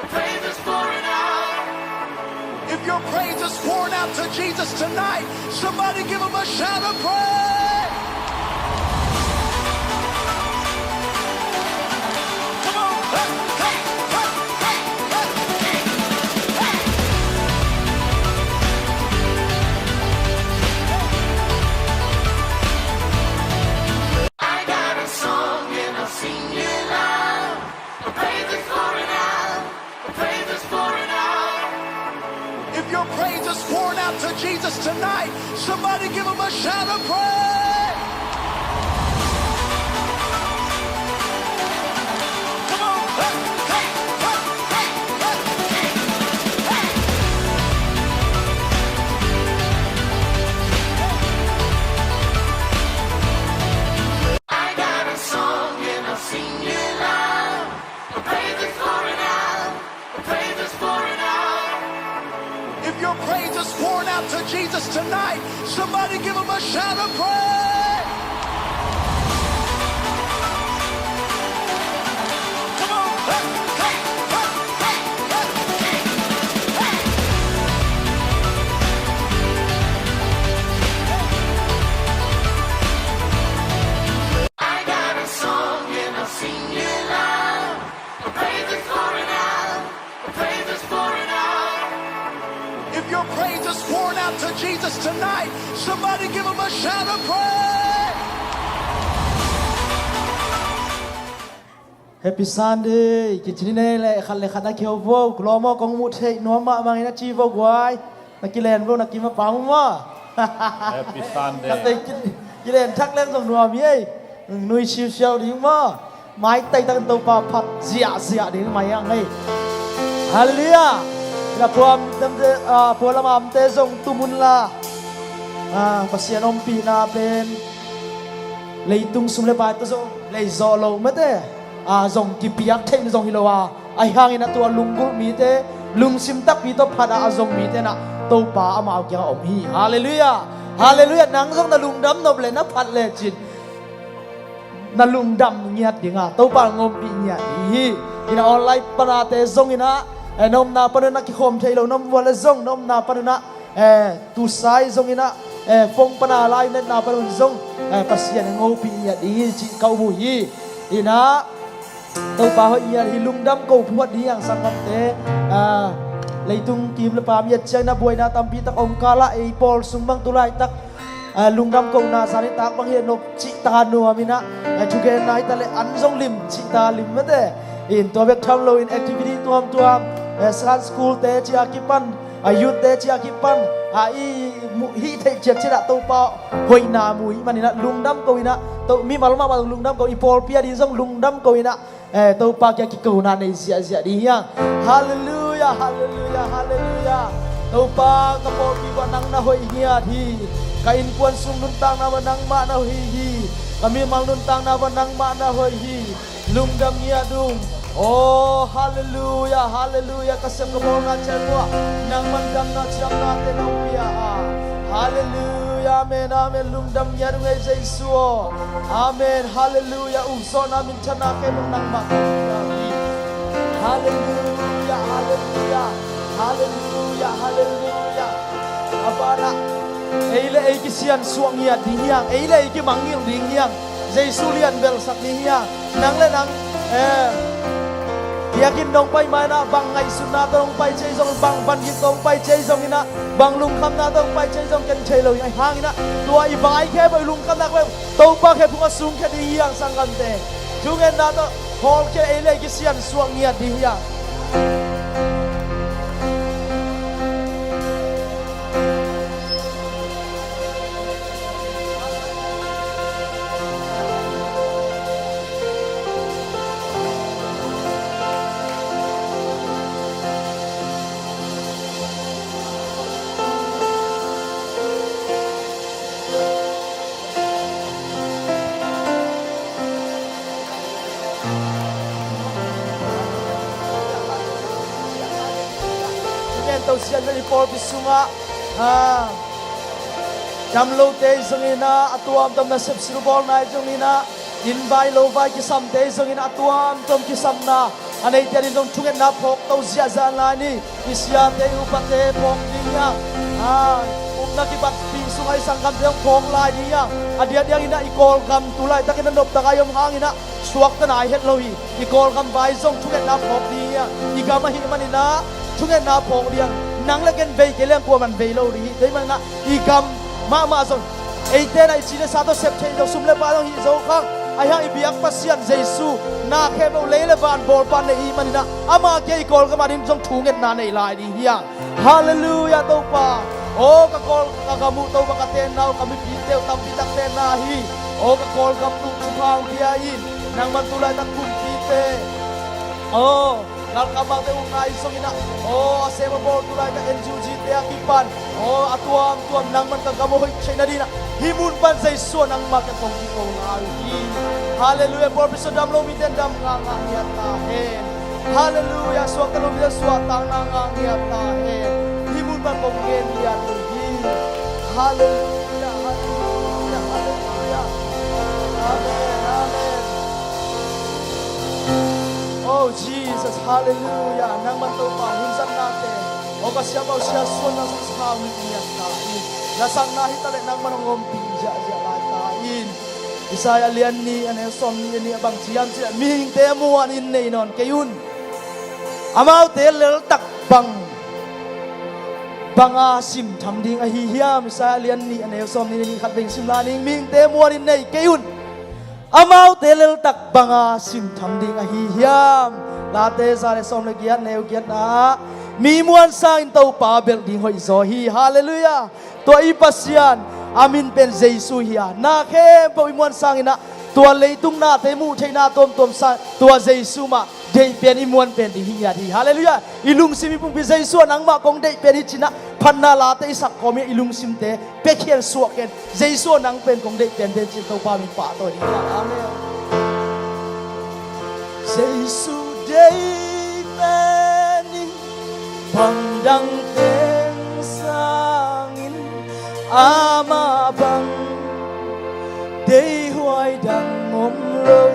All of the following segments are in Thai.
Praise is pouring out. If your praise is pouring out to Jesus tonight, somebody give him a shout of praise. Come on. Hey, hey, hey, hey, hey, hey. I got a song and I'll sing it loud. Praise is pouring out. Praise is pouring out. If your praise is pouring out to Jesus tonight, somebody give him a shout of praise. Come on. Hey, hey, hey, hey, hey, hey. I got a song and I'll sing it loud. Praise is pouring out. Praise is pouring out. If your praise is pouring out to Jesus tonight, somebody give him a shout of praise. Come on. Hey, hey, hey, hey, hey, hey. I got a song and I'll sing it loud. Praise is pouring out. Praise is pouring out. If your praise is pouring out to Jesus tonight, somebody give him a shout of praise. Happy Sunday กิจนี้เลยคันเลยคันนักเขียวโวกล้อมอกองมุดเฮนัวมาบางนักจีโวกไว้นักกิเลนโวนักกินมาปังว่า Happy Sunday นักเตะกิเลนทักเล่นส่งนัวมีนุยชิวเชียวดิ้งมาไม้เตะตั้งตัวปาพัดเสียดิ้งมายังไงฮาเลลูยาเราพร้อมเต็มพวกเรามาเตะส่งตุมุนลาภาษาอมปีนาเป็นเลยตุงสุมเลปาตัวส่งเลยโซโลมาเตะzong kipiak thei zong hilowa ai hangin atua lungul mi te lungsim tak pi to phada azong mi te na to pa ama kya om hi hallelujah hallelujah nang zong na lungdam no ble na phat le chin na lungdam ngiat dinga to pa ngom pi nya hi ina online para te zong ina nom na panuna ki khom thei lo nom wala zong nom na panuna tu sai zong ina phong pana lai net na panun zong pasian ngo pi nya di chi kau bu hi ina tôi bảo hội nhà thì lung đâm cầu thuận đi hàng sang năm thế lấy tung kim là bám nhiệt chơi na buổi na tam pi tắc ông ca lại Paul sung băng tu lại tắc lung đâm cầu na sáng tác băng hiện nộp chị ta nua mina chú cái này ta lại ăn giống lim chị ta lim mất thế in tôi biết tham lo in activity tuam san school thế chị akipan youth thế chị akipan i hi thầy chết chết đã tôi bảo hồi na mũi mà nè lung đâm cầu ina tôi mi mal mà lung đâm cầu i Paul pia đi giống lung đâm cầu ina tôi pa kia cầu na này sia đi ha hallelujah hallelujah hallelujah tôi pa cái Paul pi quan năng na hồi nia thì cái in quan sung nun tang na quan năng ma na hồi hi kami mal nun tang na quan năng ma na hồi hi lung đâm nia dung oh hallelujah hallelujah kasem ka Paul na chelwa nang man dam na cham na te no pia hallelujah amen amen lung đâm nia dung ai Jesus amen hallelujah son amin chana ke lung nang ma hallelujah hallelujah hallelujah hallelujah abara eile ei ki sian suang nia ding yang eile ei ki mangil ding yang Jesus lian bel sak ni yang nang le nang yakin dong pai mai na bang ngai sun na dong pai chei jong bang ban gi dong pai chei jong ina bang lung kham na dong pai chei jong kan chei lo ai hang ina tua i bai khe bai lung kham na ko to pa khe phunga sung khe di yang sang kan te chu ngen na to hol khe ele gi sian suang nia di yang tàu xiên với Paul bisunga jam lo te zongina atuam tom na sep silbol nai zongina in vai lo vai ki sam te zongina atuam tom ki sam na anh ấy tiền trong chung na phok tàu zia zan la ni isya te upate phok niya na ki bat pi sungai sangkam yang phok lai niya adia dia ina ikol kam tulai takin nop takayom hangina suak ta nai het lohi ikol kam bai zong chung na phok niya igama hi manina chung na phok dia nang la ken vei ke leng ko man vei lo ri dei man na igam ma zong ei te nai chi le sa to sep thei do sum le ba dong hi zo khang ai ha ibiak pasian jesu na khe bo le le ban bol pan nei i manina ama ke ikol ka manin jong thu nget na nei lai di hiang hallelujah to pa o ka kol ka kamu to ba ka ten nau kami pi teu tam pi tak ten na hi o ka kol ka tu chuang dia in nang man tulai tak kum pi te o nal kamang te ungai songina o asema bol tulai ka NGG te akipan o atuam nang man ka kamu hoi chena dina himun pan jesu nang ma ka tong ko ngai hallelujah por biso dam lo mi ten dam nga ya ta hen hallelujah suak ta lo mi suak ta nga ya ta hen himun pan ko ngen ya tu hi hallelujah hallelujah hallelujah amen amen oh Jesus hallelujah nang man to pa hun san na te o ka sia ba sia suan na sa mi ya ta in na sang na hitale nang man ngom pi ja la ta in Isaya lian ni ane som ni abang chiam chi mi hing te muan in nei non kayun amau te lel tak banga sim tham ding a hi hiam Isaya lian ni ane som ni khat ding sim la ning mi hing te muan in nei kayun amau te lel tak banga sim tham ding a hi hiam la te sa le som le kiat neu kiat na mi muan sa in tau pa bel ding hoi zo hi hallelujah to i pasian amin pen jesu hiya na khe bo imuan sangina tua leitung na te mu theina tom sa tua jesu ma dei pen imuan pen di hiya di hallelujah ilung simi pung bi jesu nang ma kong dei pen china phanna la te sak komi ilung sim te pe khian suak ken jesu nang pen kong dei pen den chi to pa min pa to di amen jesu dei pen pandang ten sangin ama bang để hoài đằng ôm lâu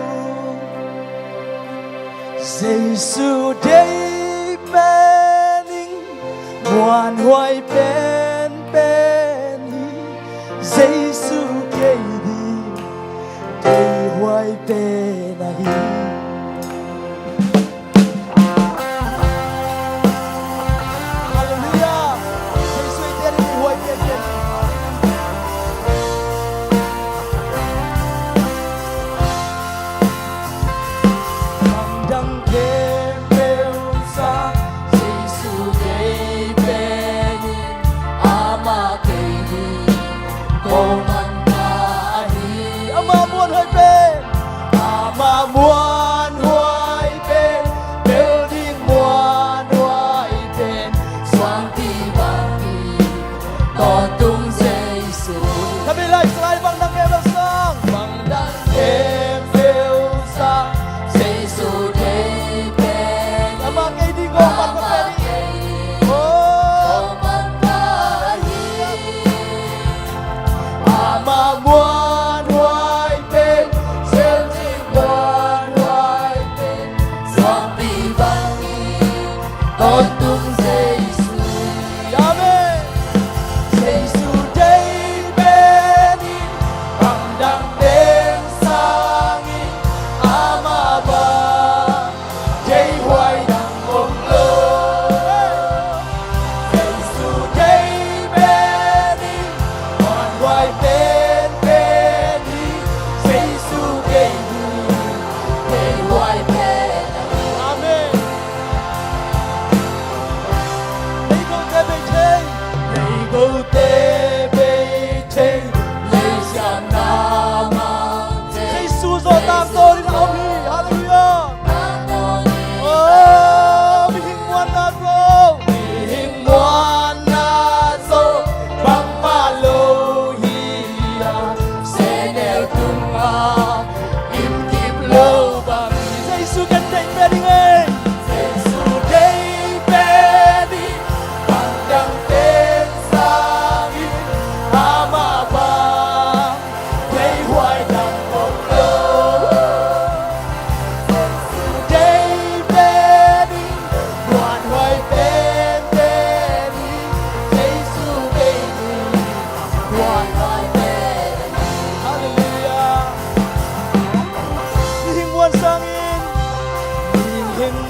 Giêsu để bên ngoan hoài bên Giêsu kể đi để hoài bên này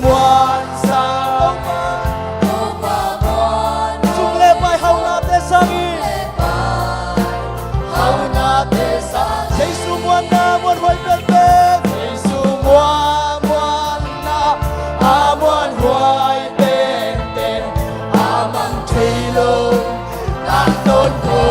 muan sang Sum le pai hau na te sangi Hau na te sang Giêsu muan na muan hoi ben ben Giêsu muan muan na a muan hoi ben ben a mang thei lo na tôn cô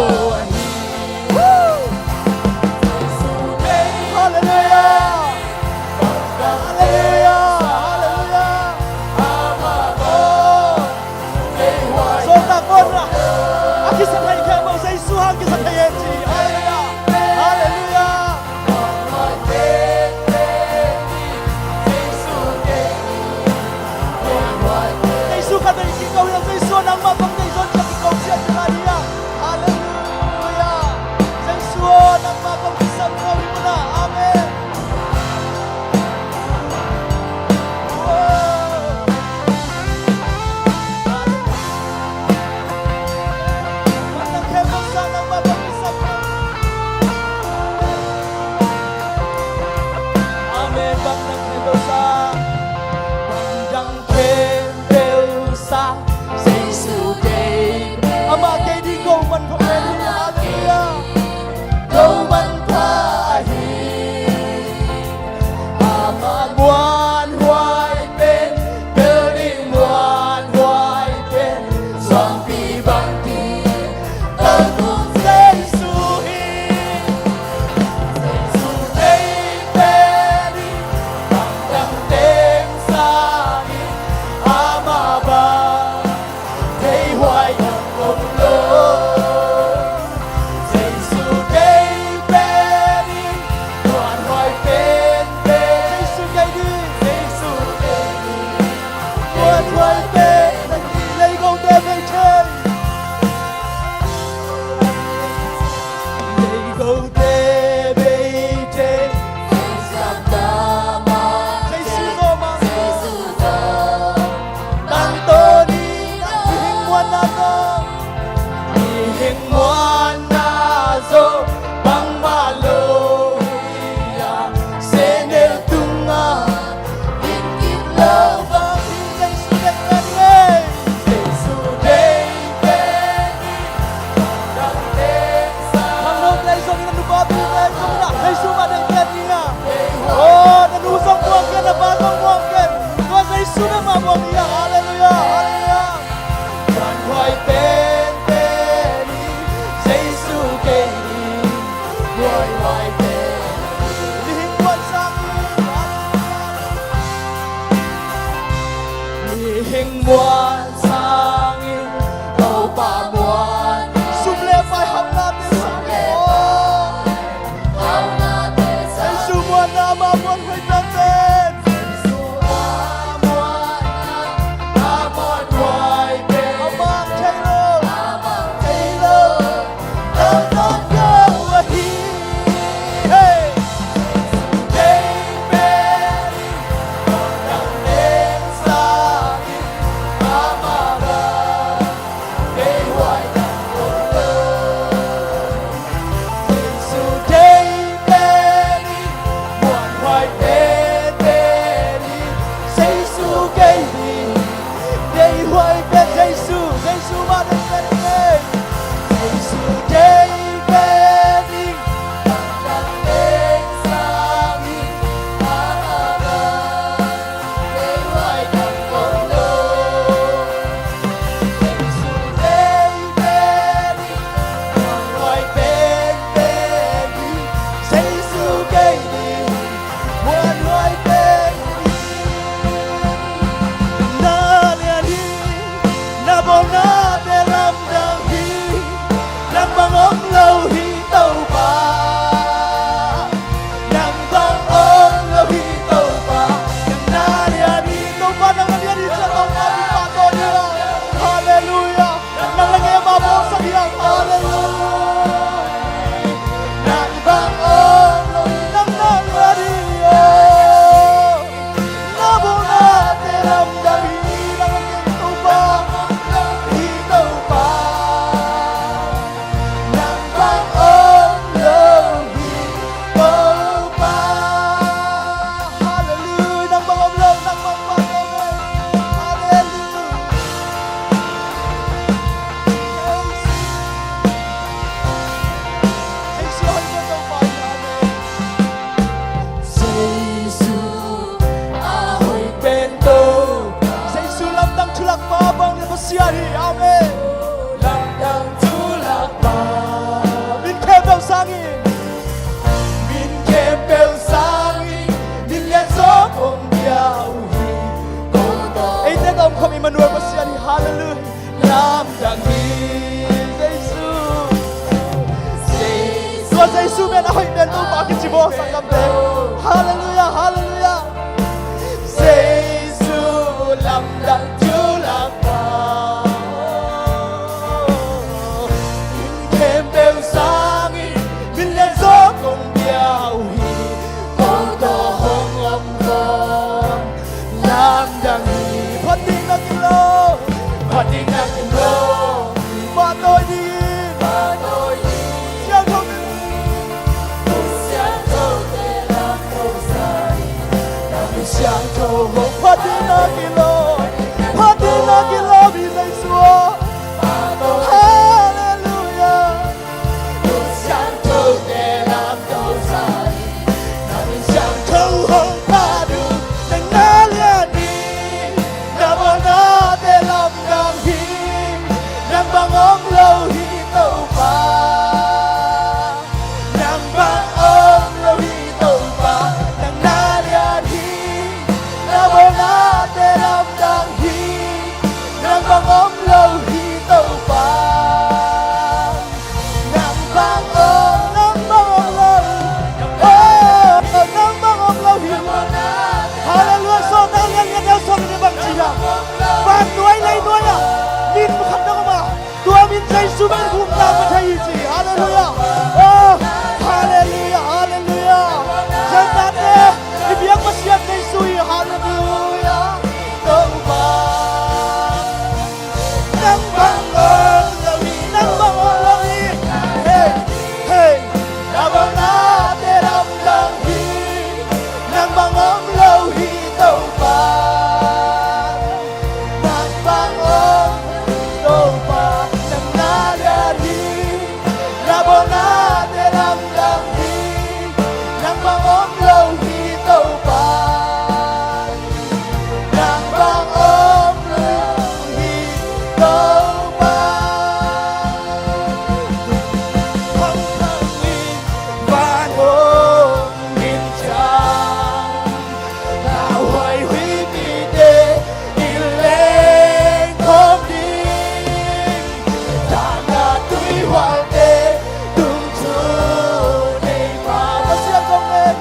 Kisah hai kaya mau saya suhang kisah kaya ji, Haleluya, Haleluya. Yesus kata ikaw yang Yesus nang mabang Yesus yang ikaw siya dia, Haleluya. Yesus nang mabang kisah kau mo na, Amen. Muan sangin kau pa muan Sumle pai hau na te sangi Hau na te sangi Yesu muan nama muan hoi ben ben Yesu muan na muan hoi ben Amang thei lo Tao tao kau ahi Hey Thei ben Kau nang den sangi Siari Amen Lamdang tulak pa Min kebel sangi Min kempel sangi Min lian sokong biau hi Todo Ay tetap kami Emmanuel pa Siari Hallelujah Lamdang hi Jesus Tuhan Yesus men ahoy men tu bakit si Bo sang kampe Hallelujah Hallelujah Jesu lamdang tulak pa Min kempel sangi Min lian sokong biau hi Todo hong om kon Lamdang hi พอดีนักกิโล พอดีนักโล มาโดยดี มาโดยดี เจ้าของ 不想走的浪头在，那不想走后 พอดีนักกิโลพอดีนักกิโลมีในสัว 马头， Hallelujah 不想走的浪头在，那不想走后马路，在哪里你？那么那的浪荡平，让帮我们留一头发。Bangom lâu hi tàu pa Nang bangom lâu nang bangom lâu hi Hallelujah so nang yang yang yang so ni bang chia bang nuai lai nuai à min khăn đâu mà tua min say su min khum ta mà thấy gì Hallelujah oh Hallelujah Hallelujah chân tan nè đi biếng mà xiết say su Hallelujah tàu pa nang bangom lâu hi hey hey Na bang na te ram dang hi Nang bangom lâu hi tàu pa Nang bangom tàu pa Nang na ra hi Na bang na te ram dang hi Nang bangom lâu hi tàu pa Nang bangom lâu hi tàu pa Không thăng linh và ngôn nghìn trang Nào hoài huy đi đê đi lên không đi Ta ngà túi hoàng đê tung chú đầy mà ta xiết không lên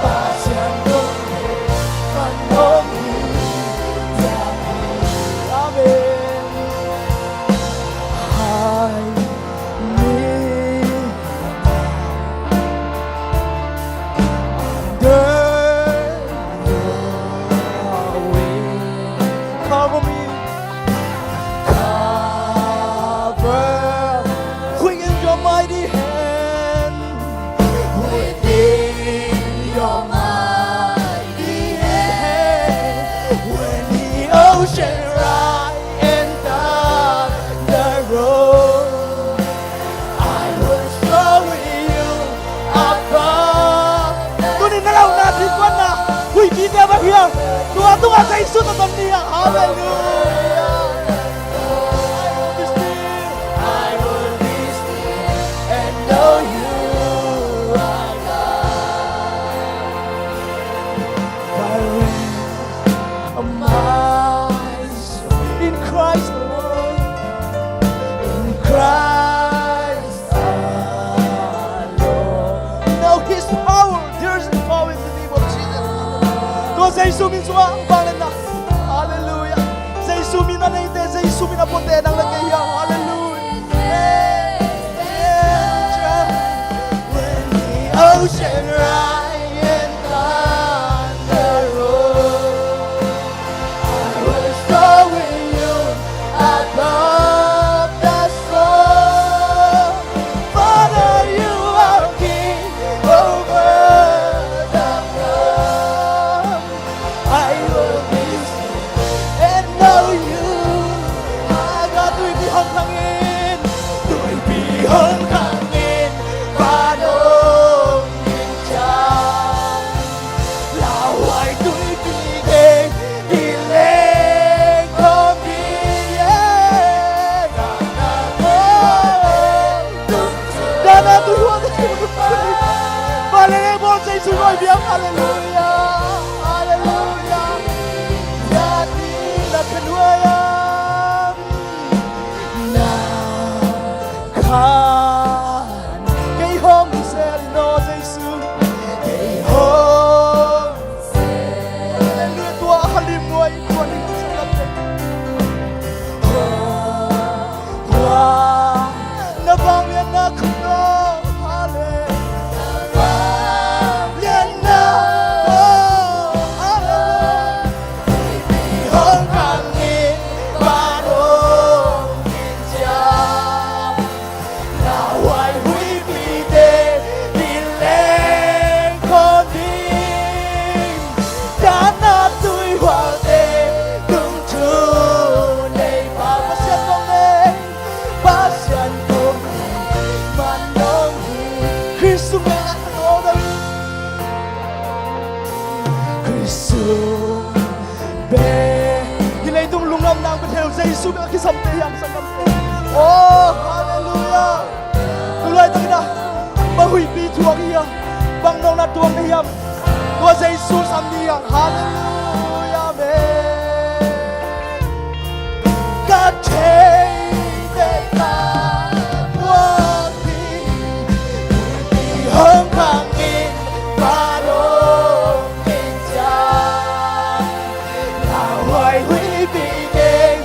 Ta xem đông hề phần ôm hi Amen High me Cover me Cover Quick in your mighty hand Within your mighty hand When the ocean rise and thunder roll I will show you above Tôi đi nào na thì quan na Hủy đi theo bác hiền Tua say suốt ở tầm đi Hallelujah I will be still and know you are God In Christ alone In Christ alone Know His power There is power in the name of Jesus Tua say sumin suwa Bangin na Hallelujah Say sumin na naite Say sumin na pote Nang nagkaya Hallelujah When the ocean rise and thunder roll I will show you above the storm Father, you are king over the flood I will be still and know you are God kenuayang na kan kay hom sel no Jesus kay hom hallelujah tua halim nuai tua ni salam tua na bang yan na kuno Jesus ang kisampayang sa kampo. Oh, hallelujah. Tuloy tayo na. Bahuy bituang iya. Bangnaw na tuwang niyam. Tuwa sa Jesus ang niyang. Hallelujah, amen. God change the time. Wagi. Hong Kangin. Parong kinsyang. Naway huibigay.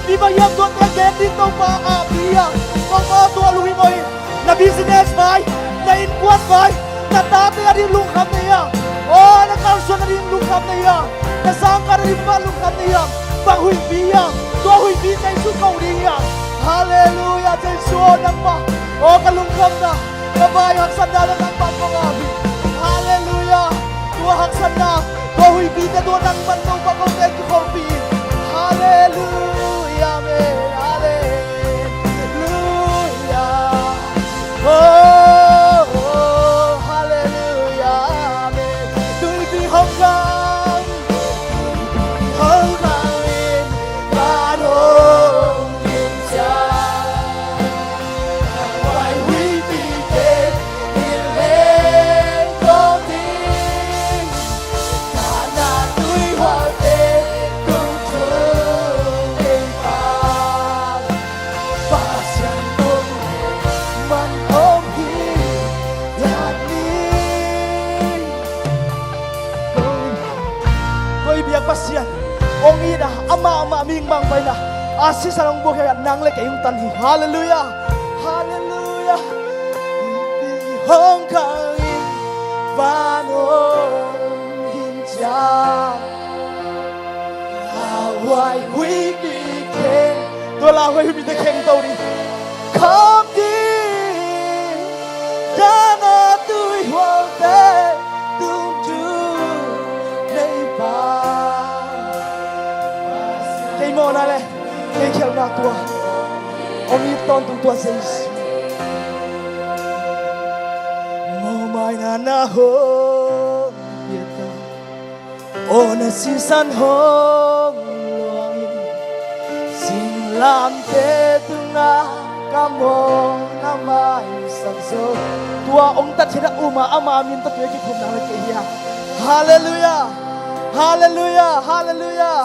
Di bayang tuan kaget di tempat abia, mama tua lui moi, na business mai, na inkuat mai, na tate ada lungkap niya, oh na kalsun ada lungkap niya, na sangkar ada lungkap niya, bahui biang, tua hui binay sukau dia, haleluya Yesus nampak, oh kalungkap na, kabayang sandalan ng pangkabi, haleluya, tua hak sana, tua hui binay tua nang bantong bakal thank you for being, haleluya. Amen, hallelujah. Oh, oh, hallelujah. Amen. Tôi vì hồng vang in và đông in cha. Ngoài huy vì thế in lên con tin. Cả là tôi hoa tên cùng pasien ong ina ama ming bang pai na asis sarang buhay at nang le kayong tanhi hallelujah hallelujah hong kain vanong hinja hawai hui bi keng to la hui bi te keng to ni come din dana tui huang te tung chu nei ba mo na le ke khel na tua om i ton tu tua seis mo mai na ho yeta ona si san ho loangin sin lam te tu na kamo na mai sang so tua ong ta thira uma ama min ta pe ki khum na le ke ya hallelujah hallelujah hallelujah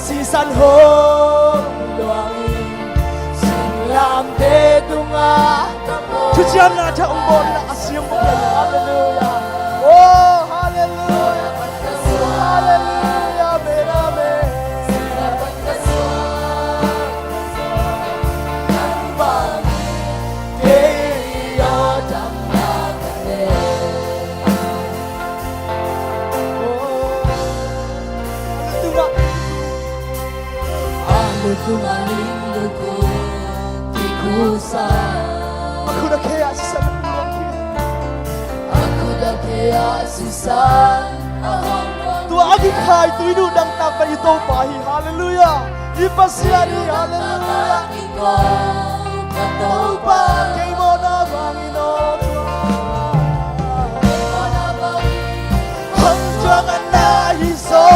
sisan hong luangin Silam de dunga Tujian na cha ong bon na asyong bukay Hallelujah Oh hallelujah Hallelujah Berame Tumaling luko di kusa Aku dah kaya sisan hong luangin Aku dah kaya sisan Tua agi khai tui du dang tak pa ito pahi Hallelujah Ipasiari Hallelujah Iko Tupa kay mo na Panginoon Hanggang na iso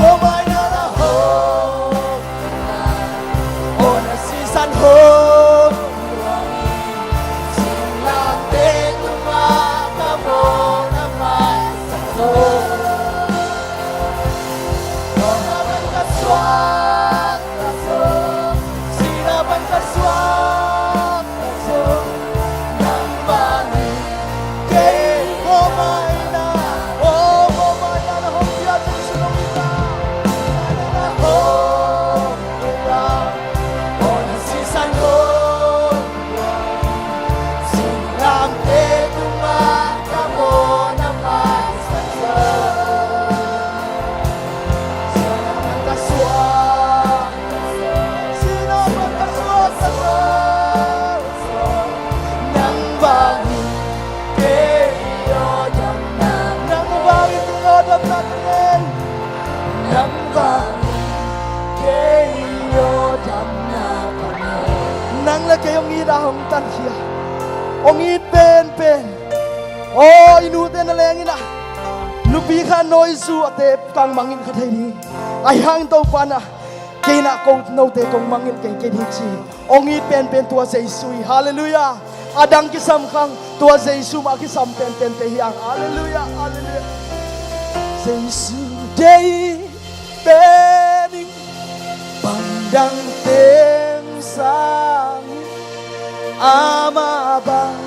Momay na na ho O nasisan ho Silang de tumakabo naman sa to Sinaban kaswak kaso Sinaban kaswak kaso Nang bangin kay momay na O momay na na ho Biyan sa sunong kita Na ho kita O nasisan ho Silang de tumakabo naman sa to Sinaban kaswak Sinaban kaswak kaso Nang bangin kayo dyan na Nang bangin kayo dyan natin Nang bangin kayo dyan na kami Nang lagay ang irahong tansiya Ong pen O inuten na lang ina Lupi ka noisu ate kang mangin ka tayo ni Ayang tau pa na Kaya na kong note kong mangin kay kinichi Ong pen tua sa isui Hallelujah Adang kisam kang tua sa isu makisam pen tehiyang Hallelujah Hallelujah Sa isu day pening Pandang tem sangit Ama bang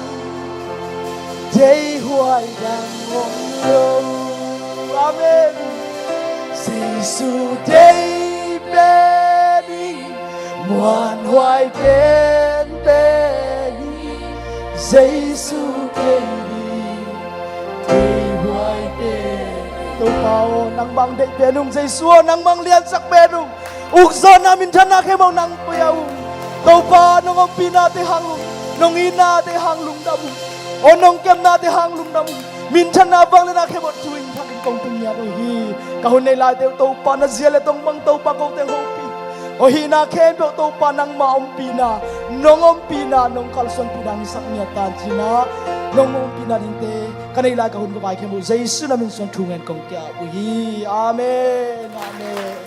Day huay dang ngong lông Amen Sa isu day pening Muan huay pen pening Sa isu day huay pening Tau pao nang bang day penung Sa isu nang bang lian sak penung Ukso namin dyan na kemang nang puyawong Tau pa nung ang pinate hanglong Nung inate hanglong namu O nung kem nate hanglong namu Minsan na bang na kemang tuwing Tangin kong tunyaro hi Kahun nila teo tau pa na ziyale tong mang tau pa kong te hopi O hina kemang tau pa nang maompina Nung ompina nung kalson pinang isak niya tanjina Nung ompina ninte Kanila kahun ko pa kemang Zaisu namin son tungan kong kya Uhi Amen Amen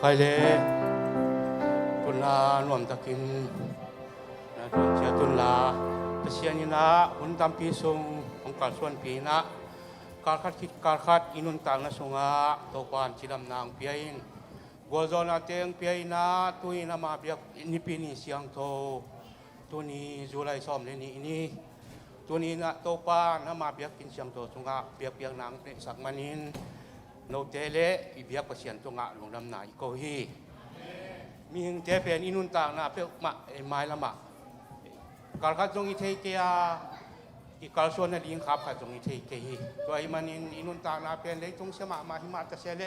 ใครเลยตุลารวมตะกินนะตุนเชียตุลาตะเชียนี่นะหุ่นตามปีทรงของการส่วนปีนะการคัดคิดการคัดอินุนต่างนะสงะตัวปานชิดำนางเปียนกัวโซนาเตียงเปียนะตุยนามาเปียกนิปีนิเสียงโท ตัวนี้จูไรซ้อมเลยนี่ตัวนี้นะโตป้านะมาเบียกกินเสียงโตสงะเบียกนางเป็นสักมานินโนเตเลอีเบียกประเสียนตัวงะลงดำหนาอีโกฮีมีหิงเจเป็นอินุนต่างนะเปียกมาไม้ละมาการขัดจงอิเทเกียอีการส่วนนั้นยิงขับขัดจงอิเทเกียตัวอิมันอินุนต่างนะเป็นเล็กจงเสมาหิมาตะเสเล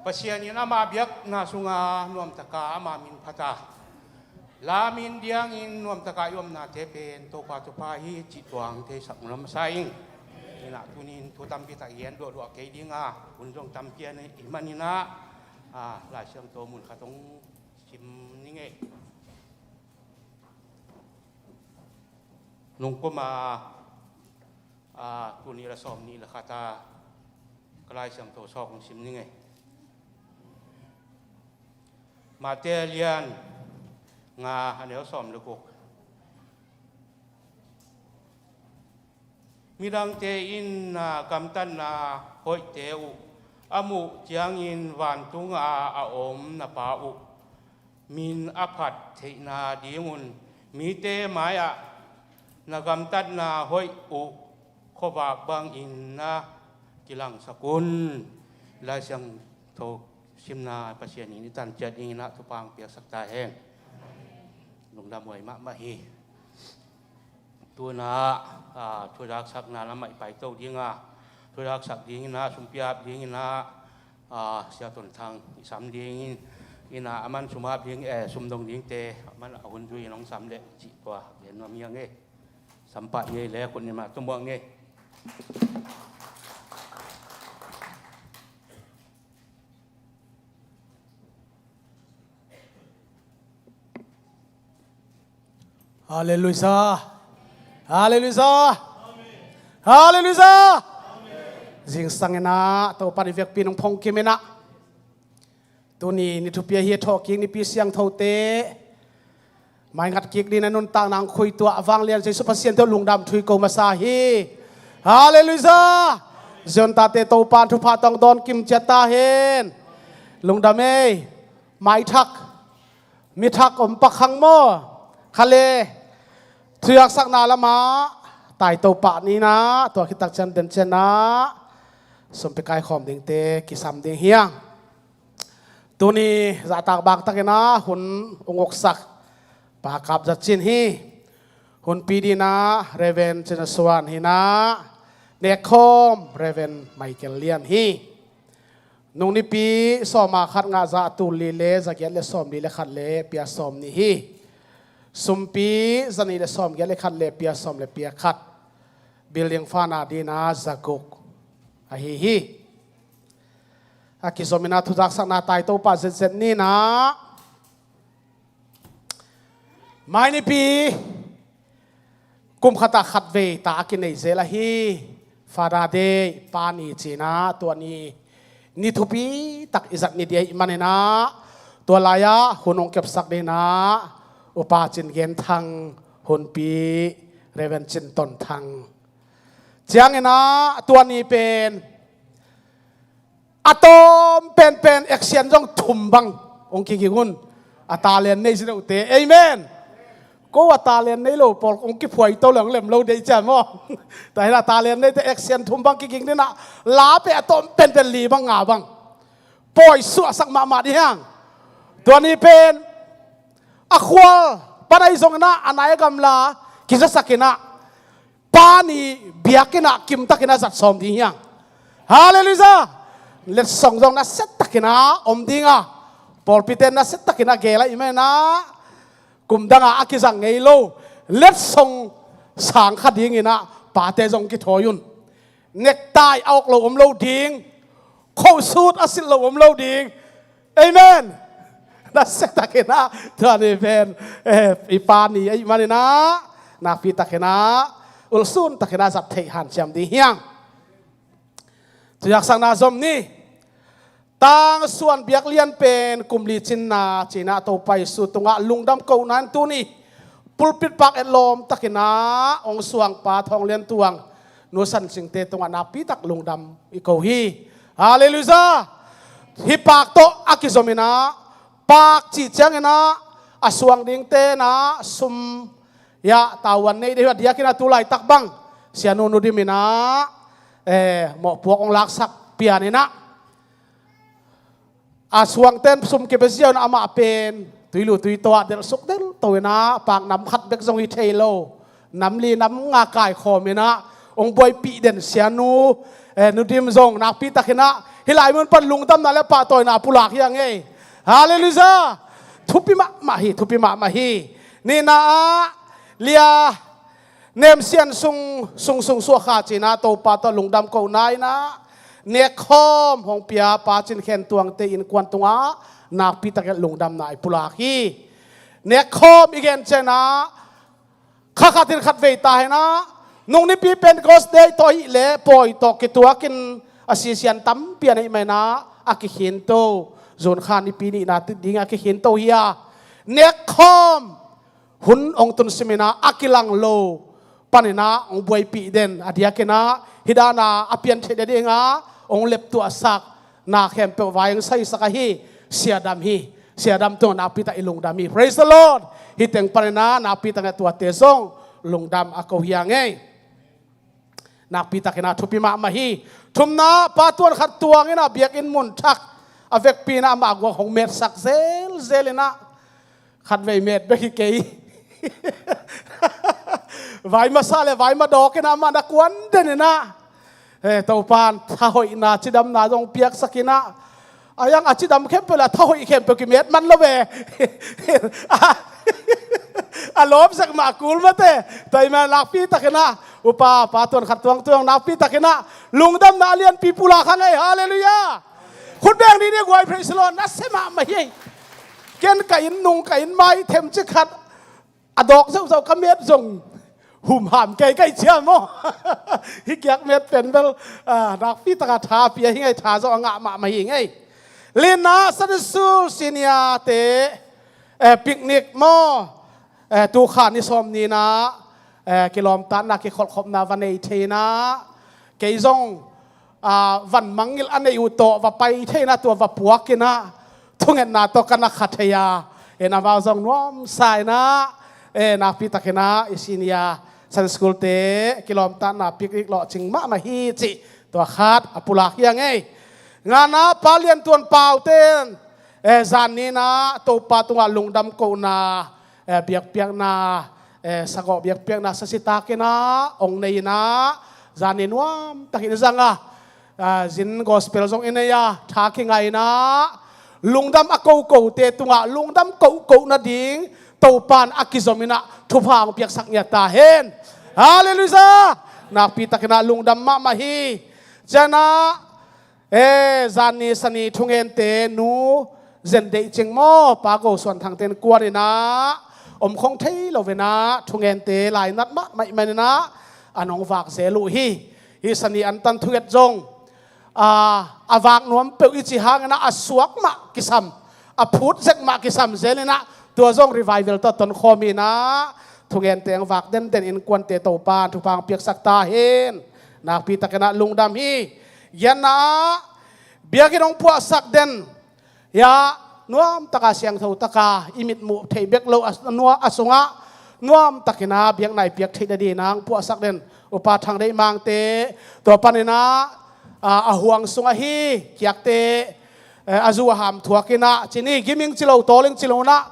ประเสียนี่นะมาเบียกนาสุงานวมตะกามามินพัตาลามินเดียงอินนวมตะกายมนาเทเป็นโตปาตุปาฮีจิตวังเทสักมุลมไซงนี่นะทุนินทุตัมพิตาเย็นโดดเกดิงาคุณจงตำเกียนอิมันนี่นะหลายเชิงโตมุนขาตงชิมนี่ไงลุงก็มาตัวนี้ละสอมนี่ละคาตากลายเชิงโตซอกของชิมนี่ไงมาเตเลียนงาอันนี้สอมลูกมีดังเตอินกำตันนาหอยเตวอามุเจียงอินวันตุงอาอมนาปาอุมินอภัดเทนาดีมุนมีเตหมายนากำตันนาหอยอุขบากบางอินนากิลังสกุลลายเสียงโทชิมนาประเสียนิตันเจดินะทุปังเปียกสักตาแห้งลงดำมวยมะมะฮีตัวนาช่วยรักสักนาละไม่ไปโตดิ้งช่วยรักสักดิ้งนะสุมพิอาบดิ้งนะเสียต้นทางสามดิ้งอินาอามันสุมาดิ้งสุมดงดิ้งเตมันเอาคนด้วยน้องสามเด็กจีกว่าเห็นว่ามีอย่างงี้สัมปะเย่แล้วคนนี้มาต้องบอกงี้ฮาเลลูยาฮาเลลูยาฮาเลลูยาจิงสังเนาตัวปฏิเวกปีนองพงกิเมนะตัวนี้นิทุเปียเฮียทอกิงนิปีเสียงเท่าเตไม่งัดกิกดีนันนต่างนางคุยตัววางเลียนใจสุภาษิตเท่าลุงดำทุยโกมาซาฮีฮาเลลูยาจนตาเตโตปานทุพาตองดอนกิมเจตาเฮนลุงดำเอ้ไม่ทักมีทักอมปักขังโมคาเลเถือกสักนาละมาตายตัวปะนี้นะตัวคิดตักเชนเดินเชนนะสมไปกายขอมดิ่งเตกิสามดิ่งเฮียงตัวนี้จะตากบางตักนะหุ่นองค์ศักปากกับจัดจินฮีหุ่นปีดีนะเรเวนเจนสวานฮีนะเนคอมเรเวนไมเคิลเลียนฮีนุ่งนิปีสอมาขัดงาจะตูลีเลจะเกียรเลสอมลีเลขัดเลเปียสอมนี่ฮีสุมปีจันนี่เลสอมเกียรเลขัดเลเปียสอมเลเปียขัดบิลเลียงฟานาดีนะจะกุกอะฮีอากิสมินาทุจักสักนาตายโตปาเซนนี่นะไม่นี่ปีกุมขตาขัดเวตากินในเซลาฮีฟาราเดปานีจีนะตัวนี้นิทุปีตักอิสักนิเดียมันนะตัวลายะหุนองเก็บสักเดนะอุปาจินเกนทังหุนปีเรเวนจินตนทังเจียงนะตัวนี้เป็นอะตอมเป็นเอ็กเซียนจงทุ่มบังองค์กิกุนอัตาเลียนในสิเราเตเอเมนก็ว่าตาเลียนในโลปอองค์กิพวยตัวเหลืองเหล่มเราได้จันมั้งแต่ละตาเลียนในแต่เอ็กเซียนทุ่มบังกิกนี่นะลาไปอะตอมเป็นลีบังงาบังปล่อยสัวสักมาดิฮังตัวนี้เป็นอควาปนัยทรงนะอันไหนกำลากิจสักนะปานีเบียกินะกิมตักนะจัดสมดีฮังฮาเลลูยาเลสส่งจงนะเซตตักนะอมดิงะปอลพิเตนนะเซตตักนะเกล้าอิเมนะกุมดังอากิสังไงโลเลสส่งสังขดิงินะปาเตจงกิทอยุนเนกตายเอาโลอมโลดิงเข้าสูดอสิลโลอมโลดิงเอเมนนะเซตตักนะเท่านี้เป็นอีปานีไอ้มานี่นะนาฟิตักนะอุลซุนตักนะจับเทหันจำดีเฮียงจะอยากสั่งนาซมนี่ตั้งส่วนเบียกเลียนเป็นกลุ่มลีจินนาจีน่าตัวไปสุดตรงอ่ะลุงดำเก่านั้นตัวนี้ปุลปิดปากเอลมตักนะองสวงปาทองเลียนตวงนูสันสิงเตตรงอ่ะนาปีตักลุงดำอีกฮีฮาเลลูยาฮิปากโตอากิซมินาปากจีเจงนะอสวงดิงเตนะซุม ya tawan nei de dia kina tulai tak bang sianu nu di mina mo puak ong laksak pianina aswang ten sum ke besian ama pen tuilu tui toa del suk del toina pang nam khat bek zong hi thailo nam li nam nga kai khomina ong boy pi den sianu nu dim zong nak pi takina hilai mun pan lungdam na le pa toina pulak yang ei haleluya thupi ma hi ni na lia nem sian sung suwa kha china to pa to lungdam ko nai na ne khom hong pia pa chin khen tuang te in kwan tunga nak pi tak lungdam nai pulak hi ne khom igen chena kha tin khat ve ta na nung ni pi Pentecost day to hi le poi to ke tuakin asisian tam pian ai mai na akihin to zon khan ni pi ni na ti ding akihin to hiya ne khom hun ong tun semina akilang lo panina ong buai pi den adia kena hidana apian thede denga ong lep tu asak na khem pe wayang sai sakahi siadam to na pita ilung dami praise the Lord hiteng panina na pita nga tua tesong lungdam ako hiangai na pita kena thupi ma mahi thumna patuan khat tuangina biakin mun thak avek pina ma gwa hong met sak zelena khat ve met be ki vai masale vai ma do kena ma na kwan denena to pan tha hoi na chidam na jong piak sakina ayang achidam khempela tha hoi khempe ki met man lowe alom sak ma kul mate tai ma lakpi takena upa patuan khat tuang nakpi takena lungdam na alian pipula khangai hallelujah khut beng ni gwai praise the Lord na sema ma hi ken kain nung kain mai them chi khat adok zau kamet zong hum ham kai chia mo hi kyak met pen bel nakpi taka tha pia hi ngai tha zo anga ma hi ngai lina sadasul sinia te picnic mo tu khan ni som ni na kilom tan na ki khol khop na van ei theina ke zong van mangil anei u to wa pai theina to wa puakina thungen na to kana khathaya ena wa zong nom sai na na pi takena isinia san school te kilom tan na picnic lo chingma ma hi chi to khat apulak yang ei ngana palian tuan pau ten zan ni na to pa tunga lungdam ko na biak na sago biak na sasita kena ong nei na zanin wam takin zanga zin gospel zong inaya thaking ai na lungdam ako te tunga lungdam ko na ding to pan akizomina thupang piak saknya ta hen hallelujah na pita kena lungdam ma mahi jana zani sani thungen te nu zen dei chingmo pa go swan thang ten kwani na om khong thei lo vena thungen te lai nat ma mai manina anong vak se lu hi sani an tan thuet jong avak nuam pe ichi hang na aswak ma kisam a phut zek ma kisam zelena tua jong revival to ton khomi na thungen te ang vak den in kwan te to pan thu pang piak sakta hen na pi takena lungdam hi yana biakin ong puak sak den ya nuam taka siang thau taka imit mu thei bek lo nuwa asunga nuam takina biak nai piak thei dadi nang pu sak den upa thang dei mang te to panina a huang sunga hi kiak te azu ham thuakina chini giming chilo toling chilona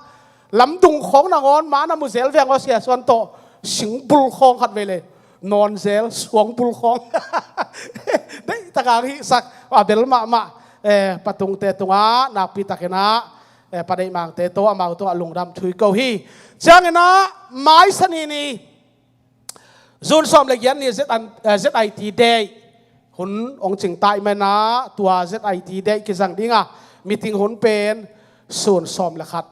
lamdung khong na ngon ma na mu zel veng sia swan to singbul khong khat vele non zel suang bul khong dei taka hi sak abel ma patung te tunga na pita kena padai mang te to amau to lungdam thui ko hi changena mai sanini zun som le yan ni ZIT day hun ong ching tai mena tua ZIT day ki jang dinga meeting hun pen sun som le khat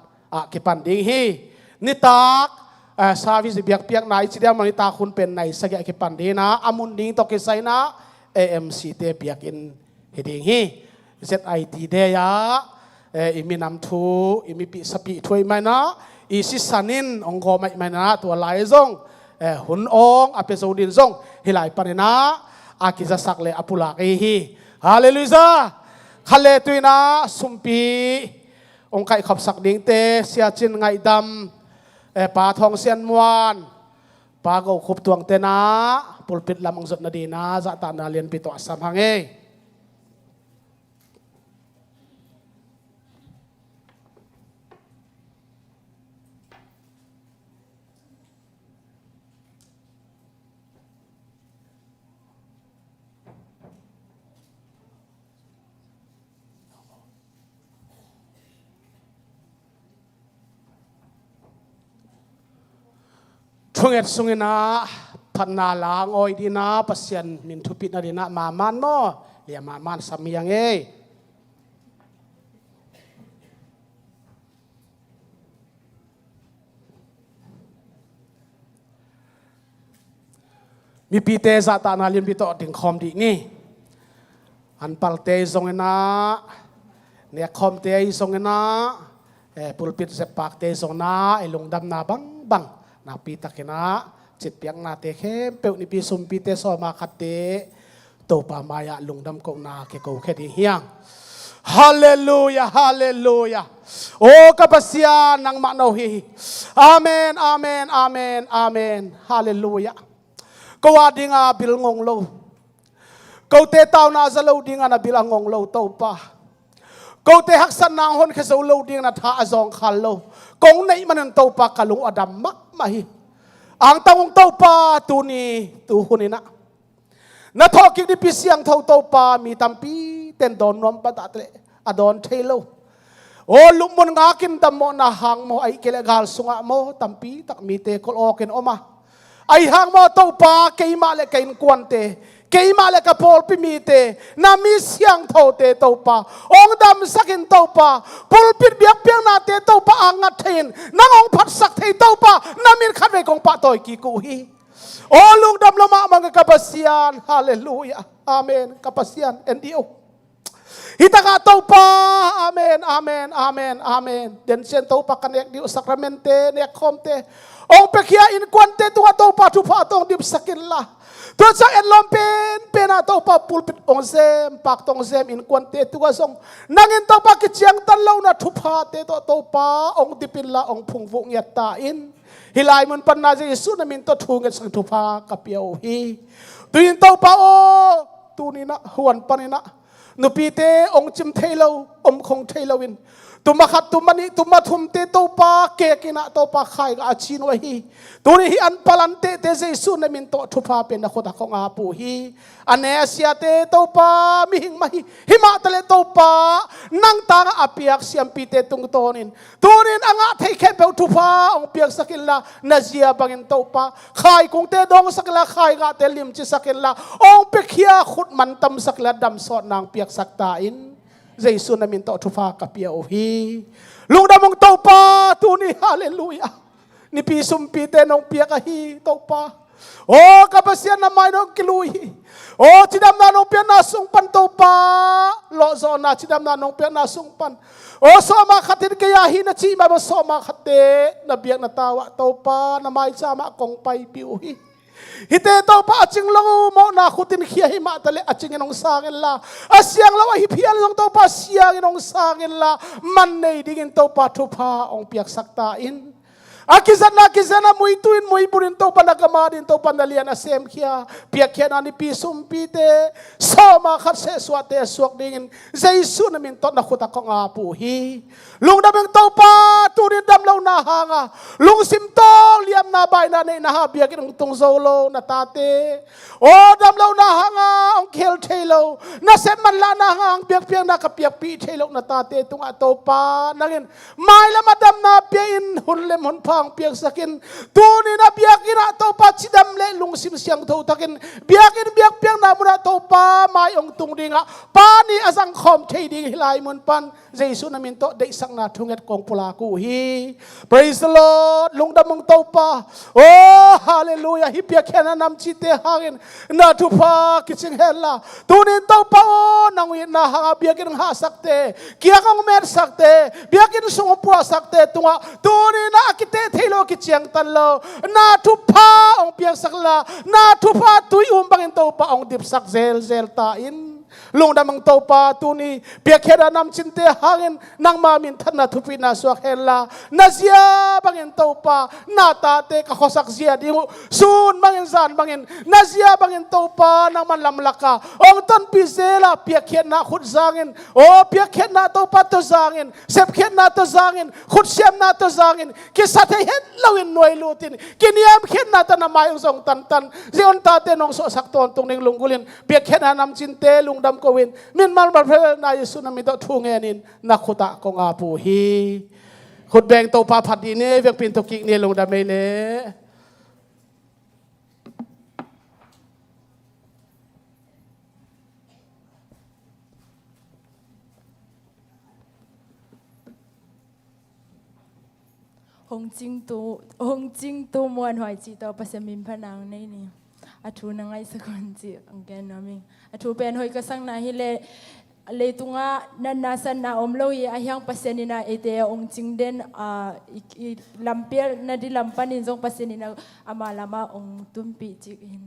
ki pan ding hi ni tak service biak piak nai chidia mani ta hun pen nai sagya ki pan de na amun ding to ki sai na AMC te piak in heding hi ZIT day ya imi nam thu imi pi sapi thui mai na isi sanin ong go mai na tua lai zong hun ong apisodin zong hilai panina akiza sakle apula hi hallelujah khale tuina sumpi ong kai khop sak ding te sia chin ngai dam pa thong sian muan pagaw khup tuang tena pulpit lamang zot na dina za ta na lian pito asam hange Tunget sungina panalang oy dina pasyan min tupit na dina maman mo liya maman samiyang mi pite za ta na lim bito ding khom di ni an palte sungina ne khom te sungina pulpit sepak te sungna ilung dam na bang napita kina citpiang nate khem peu ni pi sum pi te so ma khate to pa maya lungdam ko na ke ko khe di hiang hallelujah hallelujah o kapasya nang manaw hi amen amen amen amen hallelujah ko adinga bil ngong lo ko te taw na za lo dinga na bil ngong lo to pa ko te haksan nang hon khe zo lo ding na tha azong khal lo kong nei manan to pa kalung adam mak mahi ang tawong to pa tu ni tu hunina na thoki di pisiang to pa mi tampi ten don nom pa tatle adon thelo o lumon ngakin damo na hang mo ay kilegal sunga mo tampi tak mi te kol oken oma ay hang mo to pa kay male kain kwante kay male ka pol pimite na misyang thote to pa ong dam sakin to pa pulpit biak piang na te to pa angat thin nangong phat sak thei to pa namin khat ve kong pa toy ki ku hi o lung dam lama mga kapasyan hallelujah amen kapasyan endio hita ka to pa amen amen amen amen den sen to pa kanek di sakramente ne komte ong pekia in kwante tu to pa tu pa tong dip sakin la Tuan sa enlom pena to pa pulpit ongzem pak tongzem in kwante tuwa song nangin to pa kichiang tanlaw na thupa te to pa ong dipin la ong phungvung yatta in hilai mun pan na Jesu na min to thunget sang thupa kapiao hi tuin to pa o tunina huan panina nupite ong chim thelo om khong thelowin tumakhat tumani tumathum te to pa ke kina to pa khai ga chin wa hi tuni hi an palante te Jesu na min to thupa pen na khota khong a pu hi anesia te to pa mihing mahi hima tale to pa nang ta apiak siam pite tung tonin tunin anga thei khen pe thupa ong piak sakilla nazia bangin to pa khai kung te dong sakla khai ga te lim chi sakilla ong pekhia khut man tam sakla dam sot nang piak sakta in Jesu na min to thupa kapia o hi lungda mong to pa tuni hallelujah ni pisum pite nong piak hi to pa o kapasyan na may nong kilui o chidam na nong piak na sungpan to pa lo zo na chidam na nong piak na sungpan o so ma khatin kaya hi na chi ma so ma khate na biak na tawa to pa na may sama kong pai piu hi hite to pa aching lo mo na khutin khia hi ma tale aching inong sangin la asyang lawa hi phial long to pa siang inong sangin la man nei dingin to pa thu pa ong piak sakta in akizana muituin muiburin to pa nagamarin to pa nalian asem khia piak khia na ni pisum pite soma khat se swate suak dingin Jesu na min to na khuta ko nga pu hi lung da beng to pa turin dam lo na hanga lung sim to liam na bai na nei na ha biak in tung zolo na tate o dam lo na hanga ong khel thelo na sem man la na hang biak piang na ka piak pi thelo na tate tung to pa nangin mai la madam na pia in hunlem hun pang piak sakin tuni na biak ina to pa chidam le lung sim siang tho takin biak piang na muna to pa mai ong tung dinga pani asang khom thei ding hilai mun pan Jesu na min to dei sang na thunget kong pula ku hi praise the Lord lung damong to pa oh hallelujah hi piak khana nam chi te hangin na thu pa kiching hella tunin to pa o nang wi na ha biak in ha sakte kia kang mer sakte biak in sung pu sakte tunga tunin na akite thelo kichiang tan lo na thu pa ong piak sakla na thu pa tui bangin to pa ong dip sak zel ta in ลุงดำมังโตปาตูนีเปียกเขดานำชินเตหางินนังมามินทันนาทุปินาสวกเฮลานาเซียบังเงินโตปานาตาเตกะขอสักเสียดิซูนบังเงินซานบังเงินนาเซียบังเงินโตปานังมันลำลักกาองตันพิเศษเปียกเขดนาขุดซางินโอเปียกเขดนาโตปาตัวซางินเซบเขดนาตัวซางินขุดเสียมนาตัวซางินกิสัตเห็นลวินหน่วยลูตินกินยามเขดนาตนามาyungสองตันเสียนตาเตนองโซสักตอนตรงนึงลุงกุลินเปียกเขดนำจินเตลุงดำกวินมินมันบัดเพลนายสุนามิตทุ่งเงินินนักขุตะกงอาปูฮีขุดแบงโตปาผัดดีเน่เวียงปินตกิกเนลุงดำเมเลหงจิงตูมวนหอยจีตัวปัสมินพนังในนี่อาทูนังไอสกุลจีอังแกนนามิงอาทูเป็นหอยกระสังนาฮิเลตุงะนันนาสันนาอมโลยอายังปัสนินาเอเตองจิงเดนลำเปียนาดิลำปันินจงปัสนินาอามาลามาองตุมปีจิกิน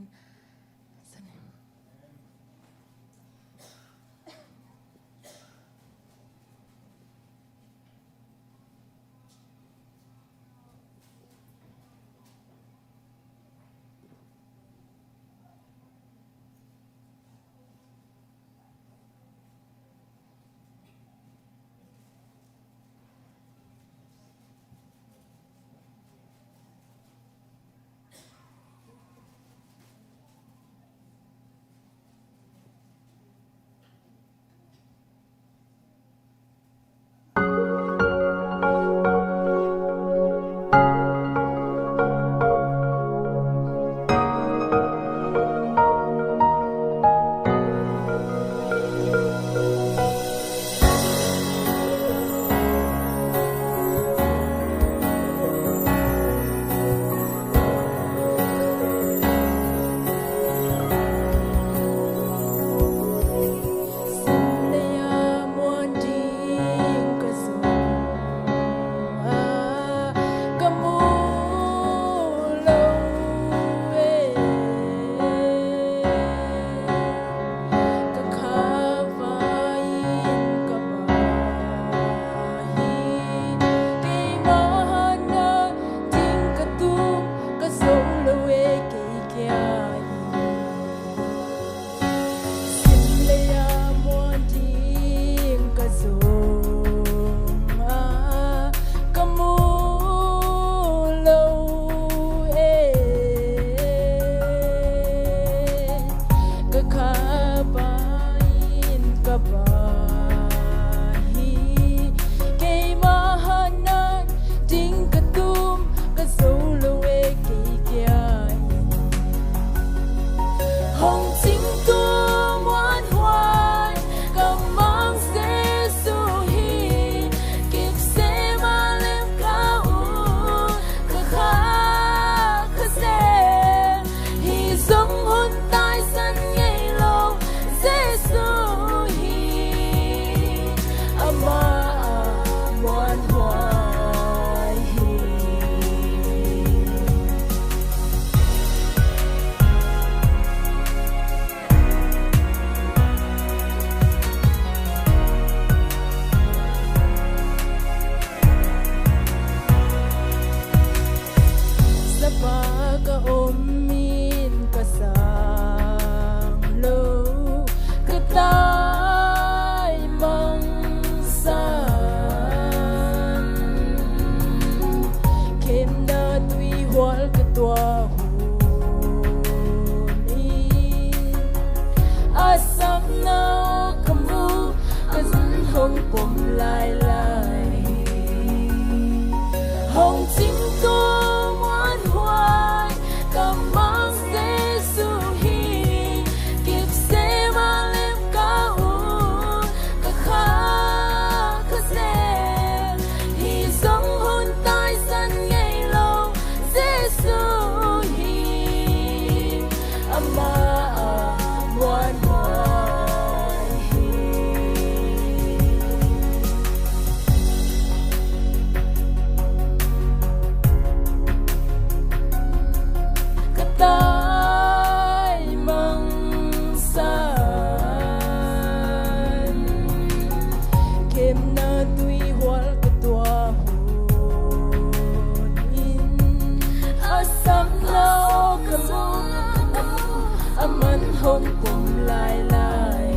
hồng cùng lại lại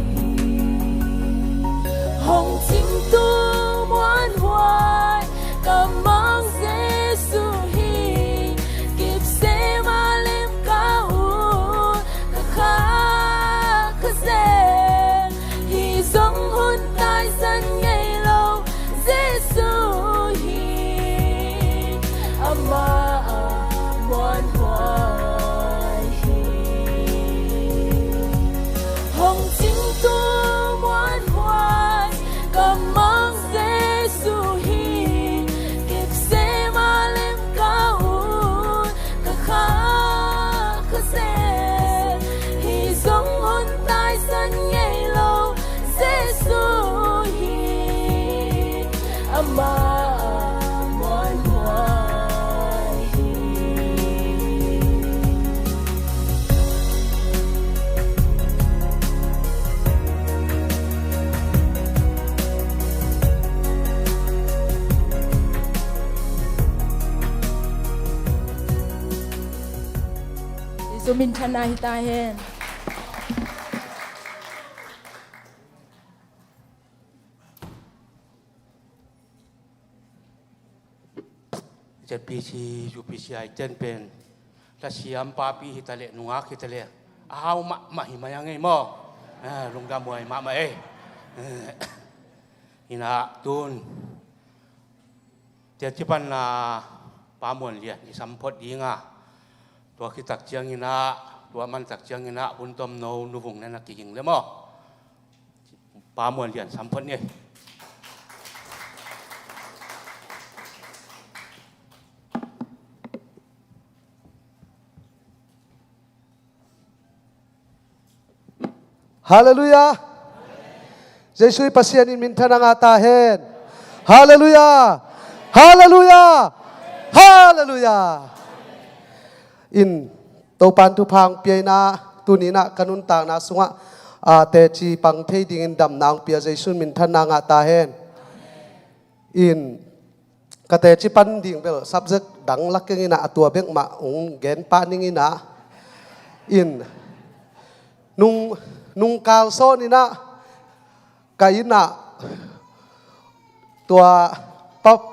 hồng chính tu muôn hoài cảm ơn Giêsu hi kịp sẽ mà lên cao cả khá khá dễ hi giống hôn tai dân ngày lâu Giêsu hi ama muôn hoài hồng chính tu muôn hoài cảm ơn Giêsu hi kịp sẽ mà lên cao cả khá khá dễ hi giống hôn tai dân ngày lâu Giêsu hi ama muôn hoài Giêsu min thana hi ta henจะปีชีอยู่ปีชีไอเจนเป็นถ้าเสียมปาปีฮิตาเลนุงาฮิตาเลเอามาหิมายังไงมอลงดำมวยมาเอ้หินะตุนเจ้าจิปันนาปามวนเลียนี่สัมพดดีงาตัวคิดตักเจียงหินะตัวมันตักเจียงหินะบุญต้มโนนุวงนั่นนักกิ่งเลยมอปามวนเลียนสัมพดเนี่ยHallelujah. Jesui pasien in mintanang atahen. Hallelujah. Hallelujah. Hallelujah. In topan tupang piena tunina kanunta na sunga te chi pang thei ding in dam nang pia Jesui mintanang atahen. In kate chi pan ding bel subject dang laking ina atua beng ma ung gen paning ina in nung kalso ni na kain na tua pap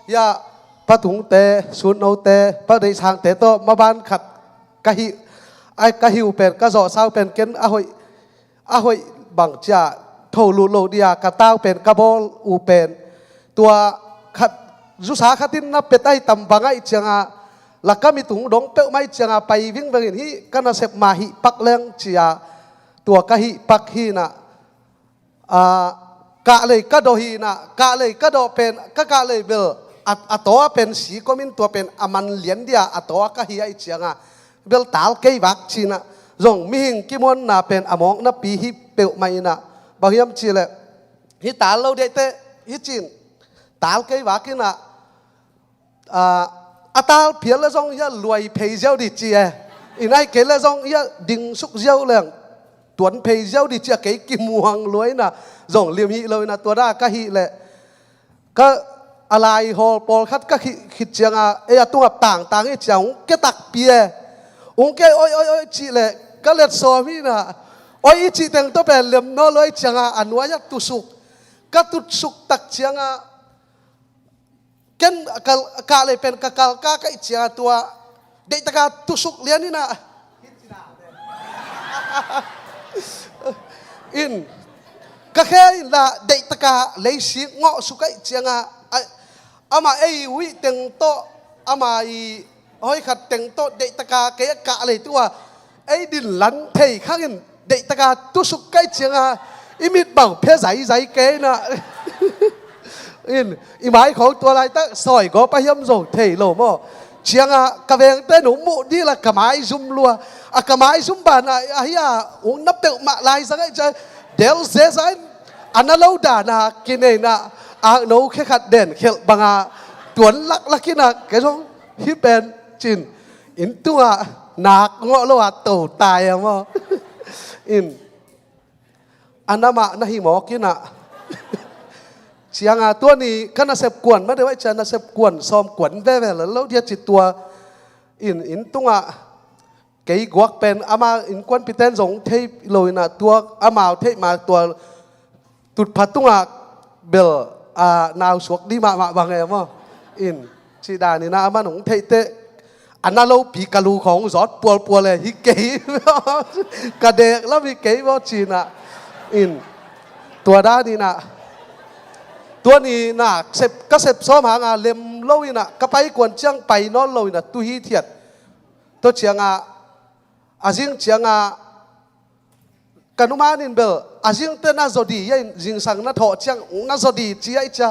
ya patung te sun no te pa dei sang te to ma ban khat kahi ai kahiu pen ka zo sao pen ken ahoi bang cha tho lu lo dia ka tao pen ka bol u pen tua khat zu sa khatin na petai tam bangai changa lakami tung dong pe mai changa pai ving vangin hi kana sep ma hi pak leng chiaตัวกะหิปักหินะกะเลยกะโดหินะกะเลยกะโดเป็นกะเลยเบลอัตัวเป็นสีก็มินตัวเป็นอามันเลียนเดียอัตัวกะหิไอเจียงะเบลตาลเกยวักชีนะจงมิหิงกิมอนนะเป็นอมองนะปีฮิเปลไม่นะบางยามชีเลยฮิตาลเราเดเตฮิจินตาลเกยวักกินะตาลเพียรละจงยะรวยเพย์เจ้าดิจีเออินไอเกละจงยะดิ่งสุกเจ้าเลยตัวเพย์เจ้าดิจะเกี่ยกิมวงรวยนะส่งเลี้ยมฮีเลยนะตัวด้าก็ฮีเลยก็อะไรฮอลปอลคัดก็คิดเจียงตัวต่างไอ้เจ้าแกตักเปียองแกโอ้ยจีเลยก็เล็ดโซมีนะโอ้ยจีแต่งตัวเป็นเลี้ยมน้อเลยเจียงอันว่ายักตุสุกก็ตุสุกตักเจียงเกันกะเลยเป็นกะกะเจียงตัวเด็กตะกาตุสุกเลี้ยนี่นะอินก็แค่ละเด็กตะกาเลยสิงอสุกัยเจียงอามาวิเต็งโตอามาห้อยขัดเต็งโตเด็กตะกาเกะกะเลยตัวดินลันเทยข้างเด็กตะกาตุสุกัยเจียงอิมิดบังเพศใจเกะนะอินอีหมายของตัวอะไรตั้งซอยก็ไปย่ำส่งเทยโลโมเชียงกะเวงเต้หนุ่มมุนี่ละกะไม้ซุ่มลัวกะไม้ซุ่มบานเฮียอุ้งนับเตะมาลายสักไอ้เจ้าเดี๋ยวเสียใจอันนั้นเราด่านะกินเองนะโน้แค่ขัดเด่นเขลบังตัวลักกินนะแกต้องฮิปเป็นจินอินตัวหนักงอโลวโตตายอ่ะมั้งอินอันนั้นมานะฮิหมอกินนะเสียงตัวนี้ก็น่าเสพกวนไม่ได้ว่าจะน่าเสพกวนซ้อมกวนแว่ๆแล้วเดี๋ยวจิตตัวอินตัว cái guốc pen ama in quan piten giống thế lôi na tua ama thế mà tua tụt phát tung à bel nào suộc đi mà bằng em mà in chỉ đàn ni na ama nông thế thế anh na lâu bị kaluของgiót puaเลยฮิเกย์กระเดกแล้วฮิเกย์ว่าจีน่ะin ตัวด้านนี่นะตัวนี้นะเสพก็เสพซ้อมหางาเล็มเล่าอีน่ะก็ไปกวนเชียงไปนอนเล่าอีน่ะตุฮีเทียดตัวเชียงอาจิงเชียงกันนุมานินเบลอาจิงเตน่าจดียัยจิงสังน่าถอเชียงน่าจดีจีไอจ้า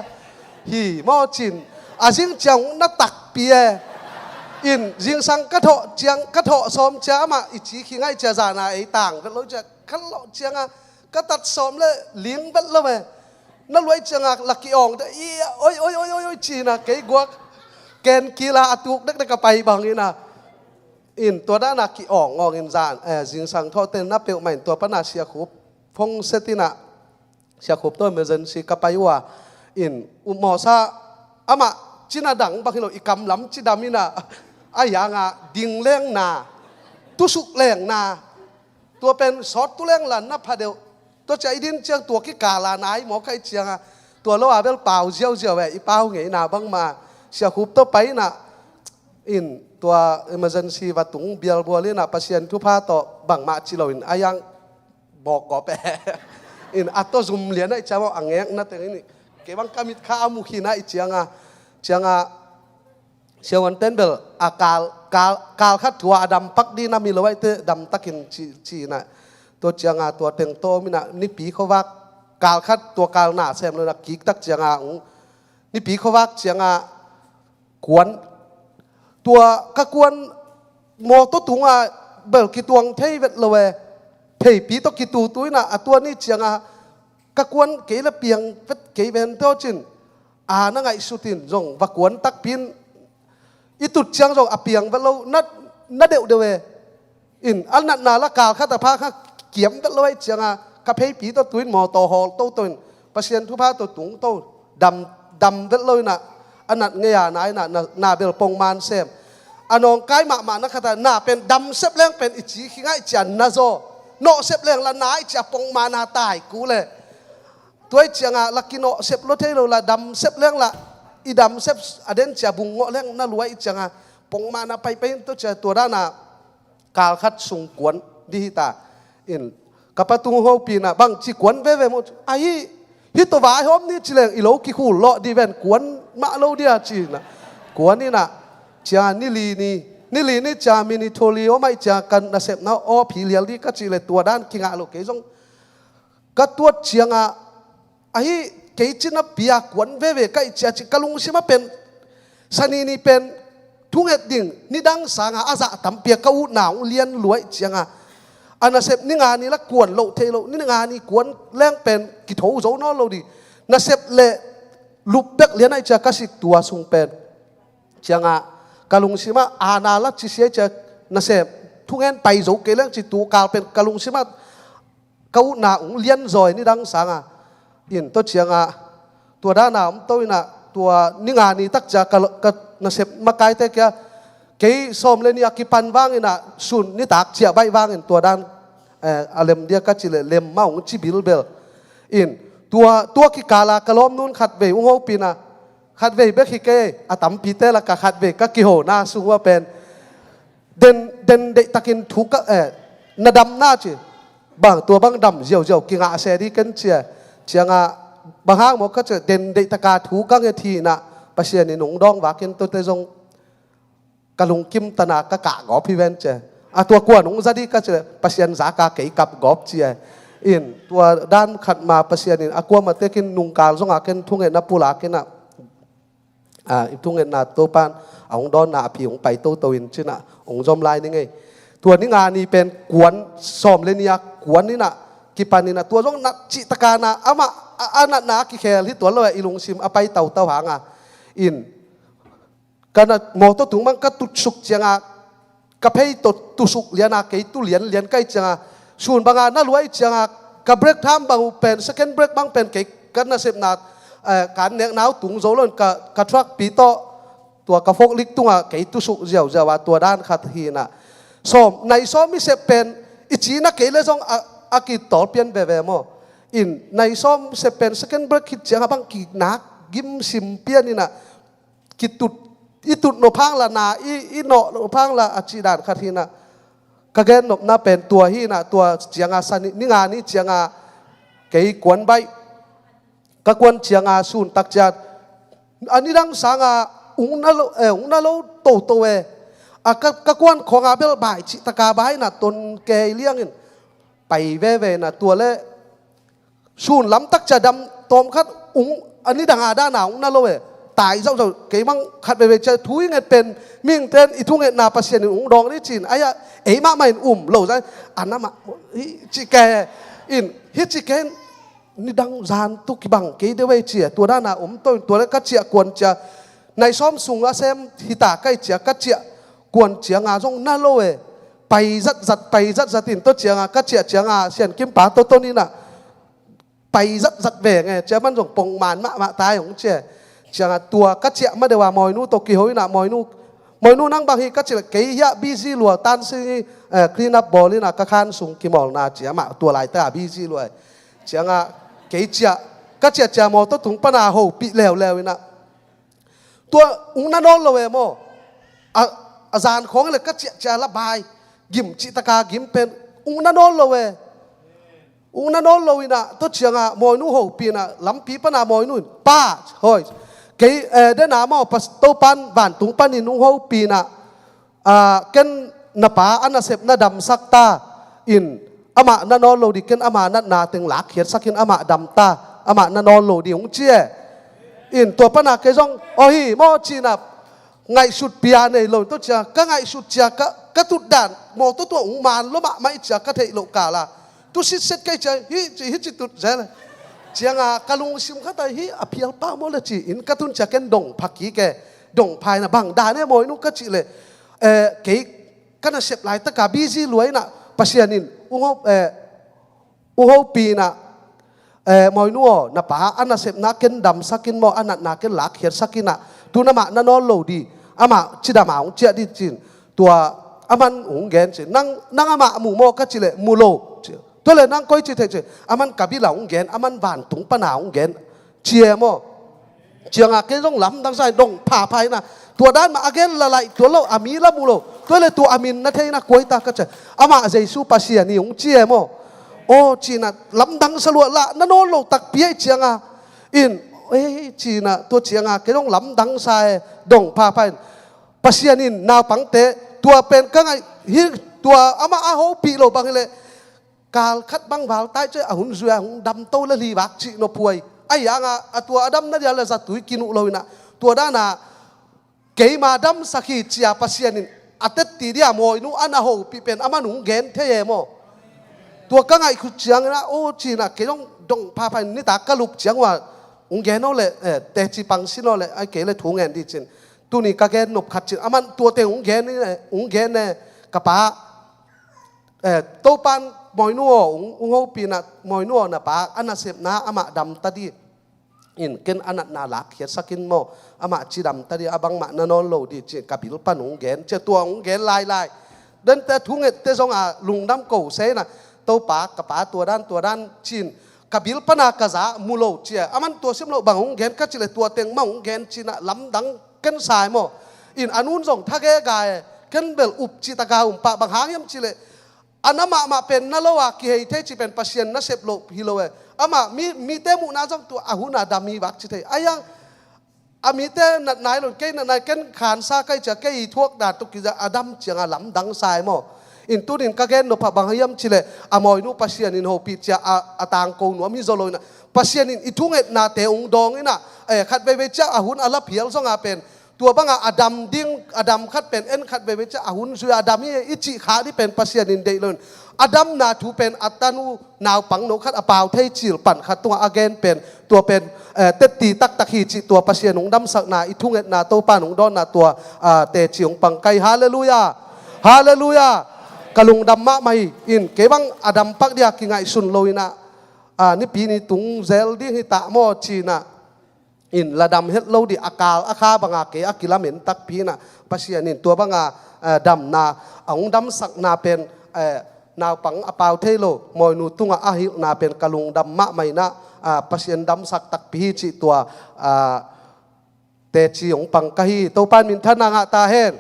ฮีมอจินอาจิงเชียงน่าตักเปียอินจิงสังก็ถอเชียงก็ถอซ้อมเจ้ามาอิจีขี้ง่ายเจ้าจานาไอต่างกันแล้วจะขันเลาเชียงก็ตัดซ้อมเลยเลี้ยงเบ็ดแล้วไหมนั่นรวยจังลักกี้อ่องแต่อีโอ้ยจีน่ะเกย์กวักแกนกีฬาตุกเด็กๆก็ไปบางนี่นะอินตัวด้านนักกีอ่องงองินจานจิงสังทอเต้นนับเปลวใหม่ตัวปนาเสียขุบพงเซตินะเสียขุบตัวเมจันซีก็ไปว่าอินอุมอซาอามาจีน่าดังบางทีเราอีกำล้ำจีดามินะไอ้ยังดิ่งเลี้ยงนาตุสุกเลี้ยงนาตัวเป็นซอสตุเลี้ยงหลันนับพาเดียวตัวใจดินเชียงตัวกิกาลานายหมอใครเชียงตัวเราเบลเปล่าเจียวอีเปล่าไงนาบังมาเสียขุบตัวไปนะอินตัว emergency วัดตุงเบียร์บัวเลยนะพัศยันทุพาต่อบังมาจิโลอินอายังบอกก่อแปอินอัตโตซุมเลียนไอเจ้าว่าอังเงงนั่นแต่นี่เก็บบังกามิดข้ามุขีนะไอเชียงเชียงวันเต้นเบลกาลคัดถัวดำปักดีนะมีเราไว้เตดำตะกินจีนะตัวเชียงตัวเต็งโตมินะนี่ปีเขาว่ากาลคัดตัวกาลหน้าแซมเลยนะกิกตักเชียงนี่ปีเขาว่าเชียงกวนตัวกะกวนโมตัวตุงเบลกิตวงเทยเวทละเวเทยปีตัวกิตูตุ้ยนะตัวนี้เชียงกะกวนเกละเปียงเวทเกเวนเท่าจินนั่งไงสุตินจงวักวนตักพินอีตุดเชียงจงเปียงเวทเรานัดเดียวเดเวอินอันนั้นนาละกาลข้าแต่พาข้าเกี่ยมเวทละเวเชียงกะเพยปีตัวตุ้ยหมอตัวหอตัวตุนเปอร์เซ็นต์ทุพาตัวตุงตัวดำเวทเลยนะอันนั้นเงียนายน่าเบลปงมานเซมอันนองกายมานักขัดน่าเป็นดำเซบเลี้ยงเป็นอิจิขี้ง่ายจันนาโซโนเซบเลี้ยงละนายจะปงมานาตายกูเลยตัวเจียงลักกิโนเซบรถเทโลละดำเซบเลี้ยงละอีดำเซบอเดนจะบุงเงาะเลี้ยงน่ารวยเจียงปงมานาไปเป็นตัวเจตัวด้านกาลคัดสุงกวนดีตาอินกับประตูโฮปีน่ะบางจีกวนเว่หมดไอ้ฮิตวายหอมนี่จีเลงอีโลกิคูโลดีเวนกวนมาโลเดียจีนะกวนนี่นะจานิลีนี่จามินิโทลีโอไม่จากันนะเสพนะอ้อผีเลียลี่ก็จีเลยตัวด้านกิงอาโลเกจงก็ตัวเชียงไอ้เกจินะเปียกวนเว่ก็ไอเจียจิกลุงชิมาเป็นสันนี่เป็นทุ่งเอ็ดดิ่งนี่ดังสางอาจะทำเปียกกูหนาวเลียนรวยเชียงอันนั้นเสพนี่งานนี่ละกวนโลเทโลนี่งานนี่กวนแรงเป็นกิโถโจนอโลดีนะเสพเละลุบเด็กเลียนไอเจียก็สิตัวสุงเป็นเชียงกาลุงชิมาอาณาลักจิเสียจะนะเสพทุกแห่งไปโจเกลังจิตูกาลเป็นกาลุงชิมากูหนาวเลียนจอยนี่ดังสางอินตัวเชียงตัวด้านน้ำตัวน่ะตัวนี่งานนี่ตักจะกนะเสพมาไกลแต่แกเกยสมเลยนี่กิปันว่างอินะสุนนี่ตักเจียใบว่างอินตัวด้านอาเลมเดียก็จิเลเลมมาของจิบิลเบลอินตัวกิกาลากะล้อมนู้นขัดเวอุ้งโฮปีนะขัดเวเบกิเกอตัมปีเตละกะขัดเวก็กิโหน่าสูงว่าเป็นเด่นเด็กตะกินทุกนาดำหน้าจีบางตัวบางดำเจียวกิงอาเสดีกันเจียงบางห้างมันก็จะเด่นเด็กตะกาทุกังทีนะปัจจัยนี่หนุ่งดองว่ากินตัวเตจงกะลุงกิมตนากะกะกอบพิเวนเจตัวกวนหนุ่งจะดีก็จะปัจจัยสากาเกยกับกอบเจียอินตัวด้านขัดมาปัจจัยนี่กวนมาเตกินนุ่งกาลส่งอากินทุ่งเงินนับปูลากินนะทุ่งเงินนาตัวปานองดอนนาผีองไปตัวอินชื่อนะองจอมลายนี่ไงตัวนี้งานนี้เป็นกวนสอมเลนียกวนนี่นะกิปานี่นะตัวต้องนักจิตกานะอามาอานัดนากิเคลที่ตัวเราอีลุงซิมเอาไปเต่าหางอินกันนะมอตัวถุงมันก็ตุสุกเจียงกระเพยตุสุกเลียนาเกยตุเลียนใกล้เจียงส่วนบางงานน่ารวยเจียงกับเบรกทามบางเป็นเซคันด์เบรกบางเป็นเกยกันนะเสพนาการเนื้อหนาวตุงโจลนกระทรักปีโตตัวกระฟกลิกตุงเกยตุสุกเจียวว่าตัวด้านขัดทีนะ som nai som mi se pen ichina kele jong akit tol pian bebe mo in nai som se pen second break hit chang bang ki nak gim sim pian ina kitut itut no phang la na i no phang la achi dan khathina kagen nop na pen tua hi na tua chianga san ni nga ni chianga kei kwan bai ka kwan chianga sun tak cha ani dang sanga ung na lo to e ka kwan khonga bel bai chi taka bai na ton ke liang in pai ve na tua le sun lam tak cha dam tom khat ung ani dang ada na ung na lo e tại dạo dạo cái băng khát về chơi thúi nghe pen miếng tên ít thu nghe na pasien uống đong đi chín ai ấy mà mày lẩu ra anh mà chị kè in hết chị kè ni đăng gian tu cái bằng cái đứa bây chìa tua đa na tôi lấy cắt chìa quần chìa này xóm sùng á xem thì tả cây chìa cắt chìa quần chìa ngà rong na lô ấy bay rất tin tôi chìa ngà cắt chìa ngà xiên kim bá tôi đi nè bay rất về nghe chìa bắn rong bồng màn mạ tai không chìa chẳng tua cắt chẹt mà đều là mồi nu tộc kỳ hối là mồi nu năng bằng hi cắt chẹt cái ya busy lùa tan si clean up ball là các khan sung kim mol na chỉ mà tua lại ta busy lùa chẳng cái chẹt cắt chẹt chả mò tôi thùng pan à hồ bị lèo nè tua uống na đón lùa mò dàn khó là cắt chẹt chả là bài gim chị ta ca gim pen uống na đón lùa nè tôi chẳng mồi nu hồ bị nè lắm pi pan à mồi nu pa thôi cái đến nào mà tô pan vạn tung pan in ung hô pina ken napa anasep na dam sakta in ama na no lo di ken ama na teng lak hiat sakin ama dam ta ama na no lo di ung chia in tua pana cái jong ohi mo china ngai sut pia nei lo to cha ka ngai sut cha ka tut dan mo to ung man lo ma mai cha ka thei lo ka la tu sit set kai cha hi chi tut zela chiang kalung sim khata hi aphial pa mo le chi in katun chaken dong phaki ke dong phai na bang da ne moi nu ka chi le ke kana sep lai ta ka busy luai na pasianin uho pi na moi nu na pa ana sep na ken dam sakin mo ana na ken lak hiat sakina tu na ma na no lo di ama chida ma ong chia di chin tua aman ung gen chi nang ama mu mo ka chi le mu lo tôi là năng coi chỉ thấy chứ, aman kabila ông gen, aman van tung pana ông gen, chia mo, chia ngà cái dòng lắm đang sai dong phá phai na, tua đan mà again là lại tua lo ami la mulo, tôi là tua amin na thấy na quay ta cái chứ, ama Giêsu pasia ni ông chia mo, ô chỉ na lắm đang sa lụa la, na no lo tak pia chia ngà, in, chỉ na tua chia ngà cái dòng lắm đang sai dong phá phai, pasia ni nào băng te, tua pen cái ngày hi tua ama aho pi lo bang le kal khat bang wal tai che ahun zua hung dam to la li bak chi no puai ai anga atua adam na dia la za tui kinu loina tua da na ke ma dam sakhi chia pasianin atet ti dia moi nu ana ho pi pen amanung gen the mo tua ka ngai khu chiang na o chi na ke dong pa pa ni ta ka lup chiang wa ung gen no le te chi pang sin no le ai ke le thu ngen di chin tu ni ka gen nop khat chin aman tua te ung gen ne ka pa to pan moi nuo ung ho pina moi nuo na pa anasep na ama dam tadi in ken anat na lak hiat sakin mo ama chi dam tadi abang ma na non lo di che kabil pan ung gen che tua ung gen lai den te thunget te song lung dam ko se na to pa ka pa tua dan chin kabil pana ka za mulo che aman tua sim lo bang ung gen ka chile tua teng ma ung gen china lam dang ken sai mo in anun jong thage ga ken bel up chi ta ga pa bang hang yam chile anama ma pen na lo ki hei the chi pen pasien na sep lo hilo e ama mi te mu na jong tu ahuna dami bak chi thei ayang ami te na nai lo ke na nai ken khan sa kai cha ke thuak da tu ki za adam chianga lam dang sai mo in tu din ka gen no pa bang hayam chile amoi nu pasien in ho pi cha atang ko nu mi zolo na pasien in ithunget na te ung dong ina khat be cha ahun ala phial song a pen tua banga adam khat pen en khat be cha ahun su adam hi ichi kha di pen pasian in dei lon adam na thu pen atanu naw pang no khat apaw thei chil pan khat tua again pen tua pen teti tak hi chi tua pasian ung dam sak na ithunget na to pan ung don na tua te chiong pang kai hallelujah kalung dam ma mai in ke bang adam pak dia ki ngai sun loina ni pi ni tung zel di hi ta mo chi na in la dam het lo di akal akha banga ke akilamen tak phina pasian in tua banga dam na ong dam sak na pen naw pang apaw thelo moi nu tunga ahi na pen kalung dam ma mai na pasian dam sak tak phi chi tua te chi ong pang kahi to pan min thana nga ta hen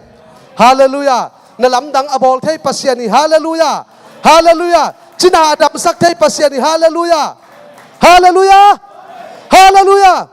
hallelujah na lam dang abol thei pasian ni hallelujah hallelujah china dam sak thei pasian ni hallelujah hallelujah hallelujah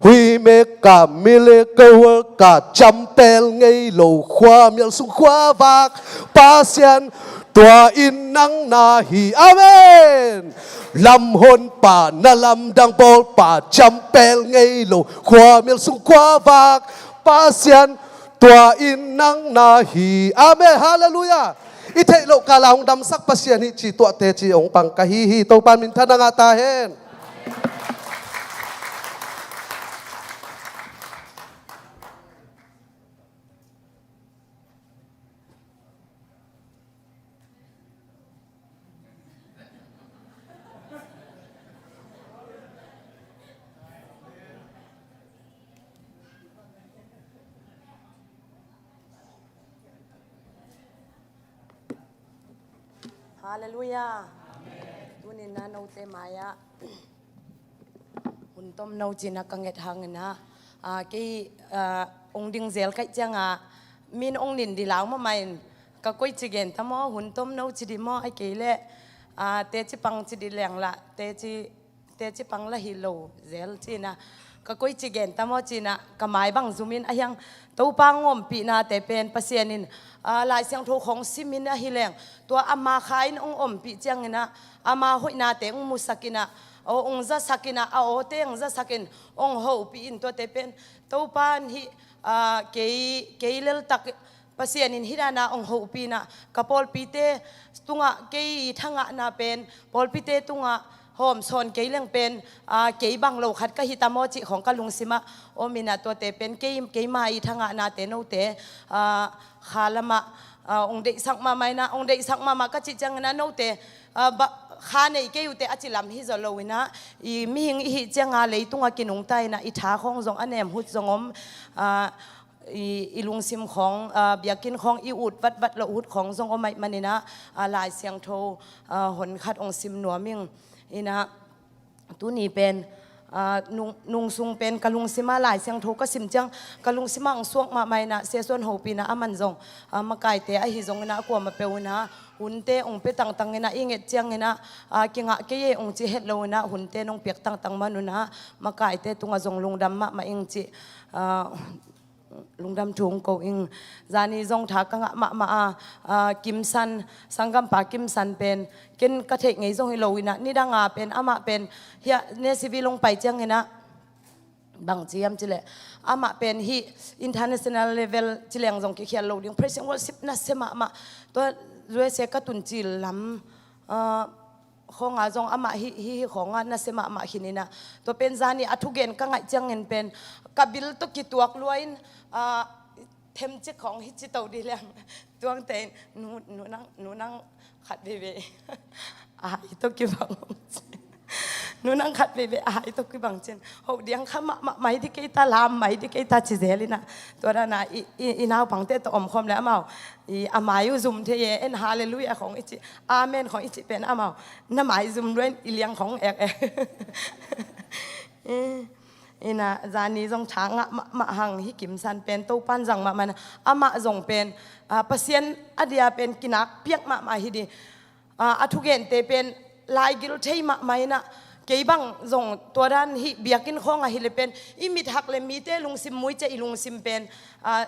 huy make a miracle work cả trăm pel ngay lầu khoa miệng sung khoa vạc pasian tua in nắng na hi amen lâm hồn pa na lâm dang bol pa trăm pel ngay lầu khoa miệng sung khoa vạc pasian tua in nắng na hi amen hallelujah ít thấy lộ cả lòng đam sắc pasian hi chỉ tua te chỉ ông bằng cả hi tàu pan min thana nga ta hen Hallelujah. Tunin na no te maya. Untom no jina kanget hangena. Ki ong ding zel kai changa min ong nin di law ma main ka koi chigen tamo huntom no chidi mo ai ke le te chi pang chidi leng la te chi pang la hilo zel china ka koi chigen tamo china kamai bang zumin ayang to pangom pi na te pen pasianin lai siang tho khong simin a hileng to ama khain ong pi changena ama hoina te ong musakina o ong za sakina a o te ong za sakin ong ho pi in to te pen to pan hi ke lel tak pasianin hirana ong ho pi na kapol pi te tunga ke thanga na pen pol pi te tunga hom son ke leng pen ke bang lo khat ka hitamo chi khong ka lungsima o mina to te pen ke mai thanga na te no te khalama ong de sak ma mai na ong de sak ma ka chi chang na no te kha nei ke u te achilam hi zo loina I mi hing hi changa leitunga kinung tai na I tha khong zong anem hut zongom I lungsim khong biakin khong I ut wat lo ut khong zong o mai manina lai siang tho hon khat ong sim nuaming ina tu ni pen nung sung pen kalung sima lai siang tho ka sim chang kalung sima ang suak ma mai na se son ho pi na aman zong makai te a hi zong na ko ma peuna hunte ong pe tang tang ina inget chang ina kinga ke ye ong chi het lo na hunte nong pek tang tang manuna makai te tunga zong lungdam ma ing chi lungdam chung ko ing zani zong tha ka ma kim san sangam pa kim san pen ken ka the ngei zong hiloina ni danga pen ama pen hia ne sivilong pai chang ina bang chiam chile ama pen hi international level chileng zong ki khial lo ding president worship na sema ma to rue se ka tun chil lam khonga zong ama hi khonga na sema ma hinina to pen zani athugen ka ngai changen pen kabil to ki tuak luain them che khong hi chi to di lam tuang te nu nang khat be to ki bang nu nang khat be to ki bang chen ho diang kha ma mai di ke ta lam mai di ke ta chi zelina to ra na I naw pang te to om khom la amao I amayu zum the ye en hallelujah khong I chi amen khong I chi pen amao na mai zum ren I liang khong ek ina zani zong changa ma hang hi kim san pen to pan jang ma man ama zong pen pasien adia pen kinak piak ma hi di athugen te pen lai gil thei ma mai na ke bang zong toran hi biakin khong a hi le pen I mit hak le mi te lung sim mui che I lung sim pen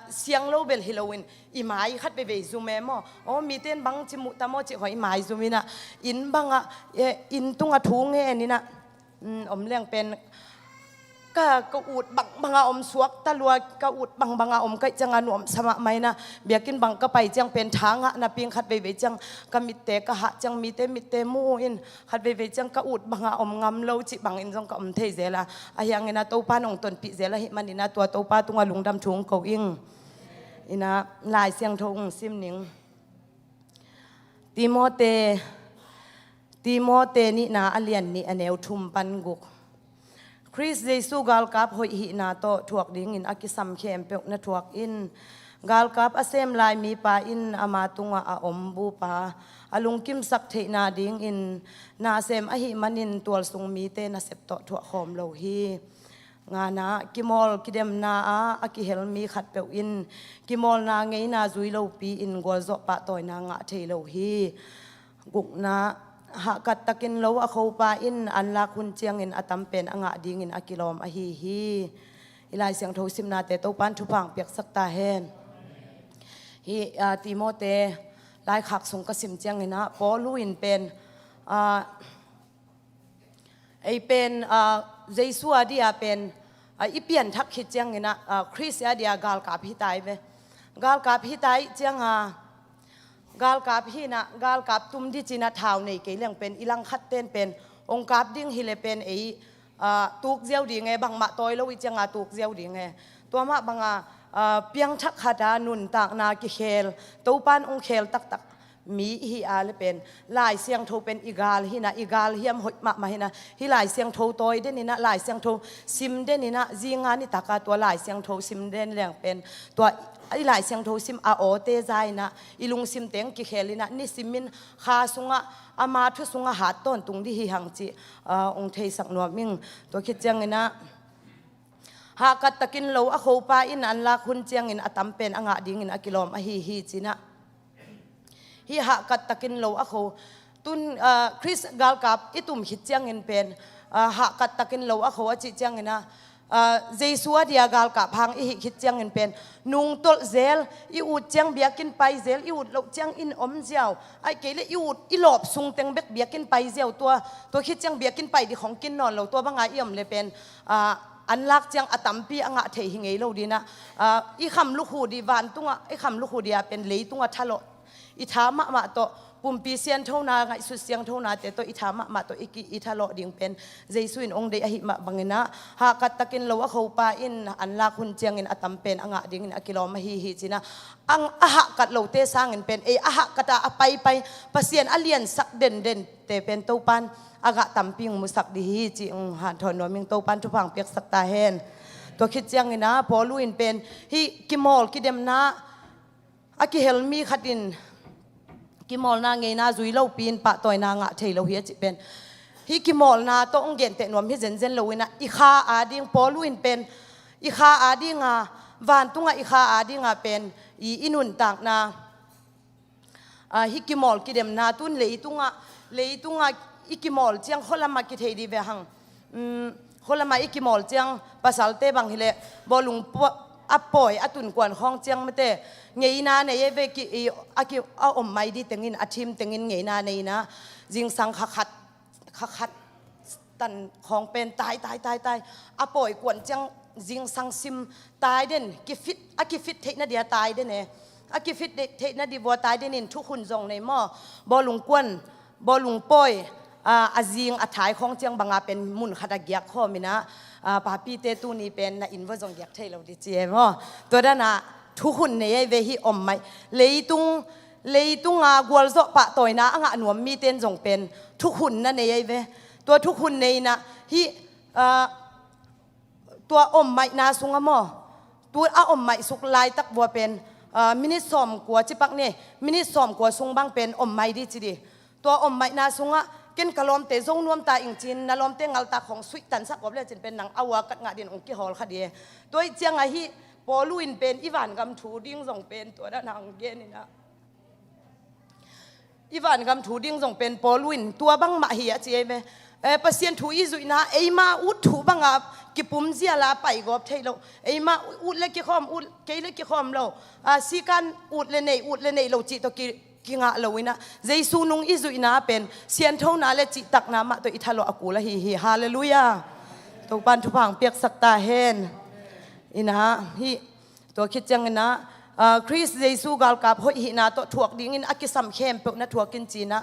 siang lo bel hilowin I mai khat be zume mo o mi ten bang chi mu ta mo chi hoi mai zumina in banga in tunga thung he ni na om leng pen ka ut banga om suak talua ka ut banga om kai changa nuam sama mai na biakin bang ka pai chang pen thanga na ping khat be chang ka mitte ka ha chang mitte mu in khat be chang ka ut banga om ngam lo chi bang in jong ka om thei zela ayang ina to pa nong ton pi zela hi manina to pa tunga lungdam thung ko ing ina lai siang thong sim ning Timote ni na alian ni aneu thum pan guk คริสเยซูกาลกับหอยหินาโตถวกดิ่งอินอากิสัมเข้มเปกนะถวกอินกาลกับอาเซมลายมีปาอินอามาตุงอาอมบูปาอาลุงกิมสักเทนาดิ่งอินนาเซมอหิมันินตัวสุงมีเตนะเสพโตถวกหอมโลฮีงานะกิมอลกิเดมนาอากิเฮลมีขัดเปอินกิมอลนาไงนาจุยโลปีอินกัวโซปะตอยนางะเทโลฮีกุกนาหากัดตะกินโลอโคปาอินอันลาคุณเจียงอินอตัมเป็นอ่างดิ่งอินอากิลอมอฮีฮีอิลายเสียงโทสิมนาเตโตปันทุพังเปียกสักตาเฮนฮีติโมเตลายขักสงกสิมเจียงอินะปอลูอินเป็นไอเป็นเจสัวเดียเป็นอีเปลี่ยนทักขิดเจียงอินะคริสเดียกาลกาพิตายเวกาลกาพิตายเจียงกาลกาพินะกาลกาตุมดิจินาทาวในเกลียงเป็นอีลังคัดเต้นเป็นองค์กาบดิ้งฮิเลเป็นไอตูกเจียวดีไงบางมาตอยแล้ววิจังตูกเจียวดีไงตัวมาบางเปียงทักขดานุนตากนากิเคลตัวปานองเคลตักมีฮิอาเลเป็นลายเสียงโทเป็นอีกาลฮินะอีกาลเฮียมหดมาฮินะฮิลายเสียงโทตอยเดนินะลายเสียงโทซิมเดนินะจีงานิตากาตัวลายเสียงโทซิมเดนเลียงเป็นตัวอีลายเสียงโทซิมอาโอเตใจนะอีลุงซิมเต็งกิเคลินะนี่ซิมินคาสุงะอามาทุสุงะหาต้นตุงที่ฮิหังจีองเทสักนวมิงตัวคิดจังนะหากัดตะกินโลอโคปาอินอันลาคุณเจียงอินอตัมเป็นอ่างดิ่งอินอากิลอมอฮีจีนะฮีหากัดตะกินโลอโคตุนคริสกาลกับอิตุมหิดเจียงอินเป็นหากัดตะกินโลอโคอจิเจียงอินนะเจสัวเดียกาลกับพังอิหิดเจียงอินเป็นนุงตลเซลอิอูดเจียงเบียกินไปเซลอิอูดโลเจียงอินอมเจียวไอเกลอิอูดอิหลอบซุงเต็งเบกเบียกินไปเจียวตัวคิดเจียงเบียกินไปดิของกินนอนเราตัวบางอาเอี่ยมเลยเป็นอันลักจังอตัมปีอ่างเทหิงเอโลดีนะอีคำลูกหูดีวานตุงอีคำลูกหูดีเป็นเลยตุงทะเลอีทามะมาโตปุ่มปีเซียนเท่านาไงสุดเสียงเท่านาแต่ตัวอีทามะมาโตอีทะเลดิ่งเป็นเจสุอินองเดียหิมะบังนะหากตะกินโลวะเขาปาอินอันลักหุ่นเจียงอินอตัมเป็นอ่างดิ่งอินอกิโลมาฮีจีนะอังอาหะกัดโลเตสร้างอินเป็นอาหะกัดไปปัสเซียนอเลียนสักเด่นเตเป็นเต้าปันอากาตัมปิงมุสักดีฮีจิงหันถอนนมิงโตปันทุพังเปียกสักตาเฮนตัวคิดจังนะพอลุยนเป็นฮีกิมอลกิเดมนะอากิเฮลมีขัดินกิมอลนาไงนะจุยเล่าปีนปะต่อยนางะเทลเฮียจิเป็นฮีกิมอลนาโตองเกนเตนวมฮิเซนเซนเลวินะอีคาอาดิงพอลุยนเป็นอีคาอาดิงวานตุงอีคาอาดิงเป็นอีนุนตากนาฮิกิมอลกิเดมนาตุนเลยตุงอีกิมอลเจียงคนละมากิเทดีเวหังคนละมาอีกิมอลเจียงภาษาเตบังฮิเลบอลุงอัปปอยอตุนกวนห้องเจียงไม่เตเงยนาในเวกิอากิเอาอมไม่ดีแต่งินอาทิมแต่งินเงยนาในนะจิงสังขัดตันของเป็นตายอัปปอยกวนเจียงจิงสังซิมตายเด่นกิฟิตเทนนาเดียตายเด่นเนอากิฟิตเทนนาดีบัวตายเด่นนินทุกคนจงในหม้อบอลุงกวนบอลุงปอยอาจิงอาถ่ายของเจียงบางเป็นมุนขัดเกียกข้อมินะปาปีเตตูนี่เป็นนะอินวัจงเกียกไทยเราดิเจียมตัวด้านน่ะทุกคนเนี่ยเวหิอมไม่เลยตุงกวลโซปะต่อยนะอ่างหนวมมีเต้นจงเป็นทุกคนนั่นเนี่ยเวตัวทุกคนเนี่ยนะฮิตัวอมไม่นาสุงมอตัวอมไม่สุกลายตักบัวเป็นมินิสอมกัวจิปักเนี่ยมินิสอมกัวสุงบางเป็นอมไม่ดีจีดีตัวอมไม่นาสุงะเกินกะลอมเตจงนวมตาอิงจินนาลอมเตงัลตาของสุยตันสักว่าเลยจินเป็นหนังอวกัดงาดินองกิฮอลคดีตัวเจียงไอฮีปอลุอินเป็นอีวานกำถูดิ้งส่งเป็นตัวด้านหางเกนี่นะอีวานกำถูดิ้งส่งเป็นปอลุอินตัวบังมาเหียเจียไหมเปอร์เซ็นต์ถูอีจุยนะไอมาอุดถูบังอับกิปุ่มเสียลาไปกอบเทโลไอมาอุดเล็กกี่ข้อมอุดเกยเล็กกี่ข้อมเราสีกันอุดเลนเราจิตกิกิงะเราวินะเจสุนุงอิจุยนะเป็นเสียนเท่านั้นและจิตักน้ำมาตัวอิทาโลอากูละฮีฮาเลลูยาตัวปันทุพังเปียกสักตาเฮนอินะฮีตัวคิดจังนะคริสเยซูกาลกับหอยหินาตัวถวกดิ่งอินอากิสัมเข้มเปกนะถวกกินจีนะ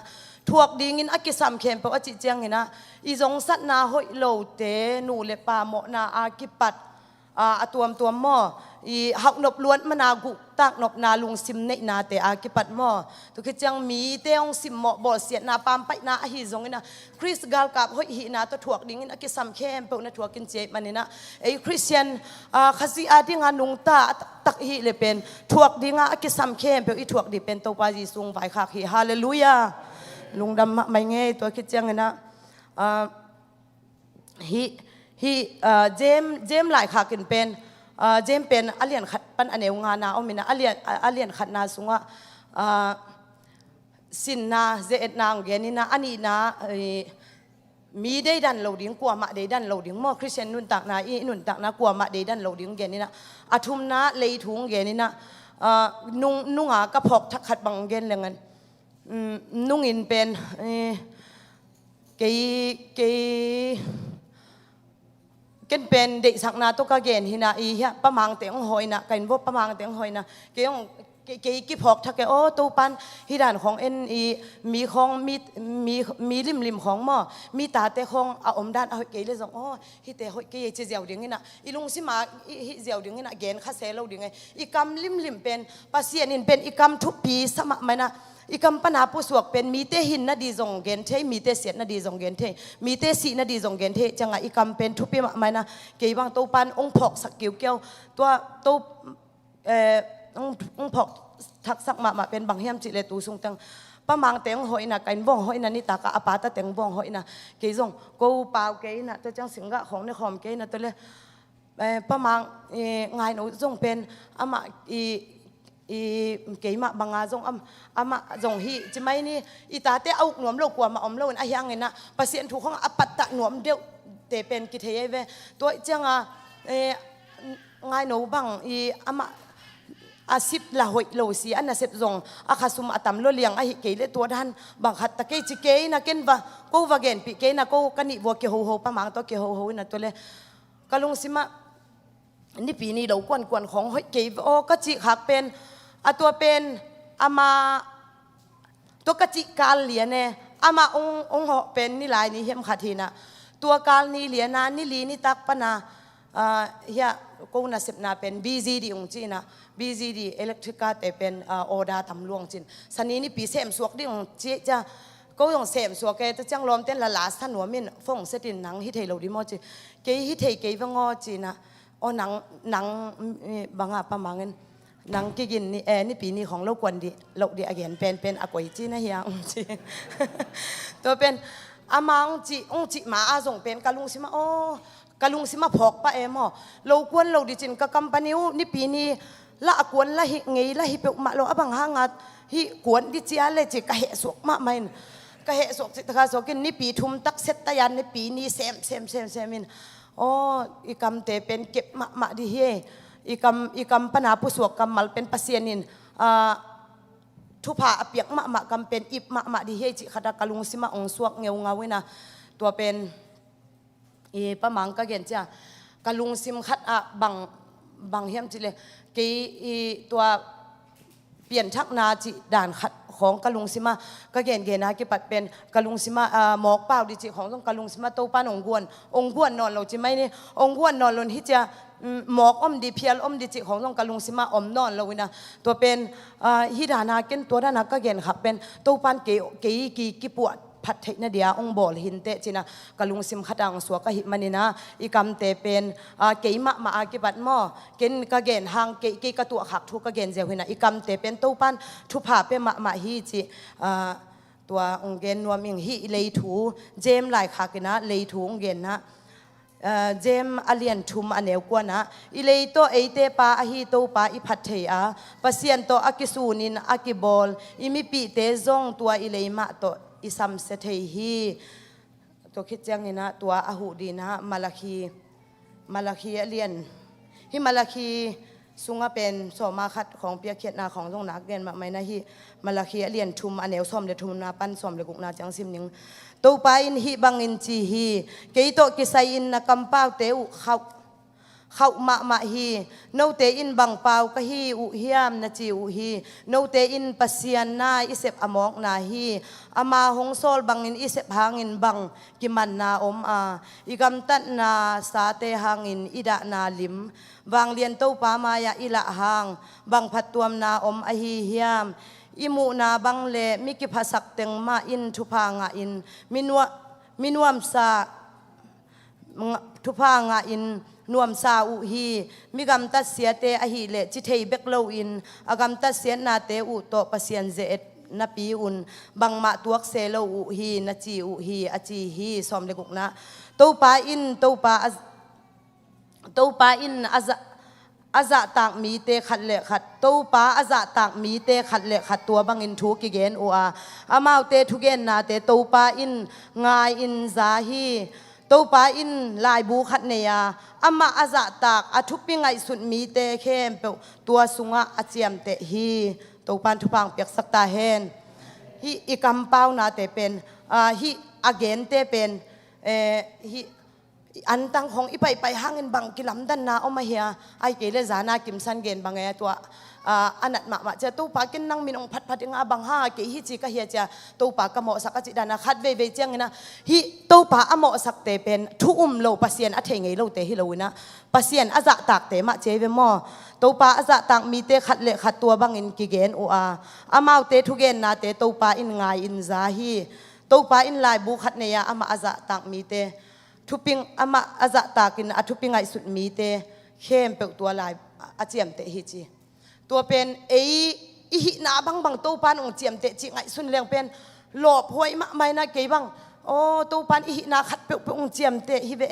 ถวกดิ่งอินอากิสัมเข้มเปกอจิจังนะอีจงสัตนาหอยโลเตนูเลปาโมนาอากิปัดตัวหม้อ i hak nop luan managu tak nop na lung sim nei na te akipat mo tu ki chang mi te ong sim mo bol siat na pam pai na hi zong ina Chris gal kap hoi hi na to thuak ding in akisam khem pe na thuak kin che manina ei Christian khazi ading anung ta tak hi le pen thuak dinga akisam khem pe i thuak di pen to pa ji sung vai khak hi hallelujah lungdam mai nge to ki chang ina hi jem lai khakin penเจมเป็นอเลียนขัดปันอเนวงานาอมินะอเลียนขัดนาสุงะสินนาเจเอ็ดนางเกนินะอันนี้นะมีได้ดันเหลาดิ้งกลัวมาได้ดันเหลาดิ้งมอคริสเตียนนุ่นตักนาอีนุ่นตักนะกลัวมาได้ดันเหลาดิ้งเกนินะอาทุมนะเลยถุงเกนินะนุ่งกระพกทักขัดบังเกนเลยงั้นนุ่งอินเป็นเกกันเป็นเด็กสักนาตุกเกนหินาอีฮะประมังเตียงหอยนะกันว่าประมังเตียงหอยนะเกี่ยงกี่พอกทักแกโอ้ตูปันฮิดานของเอ็นอีมีของมีริมของหม้อมีตาเตะของเอาอมด้านเอาเกยเลยส่งโอ้ฮิเตะหอยเกยเจียวดิ่งนี่นะอีลุงสิมาฮิเจียวดิ่งนี่นะเกนข้าเซลเราดิ่งไงอีกำริมเป็นปัสเซียนินเป็นอีกำทุกปีสมัครไหมนะอีกำปัญหาผู้สวกเป็นมีเตหินนาดีจงเกนเทมีเตเสียนาดีจงเกนเทมีเตสีนาดีจงเกนเทจังไงอีกำเป็นทุกปีมาไหมนะเกี่ยบางตัวปันองพอกสักเกี่ยวตัวองพอกทักสักมาเป็นบางเฮียมจิเลตูสุงตังประมังเตียงหอยนะกันบ้องหอยนะนี่ตากะอาปาตะเตียงบ้องหอยนะเกี่ยจงกูเปล่าเกี่ยนะตัวจังสิงกะของในคอมเกี่ยนะตัวเลยประมังไงหนูจงเป็นอามาเกี่ยมาบางงาจงอามาจงฮีจะไม่นี่อีตาเตะเอาหนวมโลกว่ามาอมโลนอายังไงนะภาษีถูกของอปัตตะหนวมเดียวเตเป็นกิเทยเวตัวจังไงหนูบางอามาอาสิบละหอยโลสีอันน่ะเสพจงอาคาสุมอาตำโลเลียงอาหิเกยเลตัวดันบางขัดตะเกยจิเกยนะเกนว่ากูว่าเกนปีเกยนะกูกันนี่วัวเกี่ยวหัวประมาณตัวเกี่ยวหัวนะตัวเลยกะลุงสิมานี่ปีนี้เรากวนของหอยเกยโอ้กะจิหักเป็นตัวเป็นอามาตัวกะจิกาลเหลียนเนี่ยอามาองเหาะเป็นนี่ลายนี่เฮียมขัดทีนะตัวกาลนี่เหลียนานี่ลีนี่ตักปนาเฮียกูน่ะเสพนาเป็น BZD องจีนะ BZD อิเล็กทริกาแต่เป็นออดาทำลวงจินสันนี้นี่ปีเสมสวกดิองจีจะกูต้องเสมสวกแกจะจังลมเต้นละลาสันหัวมินฟงเสตินหนังฮิตเทโลดิมอจีเกยฮิตเทเกยว่างอจีนะอ๋อหนังบางอ่ะประมาณนั้นหนังกินนี่นี่ปีนี้ของเรากวนดิเราดิอาเกนเป็นอากวยจีนะเฮียองจีตัวเป็นอามาองจีมาอาส่งเป็นกะลุงสิมาโอ้กะลุงสิมาพอกปะเอมอเรากวนเราดิจินกะกำปนิวนี่ปีนี้ละกวนละหิไงละหิเปกมาเราอบังหางัดหิกวนดิจิอาเลจิกะเหสวกมาไม่กะเหสวกจิตกะสวกินนี่ปีทุมตักเซตตยันนี่ปีนี้เซมมินโอ้อีกำเตเป็นเก็บมาดิเฮอีกำปนาผู้สวกกำมัลเป็นปัสเซียนินทุพาเปียกมะกำเป็นอิบมะดิเฮจิขดากะลุงสิมาองสวกเงาวินะตัวเป็นประมังก็เห็นจ้ะกะลุงซิมคัดบางเฮียมจิเลยกี่ตัวเปลี่ยนชักนาจิด่านขัดของกะลุงซิมาก็เห็นนะกี่ปัดเป็นกะลุงซิมาหมอกเปล่าดิจิของต้องกะลุงซิมาโตป้านองกวนนอนเราจิไม่นี่องกวนนอนลนที่จะหมอกอมดีเพียลอมดิจิของต้องกะลุงซิมาอมนอนเราวินะตัวเป็นฮิดานาเกนตัวด้านนักก็เห็นครับเป็นโตป้านกี่ปวดพัดเทนเดียองบอลหินเตจินะกะลุงซิมขัดังสัวกะหิมันนี่นะอีกำเตเป็นเกยมาอากิบัดหม้อเกนกะเกนหางเกยกะตัวขักทุกกะเกนเจียวหินะอีกำเตเป็นตู้ปันทุพาเปมาฮีจิตัวองเกนนัวมิงฮีเลยถูเจมหลายขักนะเลยถูองเกนนะเจมอเลียนทุมอันเนวกว่านะอีเลยโตเอเตปาอฮีโตปาอีพัดเทียปัสเซียนโตอากิสูนินอากิบอลอีมิปีเตซงตัวอีเลยมาโตอิสัมเสถีฮีตัวคิดจังนี่นะตัวอาหูดีนะมาลาคีเลียนฮิมาลาคีสุงเป็นสมาคัดของเปียเขียดนาของตรงนักเรียนมาไม่นะฮิมาลาคีเลียนทุมอันเนวซ้อมเดทุมนาปั้นซ้อมเดกุกนาจังซิมนิงตัวไปอินฮิบังอินจีฮีเกยโตกิไซอินนักกำป้าเตวเขา เข้ามาฮีโนเตอินบังเปากะฮีอุเฮียมนาจีอุฮีโนเตอินปัสเซียนนาอิเซบอมอกนาฮีอามาหงโซลบังอินอิเซบหางอินบังกิมันนาอมอาอิกำตัดนาสาเตหางอินอิดะนาลิมบางเลียนเต้าปามายาอิละหางบางพัดตัวมนาอมอฮีเฮียมอิมูนาบังเลมิกิภาสักเต็งมาอินทุพางาอินมินวมซาทุพางาอินนวมซาอุฮีมิกำตัดเสียเตอหิเลจิเทยเบกโลอินอากำตัดเสียนาเตอุโตปเสียนเจเอตนปีอุนบังมาตัวเซโลอุฮีนจีอุฮีอจีฮีสอมเลกุกนะตูปาอินอาซาตากมีเตขัดเลขัดตูปาอาซาตากมีเตขัดเลขัดตัวบังอินทุกิเกนอุอาอามาวเตทุเกนนาเตตูปาอินงายอินซาฮีตูปาอินลายบูขัดเนียอามาอาซาตากอาทุปิงไงสุดมีเตเข้มเปตัวสุงะอาเจียมเตฮีตูปานทุพังเปียกสักตาเฮนฮีอีกัมเป้านาเตเป็นฮีอาเกนเตเป็นฮีอันตั้งของอีไปห้างเงินบังกิลำดันนาเอามาเฮียไอเกลจานากิมสันเกนบังไงตัวอันนั้นมาจะตู้ปากินนั่งมินองพัดงาบังห้าเกฮิจิกะเฮียจะตู้ปากระหมอสักจิดานาคัดเวเจียงนะฮิตู้ปาอหมอสักเตเป็นทุอุมโลปัสเซียนอัฐเงยโลเตฮิโลนะปัสเซียนอาจะตากเตมาเจเวมอตู้ปาอาจะตากมีเตขัดเลขัดตัวบังอินกิเกนโออาอามาวเตทุเกนนาเตตู้ปาอินงายอินซาฮีตู้ปาอินลายบุขัดเนียอามาอาจะตากมีเตทุปิงอามาอาจะตากินอาทุปิงไงสุดมีเตเข้มเปตัวลายอาเจียมเตฮิจีตัวเป็นอีหินาบังตู้ปานองเจียมเตจิไงสุดเลี้ยงเป็นหลบหวยมะไม่นะเกยบังโอ้ตู้ปานอีหินาขัดเปองเจียมเตฮิเบ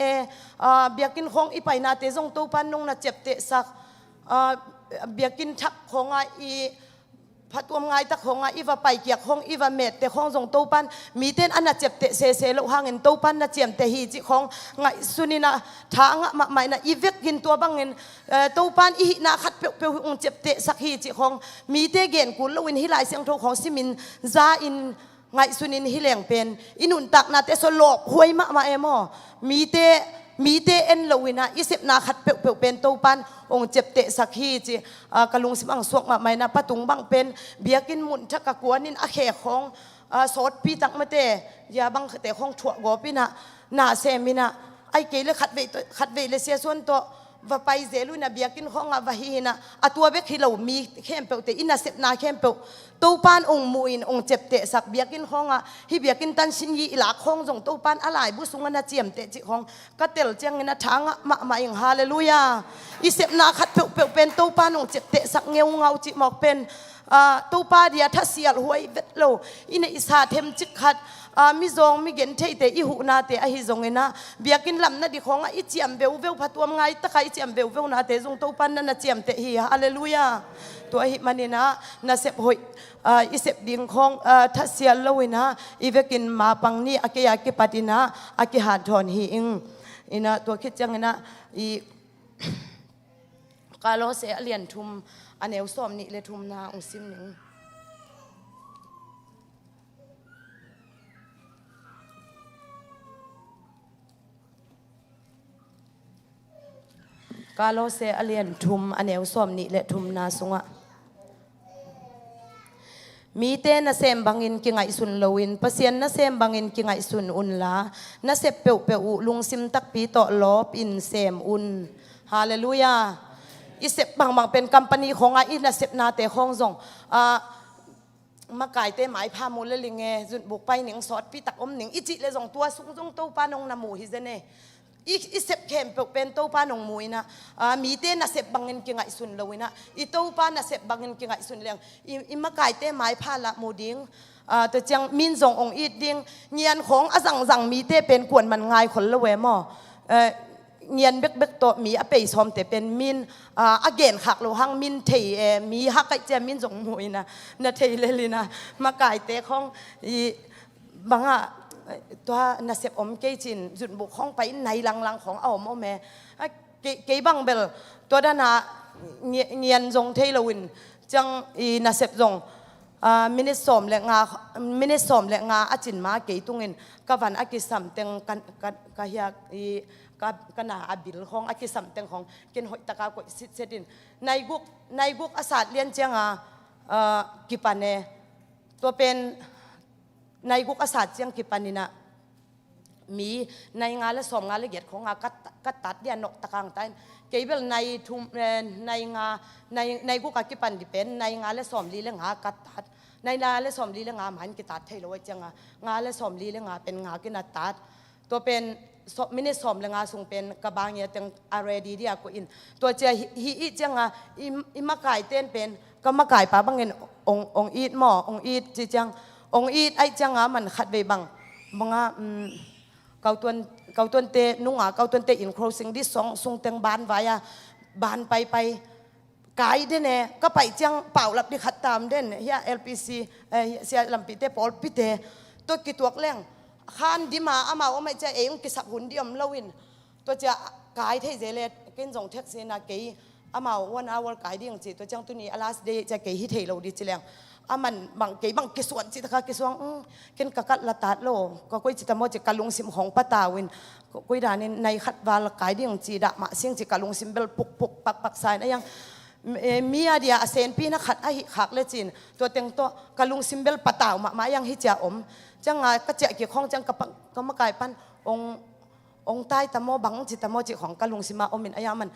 เบียกินของอีไปนาเตจงตู้ปานนงนาเจ็บเตสักเบียกินทับของอีพัดตัวง่ายตะของอีว่าไปเกียกของอีว่าเม็ดแต่ของส่งตู้ปันมีเต้นอันน่ะเจ็บเตะเซโลหางเงินตู้ปันน่ะเจียมแต่ฮีจิของไงสุนีน่ะทางมาใหม่น่ะอีเวกกินตัวบังเงินตู้ปันอีน่ะขัดเปียวองเจ็บเตะสักฮีจิของมีเตเกนกุลวินฮิลายเสียงโทของซิมินซาอินไงสุนินฮิเลงเป็นอินุนตักน่ะเตสโลบหวยมาเอมอมีเตเอ็นโลวินะอีเสพนาขัดเปียวเป็นตู้ปันองเจ็บเตะสักฮีจิกะลุงสิบังสวกมาไม่นะปะตุงบังเป็นเบียกินมุนทักกะกัวนินอาเขของสดปีตักมาเตยาบังเตะของถั่วกอปีนะนาเซมินะไอเกลขัดเวเลเสียส่วนตัวว่าไปเจลุนะเบียกินของว่าฮีนะตัวเบกฮิโลมีเข้มเปียวเตอินะเสพนาเข้มเปียวตู้ปานองมูอินองเจ็บเตะสักเบียกินของฮิเบียกินตันชินยีหลักของจงตู้ปานอะไรบุษุงนะเจียมเตะจิของก็เตลเจียงนะทางมาอย่างฮาเลลูยาอิเสพนาขัดเปียวเป็นตู้ปานองเจ็บเตะสักเงาจิหมอกเป็นตู้ปาเดียทัศเสียหวยเวทโลอินอิสาเทมจิขัดมิจงมิเกนเทเตอิหุนาเตอหิจงเนะเบียกินลำนั่นดิของอิเจียมเบลพัดตัวไงตะไคอิเจียมเบลนาเตจงตู้ปานนั่นเจียมเตฮีฮาเลลูยาตัวหิมันนี่นะน่าเสพหวยอิเสพดิ่งของทัศเสียลวินะอีเวกินมาปังนี่อากิยากิปตินะอากิหาทอนฮีอิงอินะตัวคิดจังนะอีกาโลเสเลียนทุมอันเอวซ้อมนี่เลยทุมนาองซิมหนึ่งกาโลเซอเลียนทุมอันเอวซ้อมนี่เลยทุมนาสุงะมีเตนะเซมบังอินกิงไอสุนโลวินปะเซียนนะเซมบังอินกิงไอสุนอุนลานะเซเปวลุงซิมตักปีโตลอบอินเซมอุนฮาเลลูยาอิเสบบางเป็นกัมปานีของอินะเซบนาเตของจงมาไก่เตหมายพามูลลิงเงจุดบุกไปหนิงสอดพี่ตักอมหนิงอิจิเลยจงตัวสุงจงตู้ปานงนามูฮิเจเนอิเสบเข้มเป็นตู้ปานงมูยนะมีเตนะเซบบังเงินกิงไอสุนเลยนะอิตู้ปานะเซบบังเงินกิงไอสุนเลียงอิมาไก่เตหมายพาละมูดิงแต่จังมินจงองอีดิงเงียนของอสังมีเตเป็นกวนมันง่ายคนละเวมอเงียนเบกตัวมีอเปยซอมแต่เป็นมินอเกนขักโลหังมินเทมีฮักไอเจมินจงมวยนะนาเทเลยนะมาไก่เตะของบางตัวนาเสพอมเกจินจุดบุกห้องไปในลังของเอาโมแม่เกบังเบลตัวด้านเงียนจงเทลวินจังนาเสพจงมินิสอมและงาอาจินมาเกตุงินกวันอากิสัมเต็งกันกะเฮีย ก็น่าอบิลของอากิสัมเต็งของกินหอยตะกากสิเสดินในกุกอาสาเลียนเจียงกิปันเนตัวเป็นในกุกอาสาเจียงกิปันนี่นะมีในงานและสมงานละเอียดของงากัดตัดเดียนนกตะกางใต้เกี่ยวในทุมในงาในกุกอากิปันดิเป็นในงานและสมลีและงากัดตัดในงานและสมลีและงามันกิตัดให้เราไว้เจียงงานและสมลีและงาเป็นงากินาตัดตัวเป็นมินิสอมและงาส่งเป็นกระบางเนี่ยตั้งอะไรดีที่อากูอินตัวเจ้าฮีอีจังอิมะไก่เต้นเป็นก็มะไก่ป้าบางเงินองอีดหม้อองอีดจีจังองอีดไอจังมันขัดไปบังเกาตัวนเตนุ่งเกาตัวนเตอินโครสิงที่ส่งเต็งบานไว้บานไปไกด์เด่นเนี่ยก็ไปจังเป่าหลับที่ขัดตามเด่นเฮีย LPC เสียลำปีเตปอลปีเตตัวกี่ตัวแรงขันดีมาอามาว่าไม่จะเองกิสับหุ่นเดียมลวินตัวจะกายเทเจเลตกินส่งแท็กซี่นาเกย์อามาวันอาวกายดีอย่างจีตัวจังตัวนี้อลาสเดย์จะเกย์ฮิตเฮโลดีจีแรงอามันบางเกย์บางกิส่วนจีตะค่ะกิส่วนกินกัดละตัดโลก็คุยจิตมอจิกะลุงซิมของปะตาวินคุยด่านี่ในขัดวาลกายดีอย่างจีดะมาเสียงจิกะลุงซิมเบลปุกปักสายนะยังมีอาเดียเซนปีนักขัดไอหักเลจินตัวเต็งตัวกะลุงซิมเบลปะตาวมายังฮิจ่าอมจังไงก็เจาะเกี่ยวข้องจังก็มาไก่ปันองใต้ตะโมบังจิตตะโมจิของกะลุงซิมาอมินอายามัน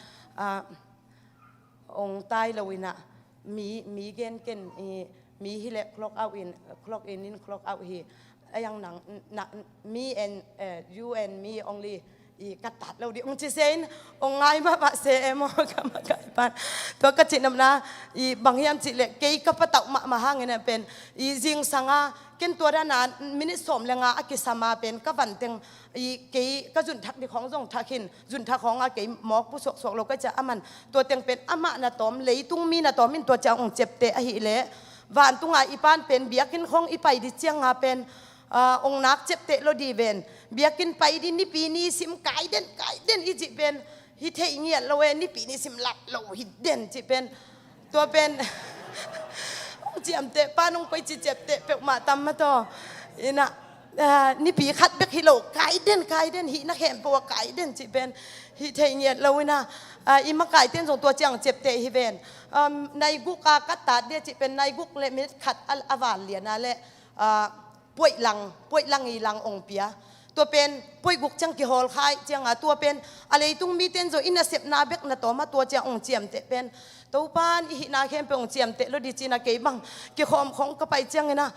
องใต้ละวินะมีเกนมีฮิเลคล็อกเอาอินคล็อกอินคล็อกเอาฮีอายังหนังมีแอนยูแอนมีองลีกัดตัดเราดิองจิเซนองไงมาเซมอกมาไก่ปันตัวกระจินนำนะบางอย่างจิเล็กเกย์กับปะตะมาห่างเงี้ยเป็นจิงสังอากินตัวด้านนั้นมินิสมเลงอากิสมาเป็นก็วันเต็งเกย์ก็จุนทักที่ของทรงทักหินจุนทักของอาเกย์หมอกผู้สกเราก็จะอามันตัวเต็งเป็นอามานาตอมเลยตุ้งมีนาตอมมินตัวจะองเจ็บเตะอหิเละวันตุ้งอีปานเป็นเบียกินของอีไปดิเจียงอาเป็นองนักเจ็บเตะเราดีเวนเบียกินไปดินี่ปีนี้ซิมไก่เด่นอีจิเป็นฮิเทเงียเราเวนนี่ปีนี้ซิมหลับเราฮิเด่นจิเป็นตัวเป็นเจียมเตะป้านุ่งไปจีเจ็บเตะเปกมาตำมาต่ออินะนี่ปีคัดเบกฮิโลไก่เด่นฮินักแข่งปัวไก่เด่นจิเป็นฮิเทเงียเราเวนะอิมาไก่เต้นส่งตัวเจียงเจ็บเตะฮิเวนในกุกากัตตาเดียจิเป็นในกุกเลมิดขัดอาวานเหลียนะและป่วยลังอีลังองเปียตัวเป็นป่วยกุกจังกิฮอลคายจังตัวเป็นอะไรตุ้งมีเต้นโจอินเสพนาเบกนาตัวมาตัวจังองเจียมเตะเป็นตัวปานอีนาเข้มเป็นองเจียมเตะแล้วดีจีนาเก็บบังกิขอมของก็ไปจังไงนะ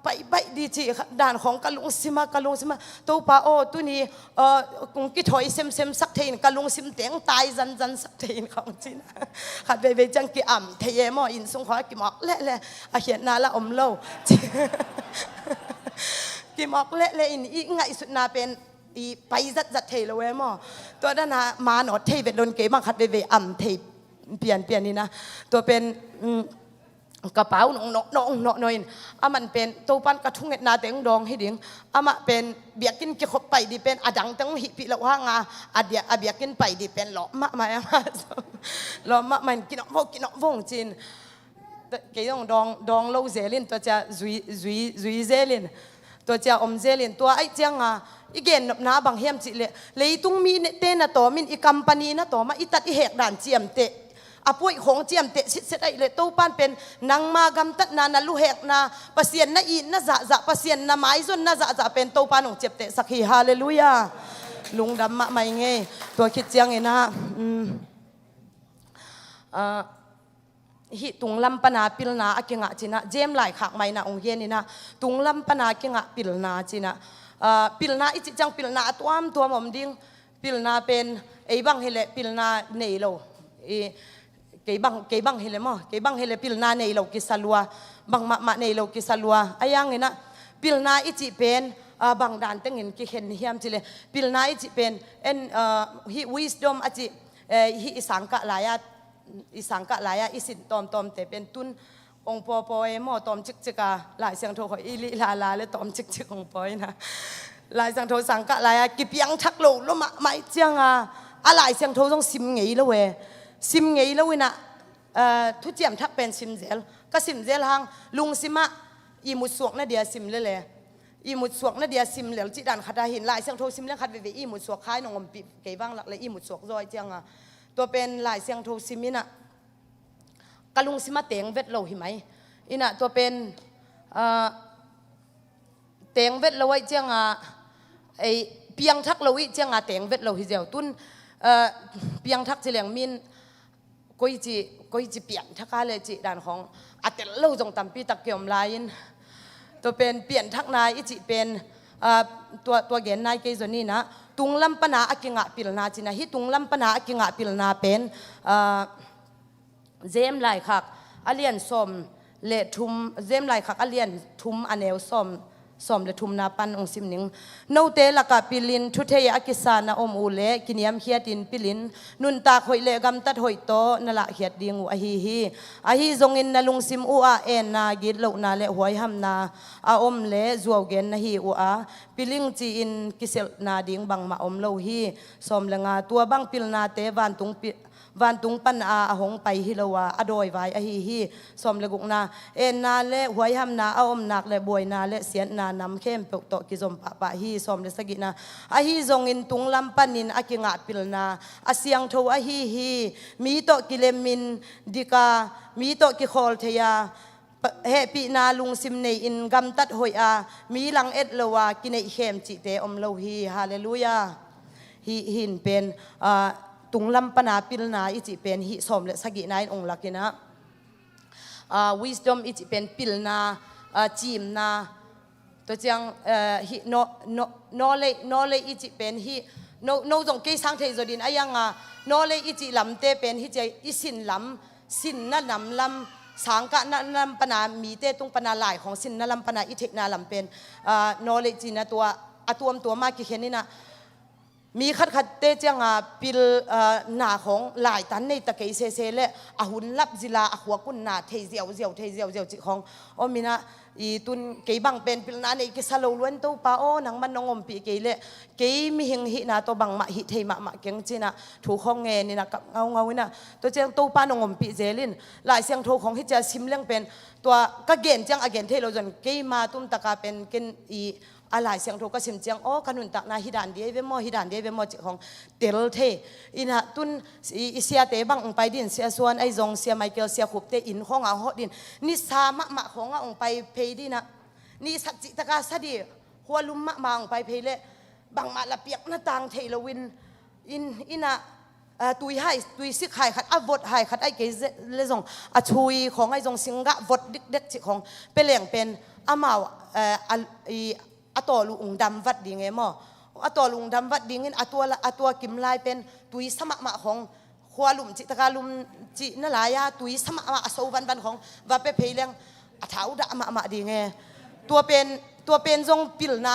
ไปดีจีด่านของกะลุงซิมาตัวป้าโอ้ตัวนี้กุงกิถอยเซมสักเทนกะลุงซิมเตียงตายจันสักเทนของจีน่าขัดไปจังกิอ่ำเทียมออินสงขอกิหมอกเละอาเขียนนาละอมเล่ากิมอกเละอินอีไงสุดนาเป็นอีไปจัดเทเลเวมอตัวด้านนามาหนอเทเป็นโดนเก็บมาขัดไปอ่ำเทเปลี่ยนนี่นะตัวเป็นกระเป๋าหนอหน่อยมันเป็นตัวปันกระทุ่งเงนาเต็งดองให้ดิ่งมันเป็นเบียกินกิขบไปดีเป็นอดังตั้งหิปิละว่างอาเบียกินไปดีเป็นหล่อมะมันกินวงจีนกี่ดองโลเซลินตัวจะซุยเซลินตัวจะอมเซลินตัวไอ้เจียงอีเกนน้าบางเฮียมจิเลยตุ้งมีเต้นนะตัวมินอีกัมปานีนะตัวมาอีตัดอีเหกด่านเจียมเตะอาป่วยของเจียมเตะสิได้เลยตู้ป้านเป็นนางมากำตัดนาลูเหกนาปะเสียนนาอีนาจะปะเสียนนาไม้ส่วนนาจะเป็นตู้ป้านของเจ็บเตะสักทีฮาเลลูยาลุงดำมะไม่ไงตัวคิดเจียงเองนะฮิตุงลำปนาปิลนาอกิงะจีนะเจมไหลขากไม่นะองเย็นนี่นะตุงลำปนากิงะปิลนาจีนะปิลนาอิจิจังปิลนาตัวหม่อมดิ้งปิลนาเป็นไอ้บังเฮเลปิลนาเนโลเกบังเฮเลมอเกบังเฮเลปิลนาเนโลกิสลัวบังมะเนโลกิสลัวอายังไงนะปิลนาอิจิเป็นบางด่านตั้งเงินกิเห็นเฮียมจิเลปิลนาอิจิเป็นฮิวิสดอมอจิฮิอิสังกะลายะอิสินตอมแต่เป็นตุนองปอเอมอตอมจิกาหลายเสียงโทขออิลิลาเลยตอมจิกองปอยนะหลายเสียงโทสังกะลายะกิบยังทักโลแล้วมาไม่เจียงหลายเสียงโทต้องซิมไงแล้วเวซิมไงแล้ววินะทุเจียมทักเป็นซิมเซลก็ซิมเซลหังลุงซิมะอีมุสวกนะเดียซิมเลย อีมุดสวกนั่นเดียซิมเหลวจิดันขัดหินลายเสียงโทซิมเลี้ยงขัดเวอีมุดสวกคล้ายนองอมปีเกยบ้างหลักเลยอีมุดสวกซอยเจียงอ่ะตัวเป็นลายเสียงโทซิมินะกะลุงซิมาเตงเวทโลหิไหมอินะตัวเป็นเตงเวทโลไว้เจียงอ่ะไอเปียงทักโลวิเจียงอ่ะเตงเวทโลหิเจียวตุนเปียงทักเจียงมินก้อยจีเปียงทักอะไรจีด่านของอัตเตลโลจงตำปีตะเกียมลายตัวเป็นเปลี่ยนทักนายอิจิเป็นตัวเกณฑ์นายเกยนี่นะตุงลำปนาอกิงะปิลนาจินะฮิตุงลำปนาอกิงะปิลนาเป็นเจมไลคักอเลียนสมเลทุมเจมไลคักอเลียนทุมอเนวสมเลทุมนาปันองซิมนิงโนเตลกาปิลินทุเทยอกิสานาอมอูเลกินิยมเฮียดินปิลินนุนตาคอยเลกำตัดหอยโตนละเฮียดิงอฮีจงอินนาลุงซิมอูอาเอ็นนากิดโลนาเลหวยหัมนาอาอมเลจวเกนนาฮีอูอาปิลิงจีอินกิเซลนาดิงบังมาอมโลฮีสมเลงาตัวบังปิลนาเตวันตุงปันอาหงไปฮิลวาอดอยไว้อฮีสมเลกุกนาเอ็นนาเลหวยหัมนาอาอมนักเลบวยนาเลเสียนนานำเข้มปกโตกิจมปะฮีสมเลสกินาอฮีจงอินตุงลำปันินอากิงะปิลนาอาเสียงโทอฮีมีโตกิเลมินดิกามีโตกิโคลเทียเฮปีนาลุงซิมเนอินกำตัดหอยอามีหลังเอ็ดเลวากินเอเข้มจิเตอมโลฮีฮาเลลูยาหินเป็นตุงลำปนาปิลนาอิจิเป็นหิสมเลสกินายองลักินะwisdom อิจิเป็นปิลนาจิมนาตัวจังหิโนเลอิจิเป็นหิโนจงเกยสังเทจดินอายังโนเลอิจิลำเตเป็นหิเจอิสินลำสินนั่นลำสังกะนั่นลำปนามีเตตุงปนาหลายของสินนั่นลำปนาอิเทกนาลำเป็นโนเลจินะตัวตัวมากกี่เขนนี่นะมีขัดเตจังปิลหนาของหลายตันในตะเกียเซเลอาหุนลับจิลาหัวกุนนาเทเจียวจิของโอมินะอีตุนเกยบังเป็นปิลนาในกิสโลล้วนตัวป้าโอนังมันนองอมปีเกยเลเกยมีหิงหินาตัวบังมาหิเทมาเก่งจีนะถูกของเงินนี่นะกับเงานี่นะตัวเจ้าตัวป้านองอมปีเจลินหลายเสียงโทของฮิจาซิมเลี้ยงเป็นตัวก็เกณฑ์จังอเกณฑ์เทโลจนเกยมาตุ้มตะกาเป็นกินอีอะไรเสียงโทก็สิมเจียงโอ้ขนุนตักนาฮิดานเดียเวมอฮิดานเดียเวมอจิของเตลเทอินะตุนเสียเตบังองไปดินเสียส่วนไอจงเสียไมเคิลเสียขุบเตอินของอาหอดินนิสามะขององไปเพดินะนี่สัจจิตกาสดีหัวลุมมะองไปเพเลบังมาละเปียกหน้าต่างเทลวินอินะตุยให้ตุยซิกให้ขัดอวดให้ขัดไอเกยเลจงอชุยของไอจงสิงกะวดเด็กจิของเป็นเหลี่ยงเป็นอามาอตัวลุงดำวัดดีไงมั่อตัวลุงดำวัดดีเงินอตัวกิมลายเป็นตุยสมะของขวาลุมจิตกาลุมจินั่นหลายตุยสมะโซวันของว่าไปเพลงอถาวดะมาดีไงตัวเป็นทรงปิลนา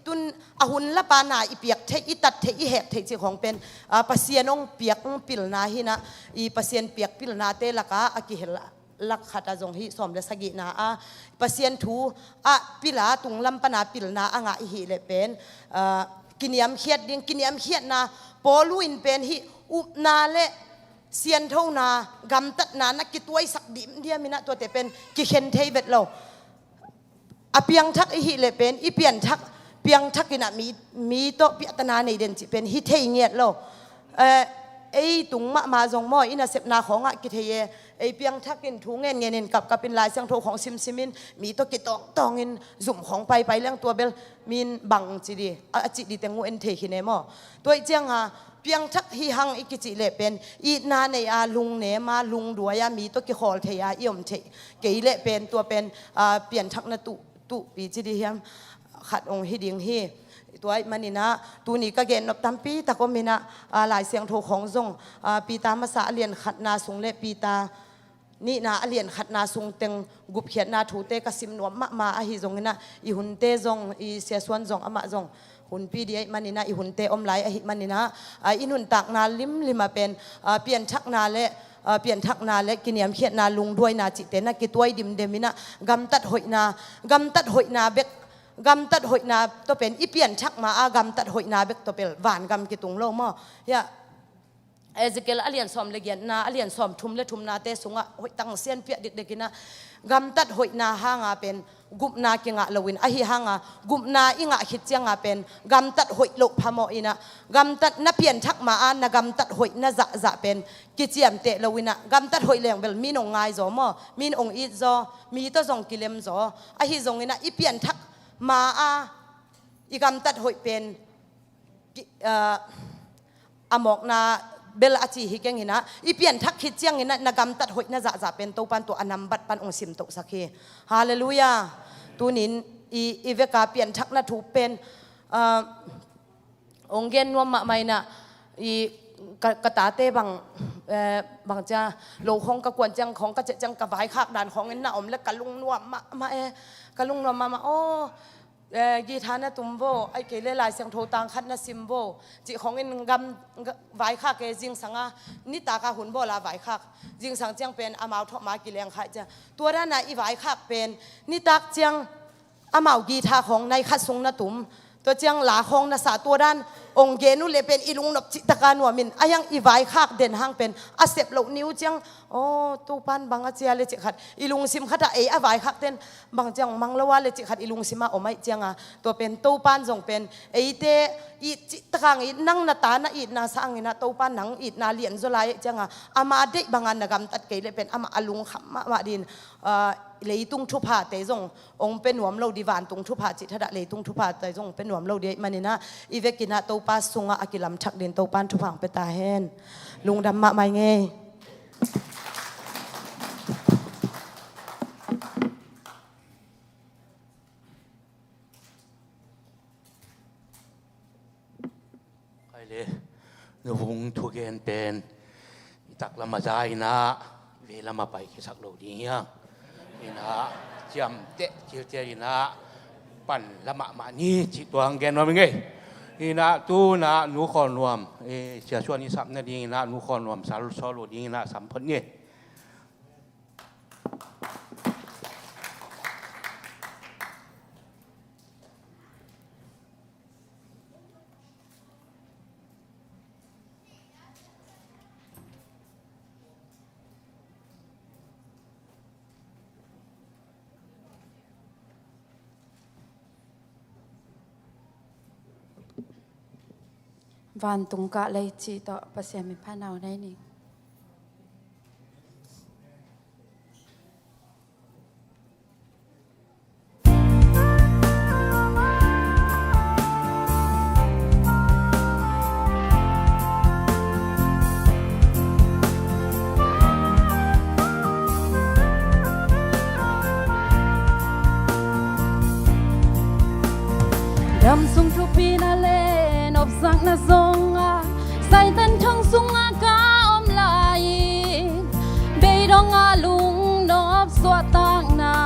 ตุนอหุนละปานาอีเปียกเทอีตัดเทอีแหกเทจิของเป็นปัสเซียนองเปียกปิลนาหินะอีปัสเซียนเปียกปิลนาเตละกาอากิเฮลลักขัดจงฮิสมเลสกินาปัสเซียนทูปิลาตุงลำปนาปิลนาอ่างหิเลเป็นกินยำเขียดดิ้งกินยำเขียดนาปอลุอินเป็นฮิอุนาเลเซียนเท่านากำตัดนานักกิตัวสักดิมเดียมินะตัวแต่เป็นกิเคนเทเบ็ดเราเปียงทักหิเลเป็นอีเปียนทักเปียงทักกินะมีโตเปียตนาในเด่นจิเป็นฮิเทเงียดเราไอ้ตุงมาจงมออินาเสพนาของกิเทเยไอ้เปียงทักกินถุงเงินกับเป็นลายเสียงโทของซิมินมีตัวกิตองเงินสุ่มของไปเรื่องตัวเบลมินบังจีดีจิดีแต่งูเอ็นเทคินเนมอตัวเจียงเปียงทักฮิฮังอิกิจิเลเป็นอีนาในลุงเนมาลุงดัวยามีตัวกิโคลเทียอิอมเทเกยเลเป็นตัวเป็นเปลี่ยนทักนตุปีจีดีเฮียมขัดองฮิดิงฮีตัวมันนี่นะตัวนี้ก็เกณฑ์นับตามปีแต่ก็มีนะหลายเสียงโทของจงปีตามาสะเลียนขัดนาสุงเลปีตานี่นะเลียนขัดนาสุงเต็งกุบเขียนนาถูเตกสิมนวมมาอหิจงนะอีหุ่นเตจงอีเสียส่วนจงมาจงหุ่นปีเดียมันนี่นะอีหุ่นเตอมไหลอหิมันนี่นะอีหุ่นตักนาลิมาเป็นเปลี่ยนชักนาเลเปลี่ยนทักนาและกินยำเขียนนาลุงด้วยนาจิตเตนะกิตัวดิมเดมินะกำตัดหอยนาเบกกำตัดหอยนาตัวเป็นอีเปลี่ยนชักมากำตัดหอยนาเบกตัวเป็นหวานกำกิตุงโลมอย เอเจเกลอเลียนสอมเลเกียนนาอเลียนสอมทุมและทุมนาเตสุงะหอยตังเซียนเปียดิดเด็กินะกำตัดหอยนาหางาเป็นกุมนาเกงะลวินอหิหางากุมนาอิงะขิดเจียงาเป็นกำตัดหอยลุพะโมอินะกำตัดนับเปลี่ยนทักมาอันนะกำตัดหอยนะจะเป็นกิจยมเตลวินะกำตัดหอยเลียงเบลมีนองไงจอมอมีนองอีจอมีตัวจงกิเลมจออหิจงอินะอีเปลี่ยนทักมาอีกำตัดหอยเป็นอมอกนาเบลอาจีฮิเกงหินะอีเปลี่ยนทักขิดเจียงหินะนกำตัดหอยนะจะเป็นตัวปันตัวอนัมบัดปันองสิมตกสักทีฮาเลลูยาตัวนินอีเวกาเปลี่ยนทักนะถูกเป็นองเกนวมมาไม่นะอีกระตาเตบางจ้าโลของกระกวนจังของกระเจจังกระบายขากด่านของเงินหน้าอมและกระลุงนวมมากระลุงนวมมาโอ้ยีทานะตุมโบไอเกลลายเสียงโทตังคัดนะซิมโบจีของเงินกำไว้ข้าเกจิงสังะนิตากาหุนโบลาไว้ข้าจิงสังเจียงเป็นอามาทอมากิเลงไข่จ้าตัวด้านในอีไว้ข้าเป็นนิตากเจียงอามากีทาของในคัดซุงนะตุมตัวเจียงหลาของนะสาตัวด้านองเกนุเลเป็นอีลุงนบจิตการหัวมินอายังอีไว้ข้าเด่นห้างเป็นอาเสพเหล่านิ้วเจียงโอ้ตูปันบางอาเจียเลยจิขัดอีลุงซิมขัดไอ้ไว้ข้าเต้นบางเจียงมังละว่าเลยจิขัดอีลุงซิมาโอไม่เจียงอ่ะตัวเป็นตูปันส่งเป็นไอ้เตอีจิตกางอีนั่งนาตานาอีนาสังอีนาตูปันหนังอีนาเลียนจุลายเจียงอ่ะอามาเด็กบางอันนะกำตัดเกลเลยเป็นอามาอลุงขำมาดินเลยตุงทุพาแต่จงองเป็นหนวมเราดีวานตุงทุพาจิตทะเลยตุงทุพาแต่จงเป็นหนวมเราเดียมันนี่นะอีเวกินะตูปัสสุงะอากิลัมชักดินตูปันทุพังไปตาเฮนลุงดำมะไม่เงยใครเลยเนื้อวงทุเกนเป็นตักละมาใจนะเวลามาไปคิสักโลดีอ่ะนี่นะจำเตะเจียวเจียนะปั่นละมานี่จิตตัวงแกนมาเป็นไงนี่นะตู้นะหนูคอนรวมเชื่อชวนนี่สับนั่นดีนะหนูคอนรวมสารสโลดีนะสัมพันธ์เนี่ยวันตุงกะเลยจีต่อประเสียมิพานาวได้นี่ดำสุงทุปีนาเลนอบสังนาซงอาใส่ตันทองสุงอากาอมลายเบยดองอาลุงนอบสวตังนา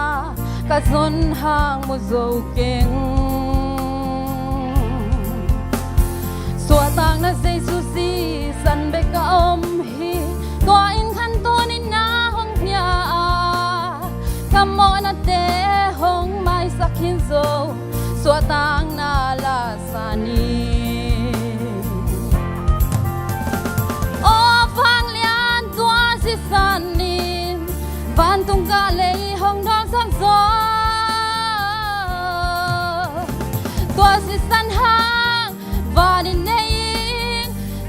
กะสนห่างมุโซเก่งสวตังนาเซซูซีสันเบกะอมฮีตัวอินคันตัวนินาห้องพิอาคำมอนาเตห้องไม่สักหินโซสวตังนาลาสานีโอฟังเลียนตัวสิสันนีบ้านตุงกะเลยห้องดองสังโซตัวสิสันหางวานินเนย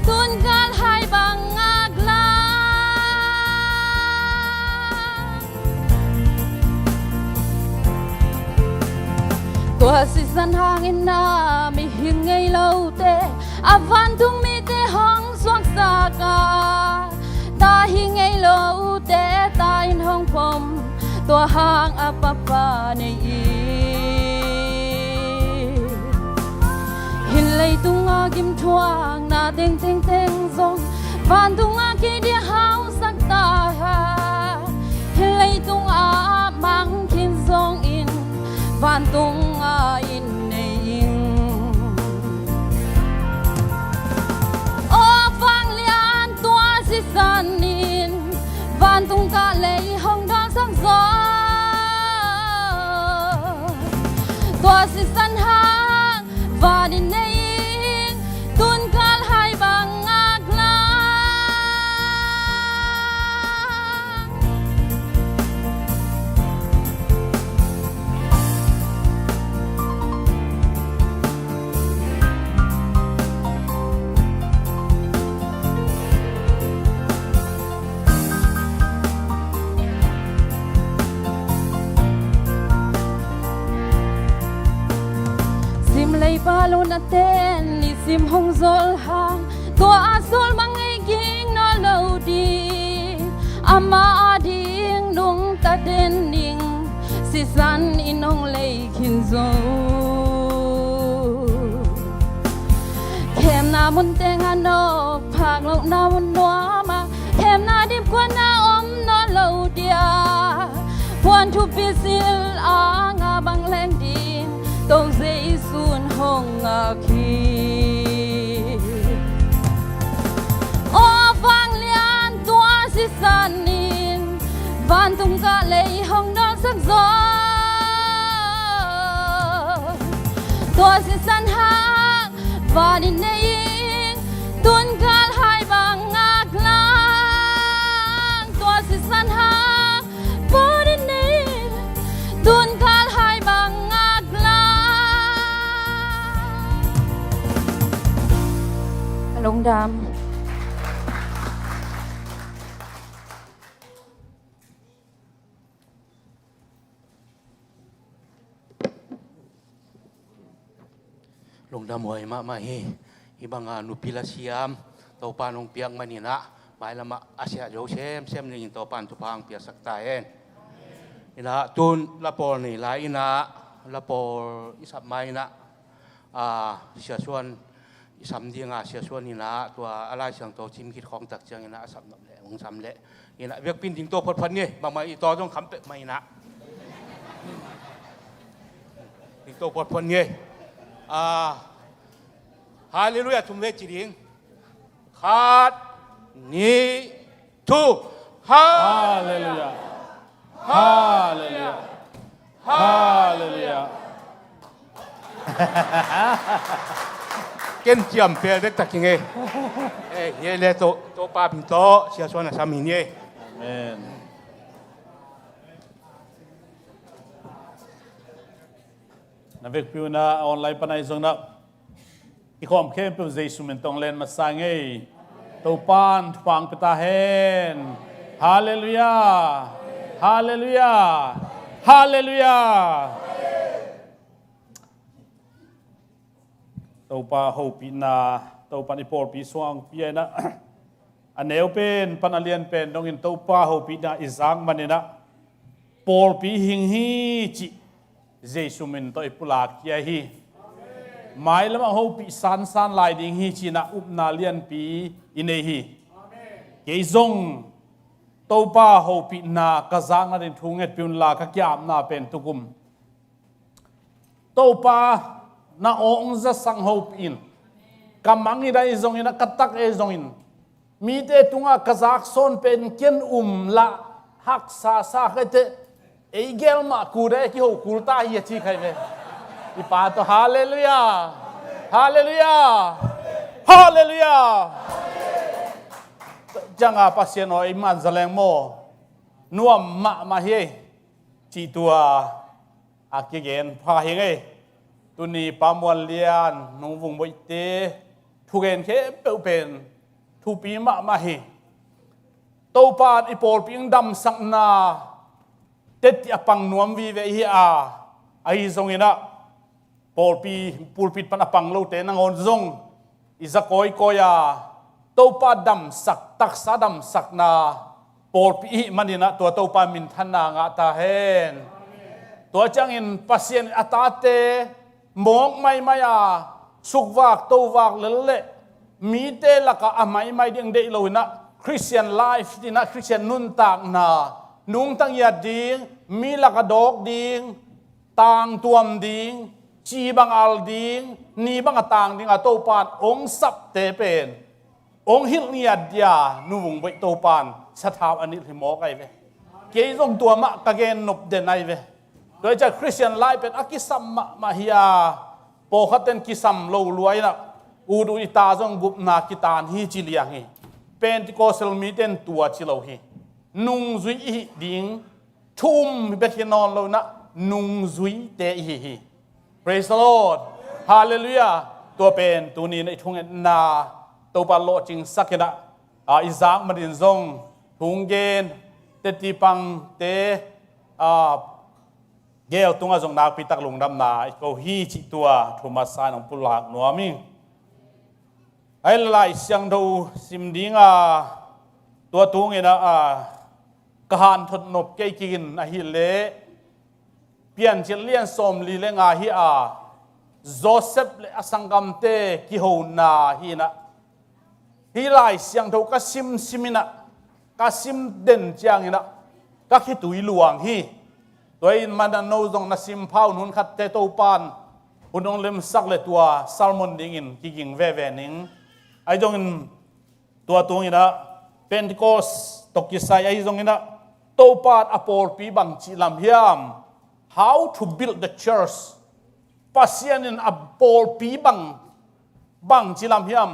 ตุนกาลให้บังอากลาตัวสิสันหางอินนามีหิงไงเล่าเตอวันตุงมีเตห้องสวงสากาตาหิงไงเล่าเตตาอินห้องผมตัวหางอปปาในอีหินเลยตุงอากิมทวงนาเต็งเต็งเต็งซงวันตุงอากีเดียหาวสักตาหินเลยตุงอามังคินซงอินวันตุงอาอินในอิงโอฟังเลียนตัวสิสันนินวันตุงกะเลยห้องดอนสังโซตัวสิสันหางวาดินในอิงตุนกาลให้บังอากลา balon aten ni sim hong zol hang tua asol mangai ging no lo ding ama ading nung ta den ning si san inong lei kin zo kem na mun teng ano phak lo na mun noa ma kem na dim kwa na om no lo dia want to be still anga bang leng ding tong zai sun hong a ki o vang lian tua si san nin van tung ka lei hong no sak zo tua si san ha van in nei tun kal hai bang ngak lang tua si san ha van in nei tun kal hai bang ngak lang lung dam lung da moi ma hi ibanga nupila siam to panong piang manina bai lama asia jo sem ni to pan tu pang pia sakta en ina tun la por ni la ina la por isap mai na sia suan isam dinga sia suan ina tua alai sang to chim kit khong tak chang ina asap nam le ong sam le ina vek pin ding to phot phan ni ba mai to jong kham pe mai na ding to phot phan ni Hallelujah tum ve chiring khat ni tu Hallelujah. Hallelujah. Hallelujah. ken chiam pe de taking e ye le to pa pin to sia sona samin ye Amen. Na vek piu na online panai zong na ikhom khem pe Jesu men tong len masange to pan phang peta hen hallelujah hallelujah hallelujah to pa ho pi na to pan ipor pi swang pi na aneu pen pan alian pen dong in to pa ho pi na izang manina por pi hing hi chi Jesu min to ipulak kia hi mai lama ho pi san lai ding hi chi na up na lian pi ine hi ke zong to pa ho pi na ka zang na din thunget piun la ka kyam na pen tukum to pa na ong za sang ho in kamang ida izong ina katak e zong in mi te tunga kazak son pen ken la hak sa khate eigel ma kure ki ho kulta hi chi khai ve ipa to hallelujah hallelujah hallelujah janga pasien oi man zaleng mo nuam ma hi chi tua akigen pha hi nge tuni pamwal lian nung vung boi te thugen khe pe pen thu pi ma hi to pat ipol ping dam sang na tet apang nuam vi ve hi ai zong ina pulpit pan apang lo te nang on zong izakoi koya to pa dam sak tak sadam sak na pi manina to pa min thana nga ta hen to chang in pasien atate mong mai maya sukwak to wak lele mi te laka amai ding de lo na Christian life dina Christian nun tak na nung tang ya ding mi laka dog ding tang tuam ding chi bang al ding ni bang atang ding ato pan ong sap te pen ong hil ni adia nu wung bai to pan sathaw anil hi mo kai ve ke zong tua ma ka gen nop de nai ve doi cha Christian life pen akisam ma hiya po khaten kisam lo luai na udu ita zong gup na kitan hi chi liang hi Pentecostal meeting tua chi lo hi nung zui hi ding thum bet hi non lo na nung zui te hi praise the Lord hallelujah to pen tu ni nei thung na to pa lo ching sakena izang madin zong ถุงเกนเตติปังเต เกลตุงอาจงนักพิทักษ์ลุงดำนาเขาฮีจิตัวทุมาสายของปุลากนัวมิงไอ้ลายเสียงดูสิมดิ้งตัวตุงเองนะกหานทดนบเกกินฮิเลเปลี่ยนเชลียนสมลีเลงฮิโจเซฟเลอสังกัมเตกิโฮนาฮินะฮิลายเสียงดูก็ซิมินะก็ซิมเด่นจังฮินะก็คิดตุยหลวงฮีตัวอินมันโนซงนัสิมพาวนุนขัดเตโตปานอุดงเลมสักเลตัวซาลมอนดิ่งกิกิงเวเวนิงไอจงอินตัวตุงอินะเพนทิโคสตกิไซไอจงอินะโตปานอปอลปีบังจิลามฮิม how to build the church ปัสยานินอปอลปีบังจิลามฮิม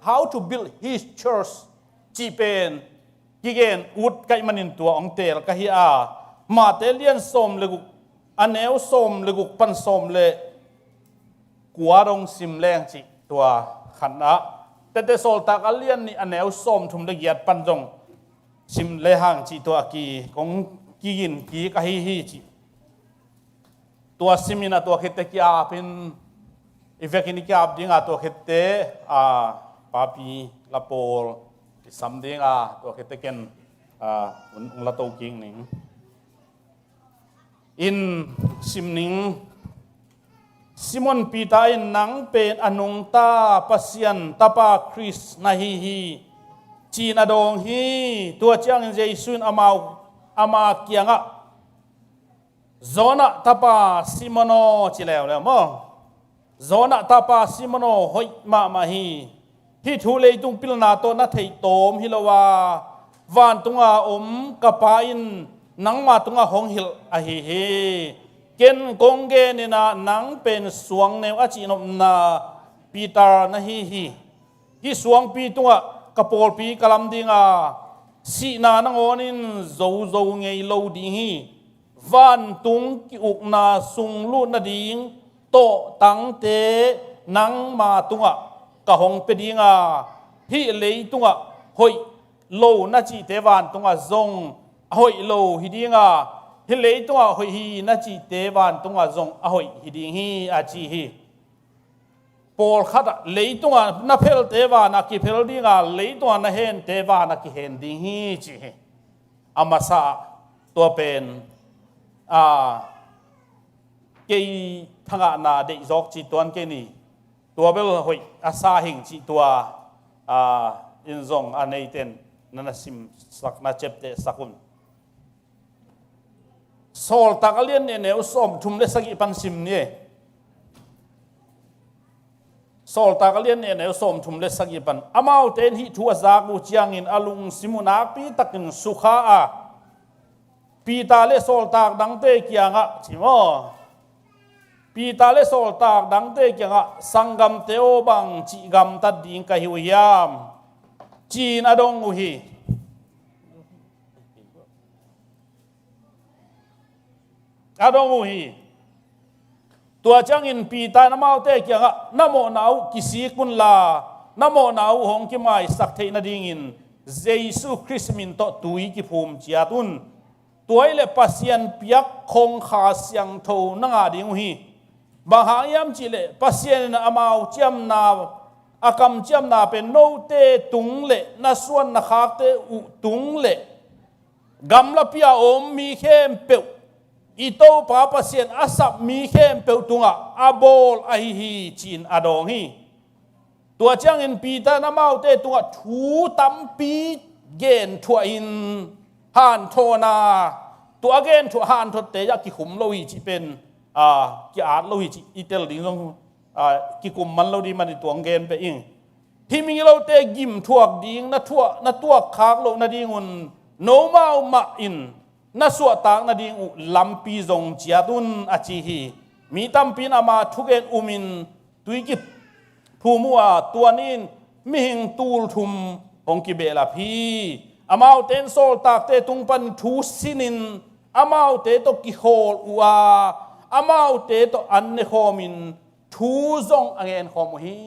how to build his church จีเป็นกิเกนอุดไกมันินตัวองเตลกะฮิอามาเตเลียนสมเลกุอันเอวสมเลกุปันสมเลกัวรงซิมแรงจิตัวขันนะแต่โซลตากเลียนนี่อันเอวสมทุมเลกียดปันจงซิมเลหังจิตัวกีของกีกินกีกะฮิจิตัวซิมินะตัวคิดเตกีอาเป็นอีเฟกินิกีอาดิ้งตัวคิดเตปาปีลาโปลสัมดิ้งตัวคิดเตเกนอุลาโตกิงนิงอินซิมนิงซิมอนปีตาอินนังเป็นอนุงตาปัสยันตาปาคริสนาฮีจีนาดงฮีตัวเจ้าอินเจสุนอามาเกียงะโซนะตาปาซิมโนจิเลวแล้วมั้งโซนะตาปาซิมโนหอยมาฮีที่ทูเลตุงพิลนาโตนัทเทโตมฮิลวาวานตุงอาอมกะปาอินนังมาตุงหงหิลอะฮีเฮเกนกงเกนนะนังเป็นสวงเนวอจินมนาปีตานะฮีที่สวงปีตุงกะโปลปีกะลัมดิงสีนานังโอนินโซเงยโลดิฮีวันตุงกิอุกนาสุงลุนาดิงโตตังเตนังมาตุงกะหงเปดิงที่เลยตุงหอยโลนาจิเตวันตุงซงหอยโลฮิดิงฮิเลตัวหอยฮีนัจีเตวันตัวจงหอยฮิดิงฮีอาจีฮีปอลขัดเลตัวนับเพลเตวานักกิเพลดิงเลตัวนักเฮนเตวานักกิเฮนดิงฮีจีฮีอามาซาตัวเป็นเกยทางนาเดจอกจีตัวนั้นเกนี่ตัวเบลหอยอาซาหิงจีตัวอินซงอันนี้เต็นนั่นสิมสักนาเจ็บเตสักุนโซลตากเลียนเนี่ยเนวสมทุมเลสกิปันซิมเนี่ยโซลตากเลียนเนี่ยเนวสมทุมเลสกิปันอามาเตนฮิทัวจากอุจยังอินอลุงซิมุนักปีตักินสุขาปีตาเลโซลตากดังเตกียงจิโมปีตาเลโซลตากดังเตกียงสังกัมเตโอบังจิกัมตัดดิงกะฮิวยามจีนอดงอุฮีอาดงอุฮีตัวจังอินปีตานมาเตกียงนโมนาวกิสีกุนลานโมนาวหงกิไมสักเทนดิงินเยซูคริสต์มินโตตุยกิภูมิเจียตุนตัวเลปัสยันเปียกคงขาเสียงโทนังอาดิงอุฮีบางหางยามจิเลปัสยันอามาวเจียมนาอากำเจียมนาเป็นโนเตตุงเลนัส่วนนักฮักเตอุตุงเลกัมลาพิอาอมมีเข้มเปวอีโตปาปัสยันอาสับมีเข้มเปวตุงอาโบลอาฮีจีนอาดองฮีตัวจังอินปีตานามาเตตุงทูตัมปีเกนทัวอินฮันโทนาตัวเกนทัวฮันทดเตยกิขุมโลหิจิเป็นกิอาดโลหิจิอิเตลดิงซงกิกุมมันเราดีมันตัวเกนไปอิงที่มีเราเตกิมทวกดิงนัตัวคากโลนาดิงุนโนมาอุมาอินนัสวตากนาดิงอุลัมปีซงเจียตุนอาชีฮีมีตัมปินอามาทุกเอ็นอุมินตุยกิบภูมัวตัวนี้มิหิงตูลทุมองกิเบลาพีอามาเตนโซลตากเตตุงปันทูสินินอามาเตตกิโฮลอัวอามาเตตอันเนโคมินทูซงอังเอ็นขอมุฮี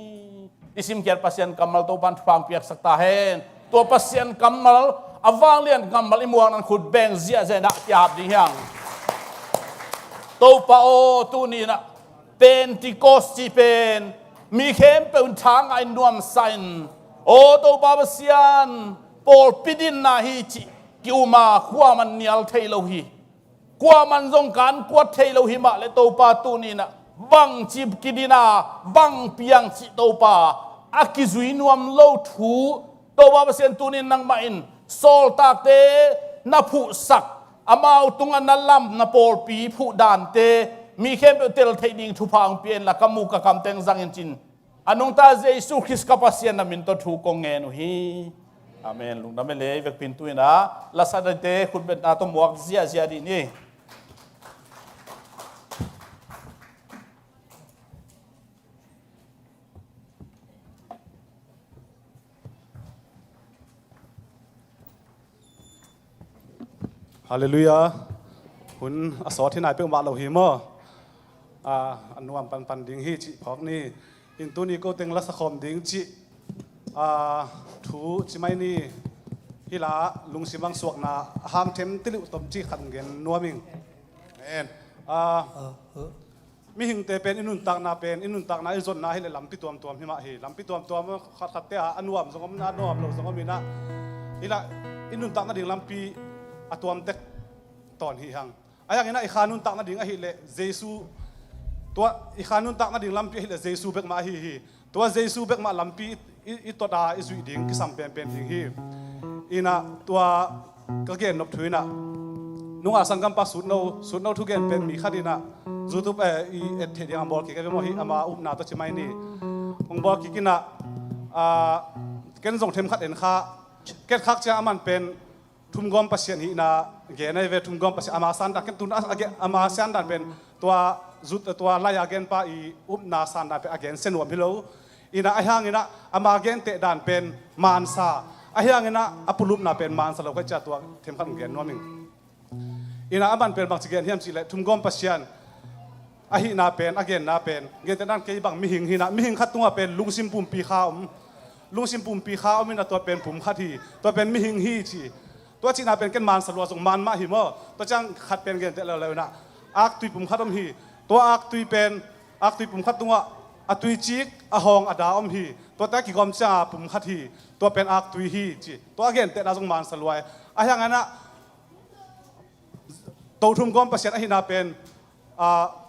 อิสิมเกียรปัสยันกัมมัลตัวบันฟังเปียกสักตาเฮนตัวปัสยันกัมมัลอวางเลียนกัมมัลอิมวงนั้นขุดแบงเสียเจนักยาบดิยัง โตปาโอตูนี่นะเป็นติโกสจีเป็นมีเข้มเป็นทางไอ้นวมไซน์โอโตปาเบเซียนปอลปิดินนาฮิจิกิวมาขวามันเนียลเทโลฮีกว่ามันทรงการกวดเทโลหิมะและโตปาตูนี่นะบังจิบกิดินาบังเปียงจิโตปาอากิซุยนวมโลทูโตปาเบเซียนตูนี่นังมาอินโซลตากเตนับผู้สักอามาตุงอันนัลลัมนับปอลปีผู้ดานเตมีเข้มเตลเทนิงทุพังเปียนละกมูกกำเตงสังยินจินอันนงตาเจสุคริสกับปัสยานามินโตทูกงเงนุฮีอาเมนลุงน้ำเมเลเวกปินตุยนะลาซาเดเตคุณเป็นอาตมวกเซียเซียดีนี่ฮาเลลูยาคุณอสอที่ไหนเป็นว่าเราหิมะอันนวมปันดิ่งฮีจิพอกนี่อินตุนี่ก็เต็งลัสคอมดิ่งจิถูจิไม่นี่ฮิลาลุงสิบังสวกนาหามเทมติลิอุตมจิขันเงินนัวมิงเอ็นมีหิงเตเป็นอินุนตักนาเป็นอินุนตักนาอิจนนาฮิเลลำปิตัวมหิมะฮิลำปิตัวมขัดเตะอันนวมสงมนาโนมเราสงมมินะฮิลาอินุนตักนาดิ่งลำปีอตัวมเต็กตอนฮีหังไอ้ยังไงนะอีขานุนตักนาดิ่งอหิเลเจซูตัวอีขานุนตักนาดิ่งลำปีฮิเลเจซูเบกมาฮีตัวเจซูเบกมาลำปีอีตัวดาอิสุยดิ่งกิสัมเป็นหิงฮีอีน่ะตัวกระเกนนบถุยน่ะนุ่งอาสังกัมปัสสุดโนทุกเกนเป็นมีคดีน่ะยูทูบอีเอทเดียงบอลกิกเป็นโมหิอามาอุปนาตัวชิไม่นี่องบอลกิกิน่ะเกนส่งเทมขัดเอ็นข้าเกตคักจะอามันเป็นทุ่มกอมปัสเซียนฮีน่ะเกนในเวทุ่มกอมปัสเซียนอามาสันดักเกนตุนอามาสันดักเป็นตัวจุดตัวไล่อาเกนป้าอีอุปนาสันดักเป็นอาเกนเซนวมพิโลอีน่ะไอ้ห่างอีน่ะอามาเกนเตะด่านเป็นมานซาไอ้ยังไงนะอปุลุปน่ะเป็นมารสลบก็จะตัวเทมขันเกียนนัวมิงอินาอันเป็นบางสิ่งที่ทำสิเลยทุ่มกอมปัสยันไอ้หิน่ะเป็นอาเกนน่ะเป็นเงี้ยแต่นั่นเกี่ยบางมีหิงหิน่ะมีหิงขัดตัวเป็นลุงซิมปุ่มปีข้าวลุงซิมปุ่มปีข้าวมีน่ะตัวเป็นปุ่มขัดทีตัวเป็นมีหิงฮีจีตัวจีน่ะเป็นกันมารสลบส่งมารมาหิมะตัวจังขัดเป็นเงี้ยแต่เราน่ะอักตุยปุ่มขัดอมฮีตัวอักตุยเป็นอักตุยปุ่มขัดตัวอัตุยจิกอหองอดาอมฮีตัวแต่กี่กอมจ้าปุ่มขัดทีตัวเป็นอักตุยฮีจีตัวเกนเตะนาจงมานสลวยไอ้ยังไงนะตัวทุ่มกอมปัสยันไอ้หินาเป็น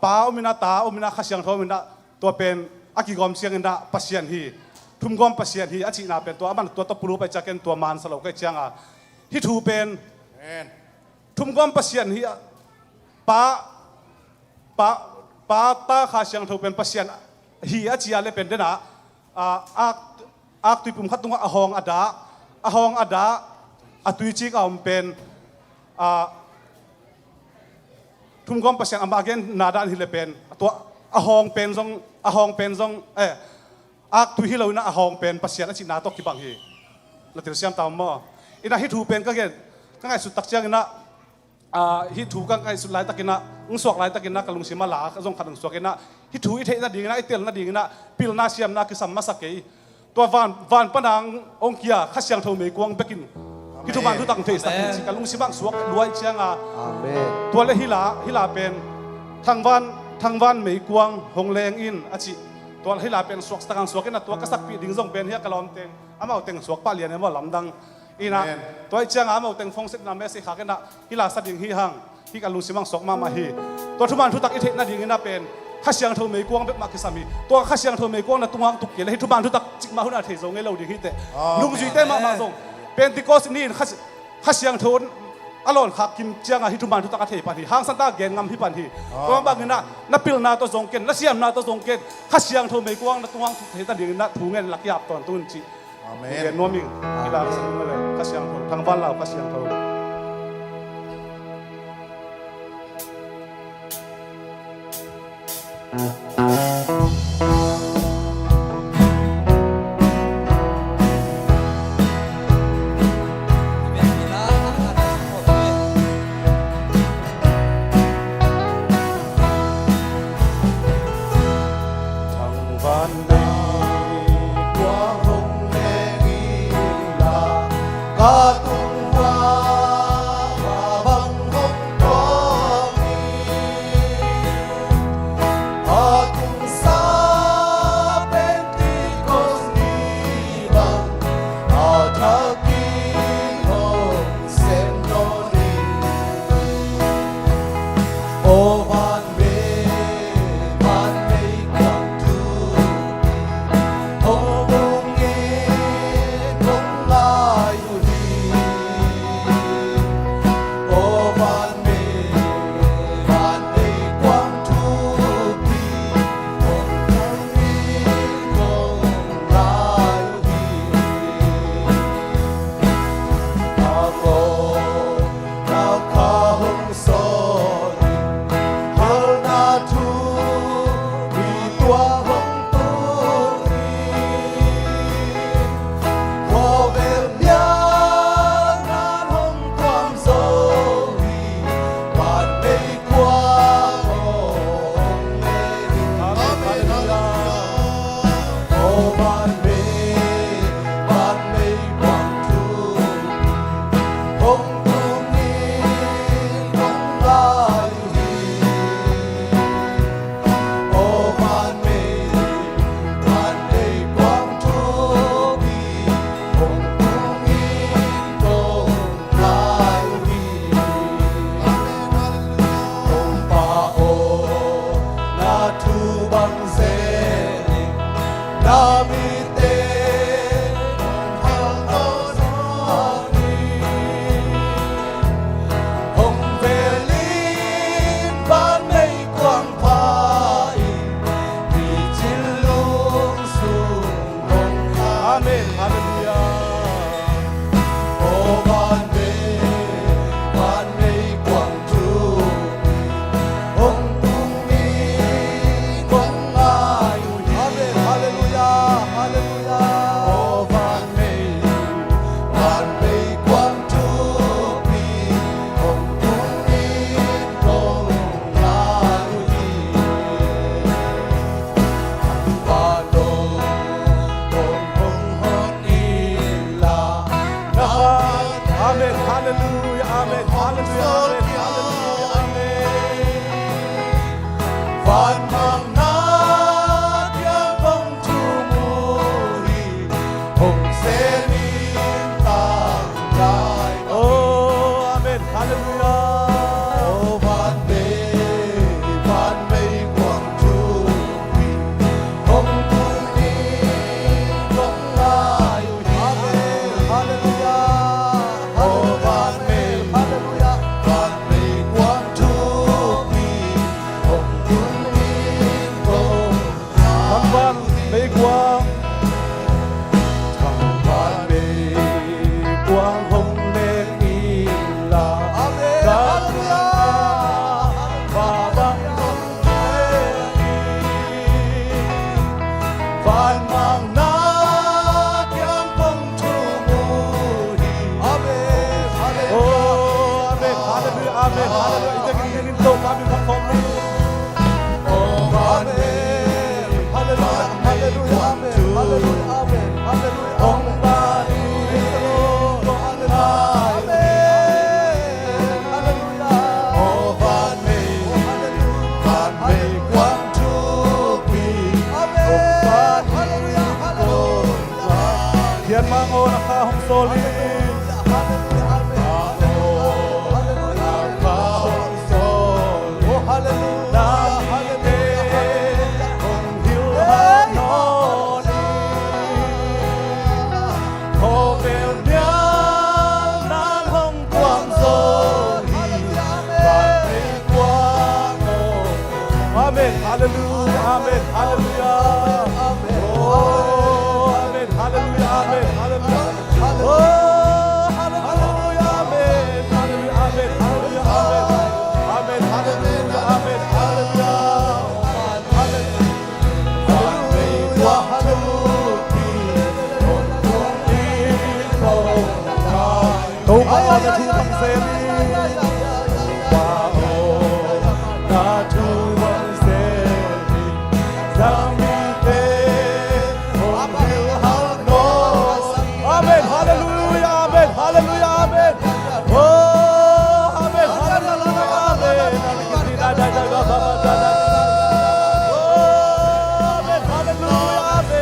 ป้าอมินาตาอมินาขัดเสียงทอมินาตัวเป็นอักกิกอมเสียงอินดาปัสยันฮีทุ่มกอมปัสยันฮีอาจีนาเป็นตัวมันตัวตะปลูไปจากเกนตัวมานสลวยก็เจียงฮิทูเป็นทุ่มกอมปัสยันฮีป้าตาขัดเสียงทอเป็นปัสยันฮีอาจีอะไรเป็นเดน่ะอักตุยปุ่มขัดตรงอหองอดาอัตุยจิกเอาเป็นทุ่มกอมปัสยันอามาเกนนาดานฮิเลเป็นตัวอหองเป็นซงอักตุยฮิเลวินะอหองเป็นปัสยันอาจินาตกิบังฮีละติรเสียมตามมออินะฮิทูเป็นก็เกนก็ไงสุดตักเจียงนะฮิทูก็ไงสุดหลายตะกินะอุ้งสวกหลายตะกินะกะลุงสิมาลาก็ซงขัดอุ้งสวกกินะฮิทูอิเทนะดีนะอิเตลนะดีนะปิลนาเสียมนะคือสัมมาสักเกยตัววันปนังองเกียขัดเสียงเท่าเมกวงเบกินฮิทูบังทุตังเทสักกะลุงสิบังสวกรวยเชียงตัวเลฮิลาเป็นทางวันเมกวงหงแรงอินอาจิตัวฮิลาเป็นสวกสตังสวกกินะตัวกษัตริย์ปีดิ่งซงเป็นเฮียกะลอมเต็งอามาเอาเต็งสวกปะเลียนเนี่ยว่าลำดังอีนะตัวเชียงอามาเอาเต็งฟงเซตนาเมสิขากันนะฮิลาสัตย์ดิ่งฮิหังฮิกะลุงสิบังสวกมาฮีตัวทุมันทุตักอิเทนะดิ่งนะเป็นข้าเสียงเท่าเมกวงเบ็ดมาคิสามีตัวข้าเสียงเท่าเมกวงนะตัวตุกเกลให้ทุบานทุตักจิกมาหุ่นอาเทซงเงเราดีฮิตเตลุงจุยเตมาซงเป็นติโกสนี่ข้าเสียงเท่าอารมณ์ขับกิมเจียงให้ทุบานทุตักอาเทปันทีหางสันตาเกนงำฮิปันทีตัวบางเงินนับปิลนาตัวซงเกนนับเสียมนาตัวซงเกนข้าเสียงเท่าเมกวงนะตัวตุกเฮตันดีนะถูเงินหลักยาบตอนตุนจีเกนนัวมิงกีฬาสิ่งนั้นเลยข้าเสียงเท่าทางบ้านเราข้าเสียงเท่า Namite Hanoni Hồng về linh ban mây quang phai vì chiến luông xuống hồng Amen Hallelujah Ô ban mây quang tru hồng tung mi quang ai Amen Hallelujah Hallelujah Ô ban mây quang tru mi hồng tung mi quang ai và đông hồng hồng hon ila na Amen Hallelujah Amen Hallelujah Amen Hallelujah Amen Van mang nát yang bông chu mùi hồng sẽ nín tàng đại Oh Amen Hallelujah Oh van mây quang chu mi hồng tung đi không ai Amen Hallelujah Oh van mây Hallelujah van mây quang chu mi hồng tung đi không Thằng văn mây quang thằng van mây quang hồng lên in là Amen Hallelujah và bằng hồng van mang nát yang bông chu mùi Amen Hallelujah Oh Amen Hallelujah Amen Hallelujah Ita kini to kami perform ni Oh Amen Hallelujah Hallelujah Amen Hallelujah Amen Hallelujah Ông bani Amen Hallelujah Oh van mây quang chu mi Amen Hallelujah Hallelujah เขียนมาโอนะคะฮงโซลี Amen Hallelujah Amen Hallelujah Oh Amen Hallelujah Amen Hallelujah Oh Hallelujah Amen Hallelujah Amen Hallelujah Amen Hallelujah Amen Hallelujah Câu ba đã thu bằng xe đi Và ô đã thu bằng xe đi Giang mi tê hồn hiu hao nô Amen Hallelujah Amen Hallelujah Amen Oh Amen Hallelujah Amen Amen Hallelujah Amen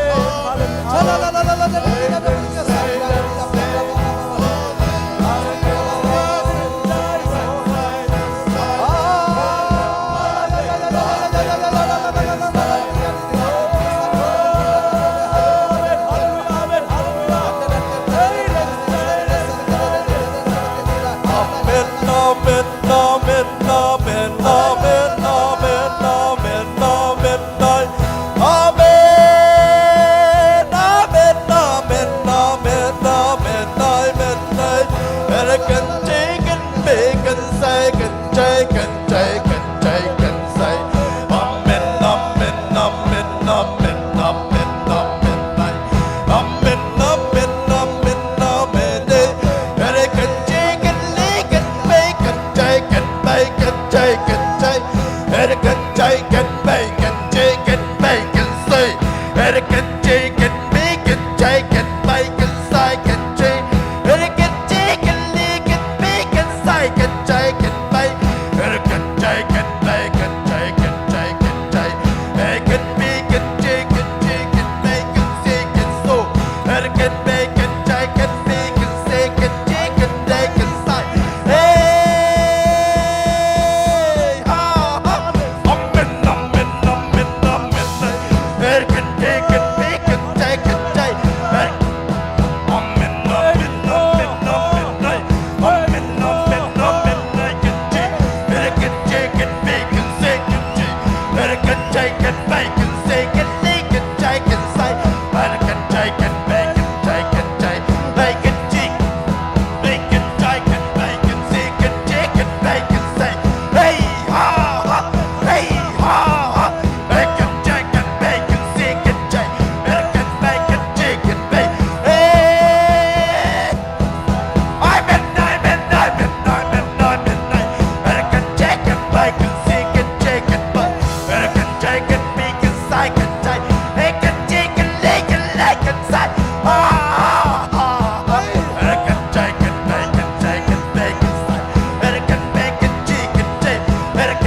Take it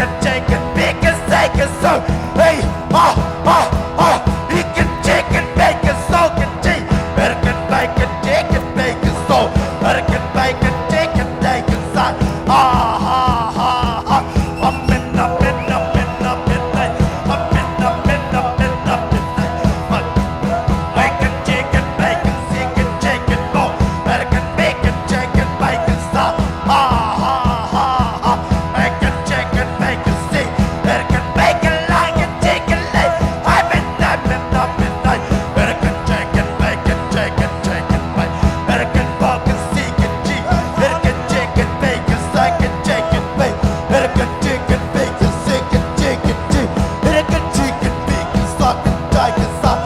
can take it, make it, take it, so. Hey, he can take it, make it, so can take. Better can make it, take it, make it, so. Better can make it, take it, take it, so. Up and up and up and up and up. Up and up and up and up and up. Make it, take it, make it, take it, take it, go. Better can make it, take it, make it, stop. Make it, take it, make it, see. Better can make it, like it, take it, late. I've been up and up and up. Better can take it, make it, take it, take it, make. Better can walk and seek it, G. Better can take it, make it, like it, take it, make. Better can take it, make it, seek it, take it, G. Better can take it, make it, stop it, take it, stop.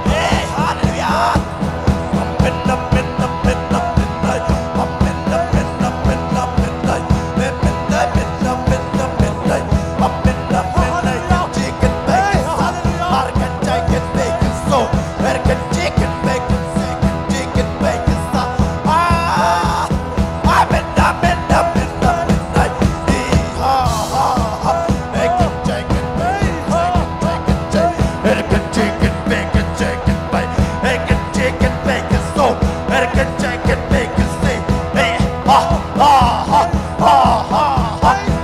Hey, hallelujah. Up and up and up and up and up. Up and up and up and up and up. Up and up and up and up and up. Up and up and up. Take it, make it, stop. Better can take it, make it, so. Better can take it, make it, seek it, take it, make it, stop. Up and up and up and up and up. Make it, take it, make it, take it, take it, take it. Better can take it, make it, take it, make. Make it, take it, make it, so. Better can take it, make it, see. Hey,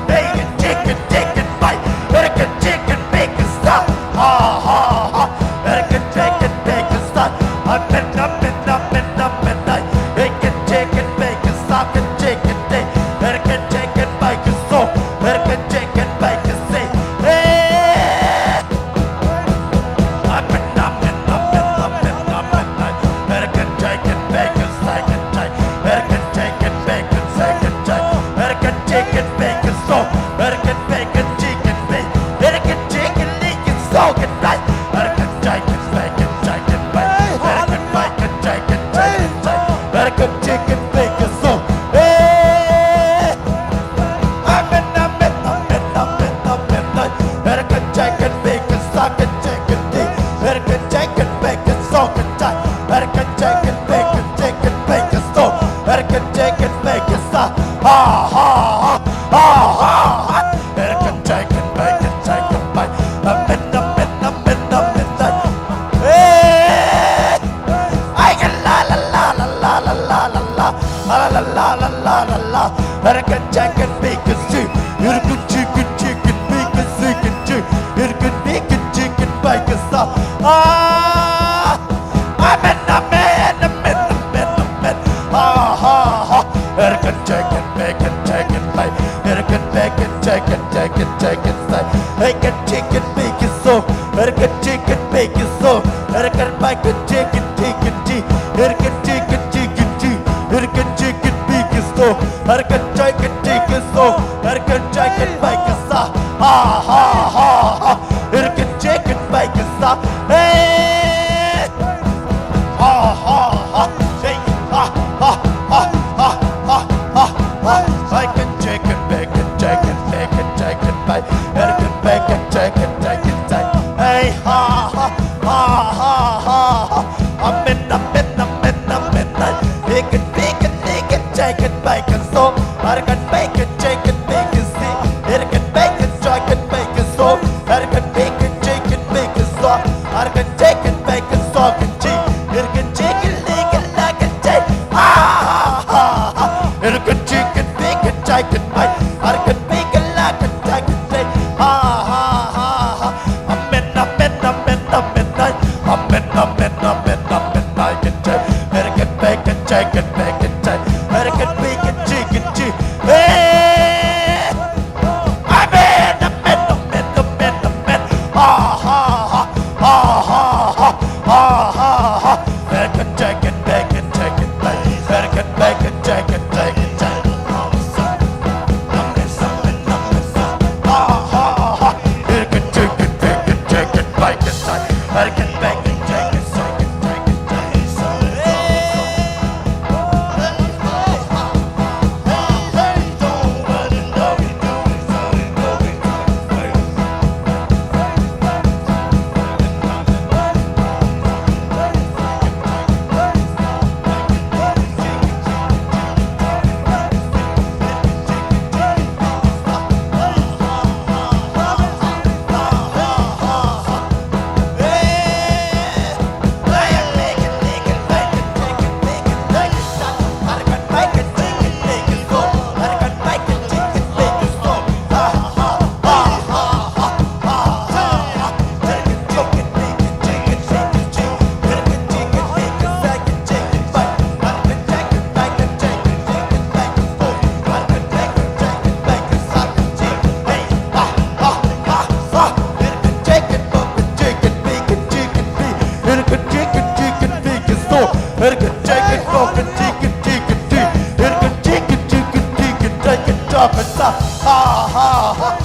Make it, take it, make. Better can take it, make it, stop. Better can take it, make it, stop. Up and up and up and up and up. Make it, take it, make it, stop and take it, take. Better can take it, make it, so. Better can take it, make it, see. Hey. Up and up and up and up and up and up. Better can take it, make it, take it, take. Better can take it, make it, take it, take. Better can take it, make it, so. Better can make it, take it, make. Better can take it, make it, so can right. Better can take it, make it, take it, make. Better can make it, take it, take it, take. Better can take it, make it, so. Hey. Up and up and up and up and up and up. Better can take it, make it, suck it, take it, take. Better can take it, make it, so can take. Better can take it, make it, take it, make it, so. Better can take it, make it, stop. Better can take it, make it, take it, make. Up and up and up and up and up. Hey. I can la la la la la la la la la la la la la la la. Better can take it, make it, see. You can take it, make it, see it, take. You can make it, take it, make it, stop. I'm in the man, I'm in the man, I'm in. Better can take it, make it, take it, make. Better can make it, take it, take it, take it, say. I can take it, make it, so. Better can take it, make it, so. Better can make it, take it, take it, take. Better can take it, take it, take. Better can take it, make it, so. Better can take it, take it, so. Better can take it, make it, stop. Better can take it, make it, stop. Hey. I can take it, make it, take it, make it, take it, make it, make it, take it, take it, take it. Hey, I'm in the make it, make it, make it, take it, make it, so. I can make it, take it, make it, see. I can make it, take it, make it, so. I can make it, take it, make it, so. I Ha ha ha.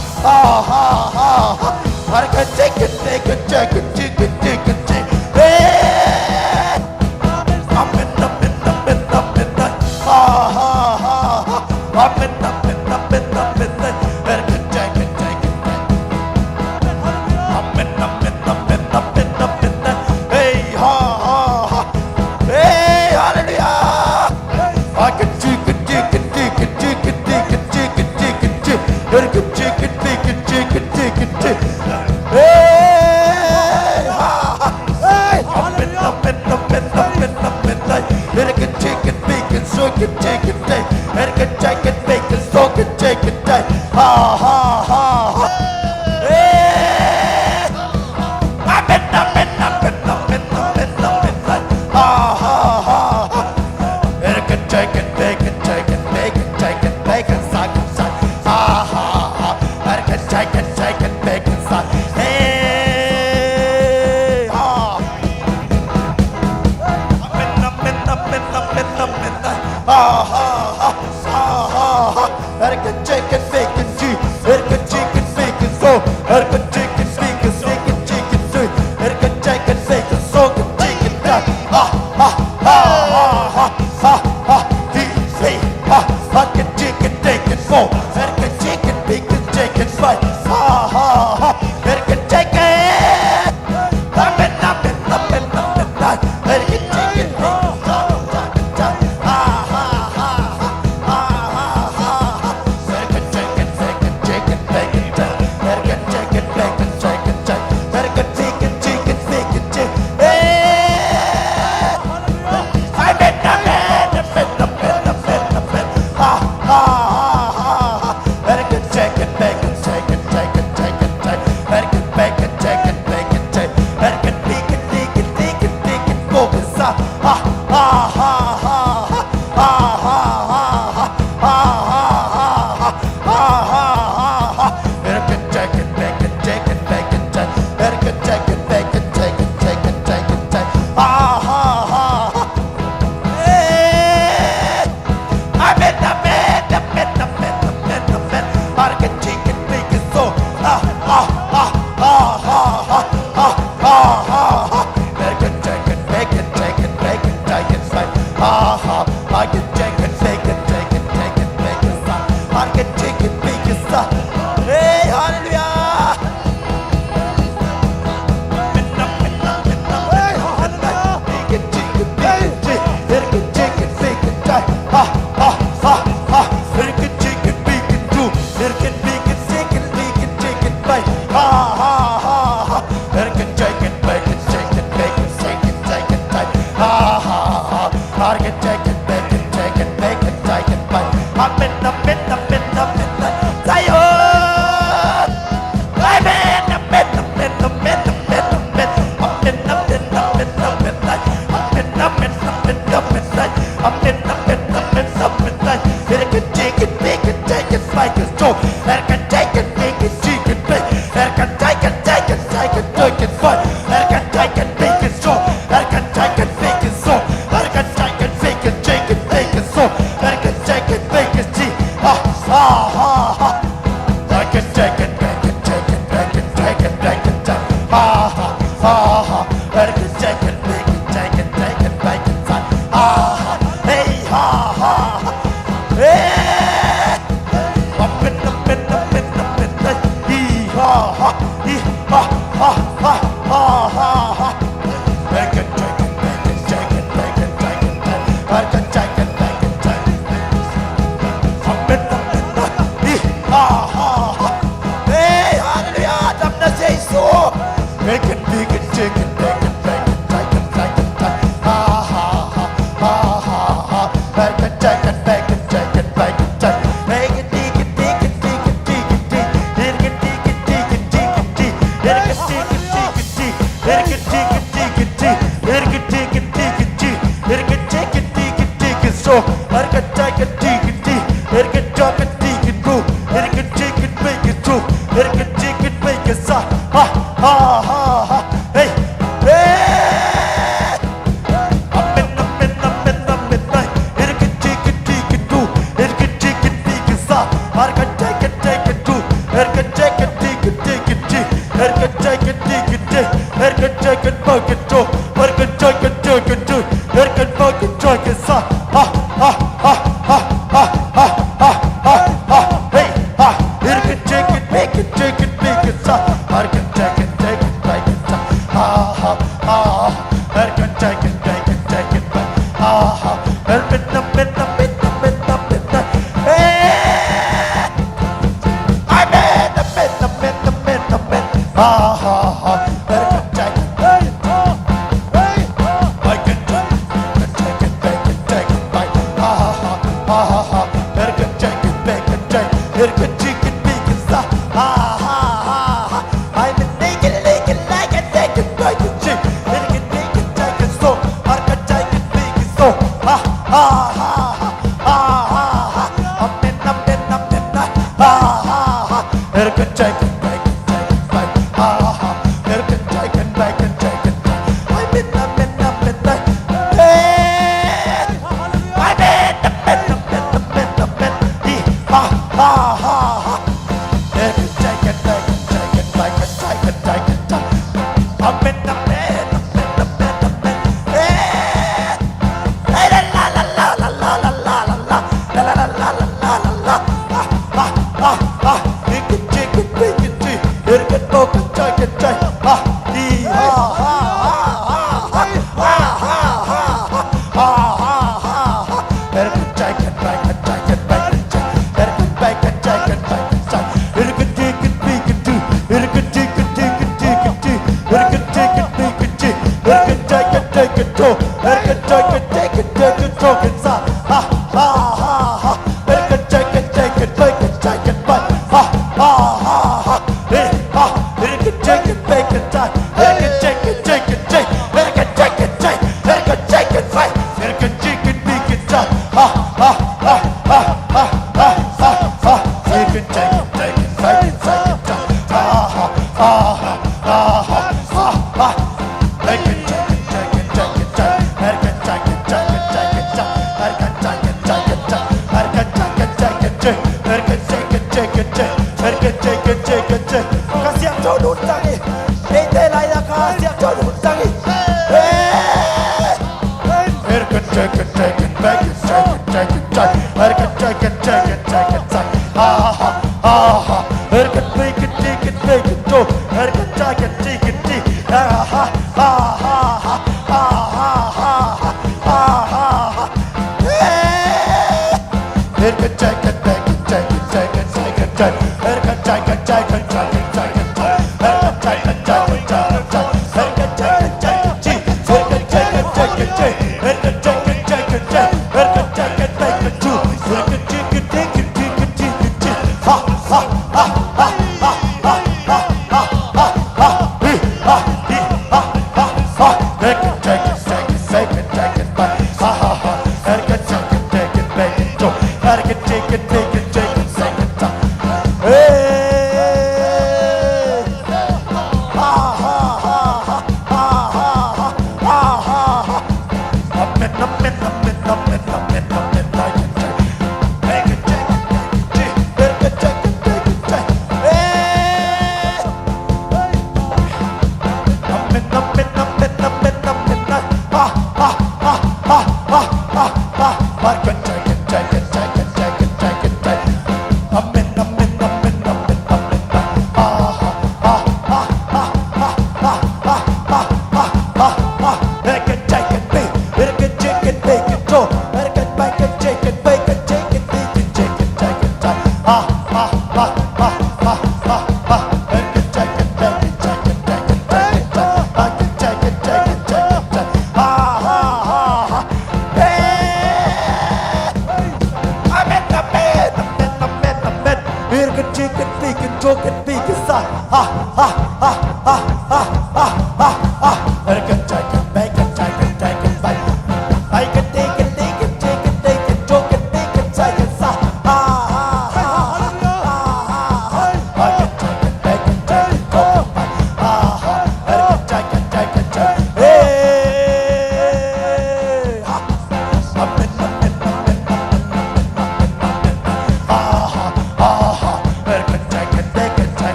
can fucking do, what can take it, take it, do, it can fucking take it, son. Hey, it can take it, make it, take it, make it, son. I can take it, make it, son. It can take it, make it, take it, back.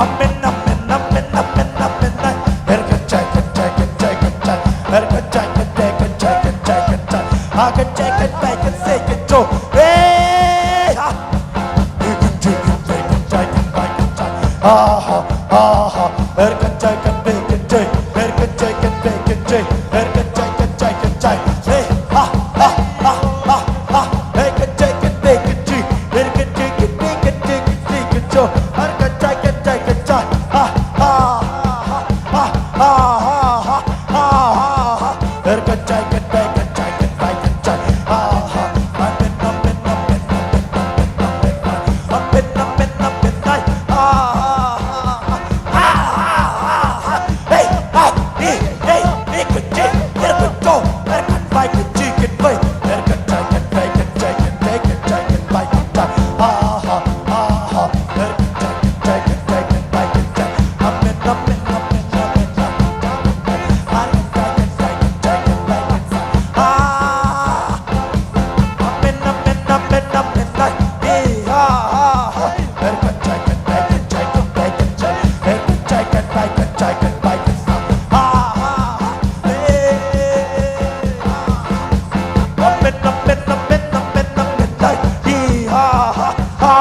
Amen, amen, amen, amen, amen. Erkacay, kacay, kacay, kacay. Erkacay, kacay, kacay, kacay, kacay. Akacay, kacay, kacay, kacay. Hey, ha. Erkacay, kacay, kacay, kacay, kacay. Aha, aha. Erkacay, kacay, kacay. Erkacay, kacay, kacay. Erkacay, kacay, kacay. Hey, ha, ha, ha, ha, ha. Erkacay, kacay, kacay. Erkacay, kacay, kacay, kacay, kacay. Erkacay, kacay, kacay. Ha, ha, ha, ha, ha, ha, ha. Erkacay, kacay, kacay, kacay, kacay. Aha. Amen, amen, amen, amen, amen, amen. Amen, amen, amen, ay. Hey, hey, hey, hey, hey, kacay. Erkacay, erkacay, kacay, kacay. Erkacay, kacay, kacay, kacay, kacay, kacay, kacay. Aha, aha. Erkacay, kacay, kacay, kacay, kacay. Amen, amen, amen, amen, amen. Erkacay, kacay, kacay, kacay, kacay. Ah. Amen, amen, amen, amen, ay. Hey, ha, ha, ha. Erkacay, kacay, kacay, kacay, kacay. Erkacay, kacay, kacay, kacay, kacay. Ha, ha, ha. Hey. Amen, amen, amen, amen, amen, ay. Hey, ha, ha, ha,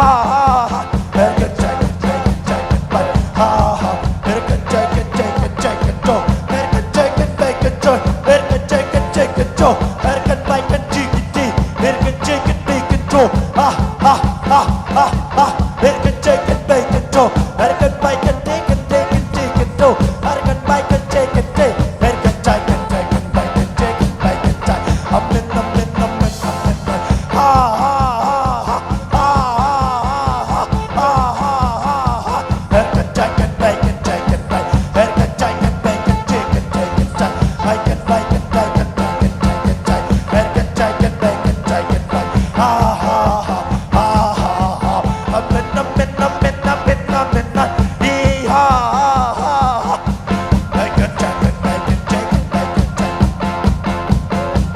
ha. Erkacay, kacay, kacay, kacay. Ha, ha. Erkacay, kacay, kacay, kacay. Erkacay, kacay, kacay. Erkacay, kacay, kacay. Erkacay, kacay, kacay. Erkacay, kacay, kacay. Ha, ha, ha, ha, ha. Erkacay, kacay, kacay. Erkacay, kacay, kacay, kacay, kacay. Erkacay, kacay, kacay. Erkacay, kacay, kacay, kacay, kacay, kacay. Amen, amen, amen, amen. Ha, ha, ha, ha, ha, ha, ha, ha, ha. Erkacay, kacay, kacay, kacay. Erkacay, kacay, kacay, kacay, kacay. Ay, kacay, kacay, kacay, kacay, kacay. Erkacay, kacay, kacay, kacay. Ha, ha, ha, ha, ha, ha. Amen, amen, amen, amen, amen, ay. Hey, ha, ha, ha, ha. Ay, kacay, kacay, kacay, kacay, kacay.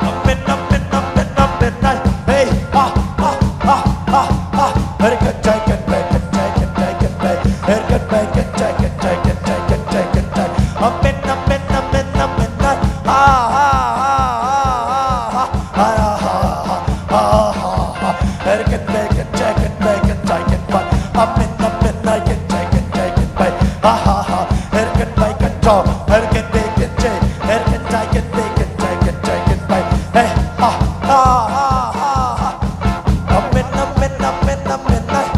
Amen, amen, amen, amen, ay. Hey, ha, ha, ha, ha, ha. Erkacay, kacay, kacay, kacay, kacay. Erkacay, kacay, kacay, kacay, kacay, kacay. Amen, amen, amen, amen, ay. Ha, ha, ha, ha, ha, ha, ha, ha, ha, ha. Erkacay, kacay, kacay, kacay, kacay. Amen, amen, ay, kacay, kacay, kacay. Ha, ha, ha. Erkacay, kacay. Erkacay, kacay. Erkacay, kacay, kacay, kacay, kacay. Hey, ha, ha, ha, ha, ha. Amen, amen, amen, amen, ay.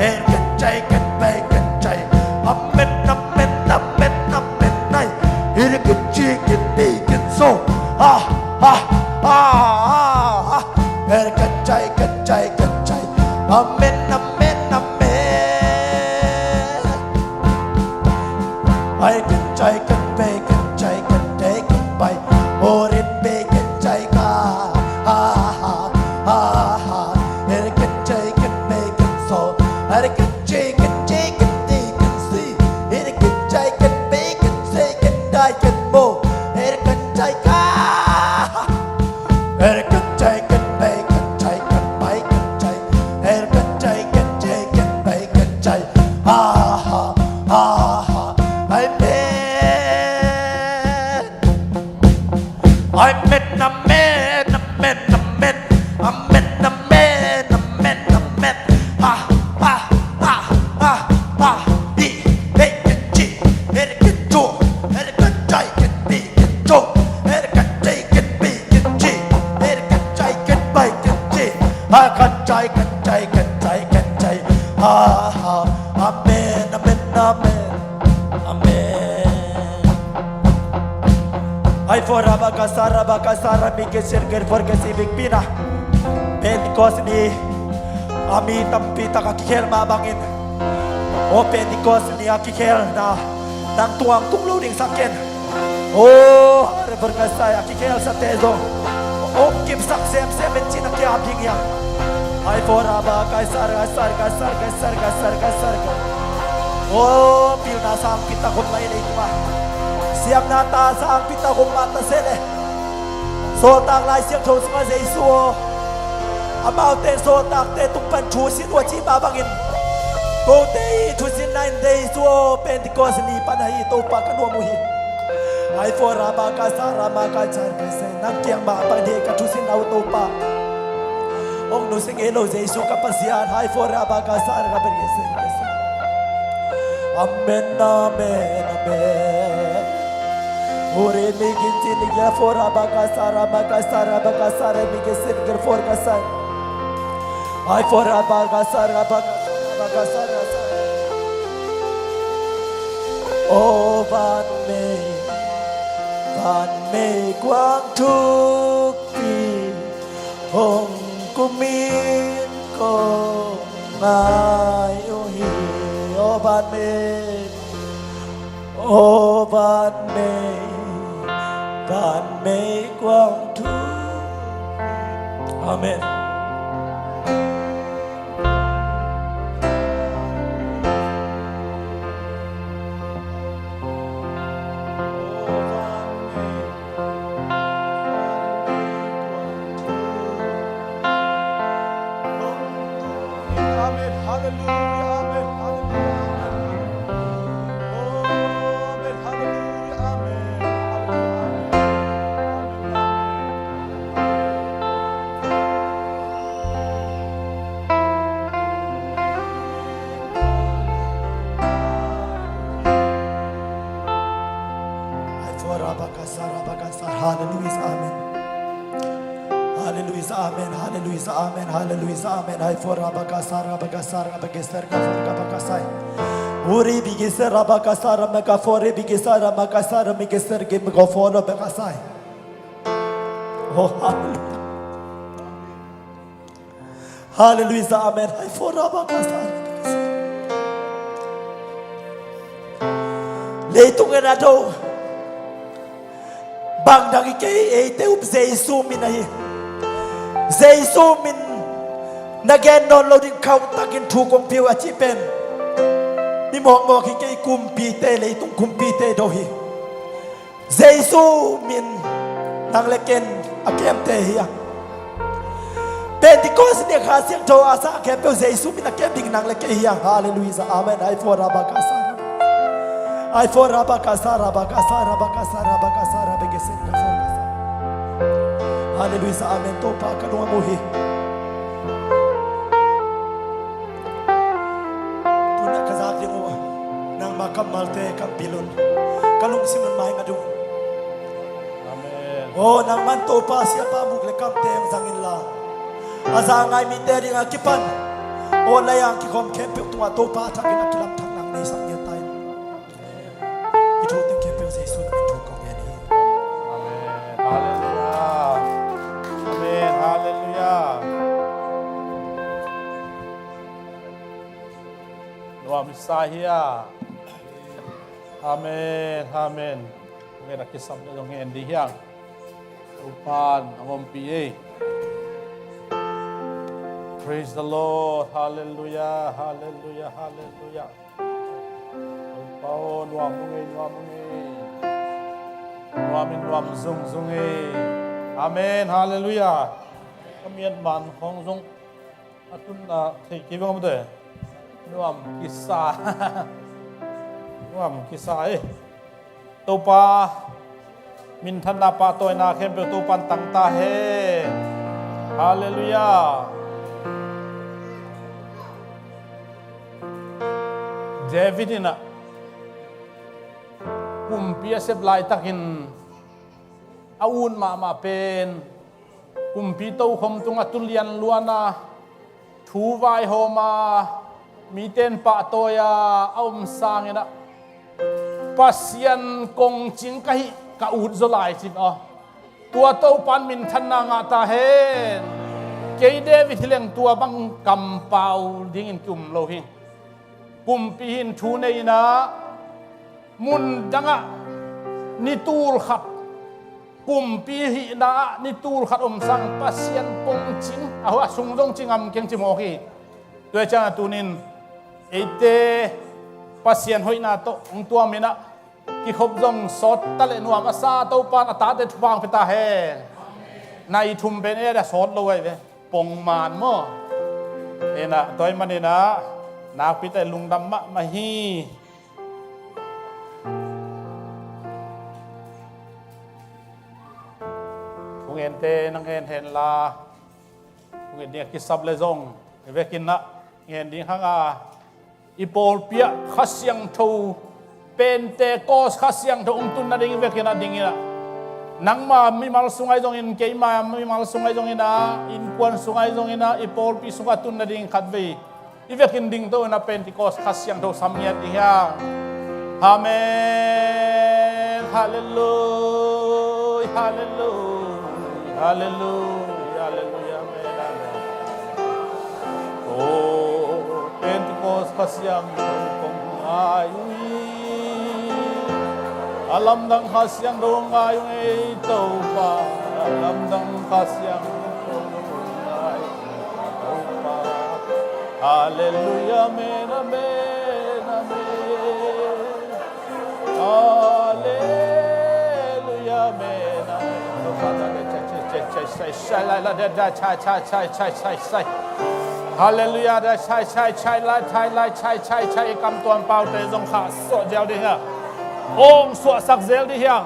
er kan jai kan bai kan jai amen amen amen amen nai er kan ji kan bi kan so ah ah ah ah er kan jai kan jai kan jai amen amen amen ai kan jai kan bai kan jai kan dai kan bai orin bai kan jai ka ah ah ah er kan jai kan bai kan so er kan jai kan di kan si er kan jai kan bai kan say kan dai kan mo er kan jai ka er kan jai kan bai kan jai kan bai kan jai er kan jai kan bai kan jai ah ah ah amen amen amen amen amen amen amen amen ah ah ah ah ah di hey ji her kan jo her kan jai kan bi kan jo her kan jai kan bi kan ji her kan jai kan bai kan ji ha kan jai kan jai kan jai kan jai ah ah amen amen amen amen ay fora bakasara mikesir ger forge sibik pina Pentecost ni ami tampita kakikel mabangin o Pentecost ni akikel na nang tuang tunglo ding saken o berkasay akikel sa tezo o kim saksem semen china ke abing ya ay fora bakasara sar o pil na sang kita kumlay na itma siam nata sa ang pita kong mata sele so tang lai siam thos nga Jesu about ten so tak te tung pan chu sin wa chi babangin go te thu sin 9 days so Pentecost ni panai to pa kanwa mo hi ai for raba ka sara ma ka char ka se nak kyang ba pa de ka thu sin au to pa ong no sing elo Jesu ka pasian ai for raba ka sara ka per yes amen amen amen ore migin tin ya fora bakasara migin sin ger for kasar ai fora bakasara oh ban me quang thuk ti hong kumin ko ngai oh hi oh ban me quang thu amen amen hallelujah amen Hallelujah, amen. Hallelujah, amen. Hallelujah, amen. Hallelujah, amen. I for Rabakasara, Bakasara, Bagasar, Bakasai. Uri Bigisar, Bakasara, Makafore, Bigisara, Makasara, Migisar, give me go for Bakasai. Oh, hallelujah. Hallelujah, amen. I for Rabakasara. Leitung enado. Bang dagi kay ete up Jesu min ay Jesu min nagen non loading count takin thu kong piu achi pen mi mong mo ki kay kumpi te le tung kumpi te do hi Jesu min nang leken akem te hiya Pentecost ni khasiang tho asa ke pe Jesu min akem ding nang leken hiya hallelujah amen ai for rabakasa ai for rabakasa begesin ka for kasa hallelujah amen to pa kanwa mo hi tuna kazak di mo nang makamal te kang bilon kalung siman mai ngadu amen oh nang man to pa siya pa mukle kam te ang zangin la azangay miteri nga kipan โอ้เลยยังกิคอมเข้มเปียกตัวโตป้าทักกินกิลับทักนังในสังเกตไตกิทูติงเข้มเปียกเสียสุดเป็นทุกของแค่นี้ ฮาเลลูยาอาเมนฮาเลลูยานวมิสาฮิยาอาเมนอาเมนเวลาคิดสัมผัสตรงเงินดีอย่างอุปานอมปีเอ Praise the Lord Hallelujah Hallelujah Hallelujah อุปานวามุงเอนวามุงเอนวามินวามซุงซุงเออาเมน Hallelujah ก็มีอันบันของซุงอาตุนนะที่กี่วันมาเด้นวมกิสานวมกิสาตัวปามินทันนาปาตัวนาเข้มเป็นตัวปันตังตาเฮฮาเลลูยาเดวิดน่ะกุมเปียเซบไลตักินอาวุนมาเป็นกุมปีโตคมตุงอตุเลียนลวนาทูไวโฮมามีเต้นปะตัวยาเอามสางนะปัสยันกงจิงกะฮิกะอุดโซลายจินอ๋อตัวโตปันมินทันนางาตาเฮนเกยเดวิทเลงตัวบังกำเปาดิ้งกุมโลหิกุมปีหินทูเนนะมุนดังะนิตูลขัดกุมปีหินะนิตูลขัดอมสังปัสยันกงจิงเอาว่าสุงจงจิงอำเกียงจิโมฮีด้วยจ้าตูนินเอเตปัสยันหอยนาโตองตัวมินะกิขบจงสดตะเลนัวมาซาโตปานอัตตาเดทุฟังพิตาเฮในทุมเป็นเอเดสดเลยเว้ยปงมานมั้งเอ็นะตัวมันนี่นะนักพิตาลุงดำมะมาฮีผู้เห็นเตนังเห็นลาผู้เห็นเนี่ยกิสับเลยจงเวกินนะเห็นดีข้างอีโปลเปียขัดยังทูเป็นเตโกสขัดยังทูองตุนนั่นเองเวกินนะดิ่งนะนังมาไม่มาสุงไอจงอินเกยมาไม่มาสุงไอจงอินะอินควนสุงไอจงอินะอีโปลปีสุงตุนนั่นเองขัดวีอีเวกินดิ่งตัวนะเป็นที่โกสขัดยังทูสามีดีฮะอาเมนฮาเลลูยาฮาเลลูยาฮาเลลูยาฮาเลลูยาเมนอาเมนโอ้Pentecost kasyang kong ayui alam dang kasyang dong ayung ito pa alam dang kasyang dong ayung pa Hallelujah amen amen amen Hallelujah amen amen ฮาเลลูยาได้ใช่ไล่กำตัวเปล่าเตจงขาสวดเดียวดิฮะองสวดสักเซลดิฮะ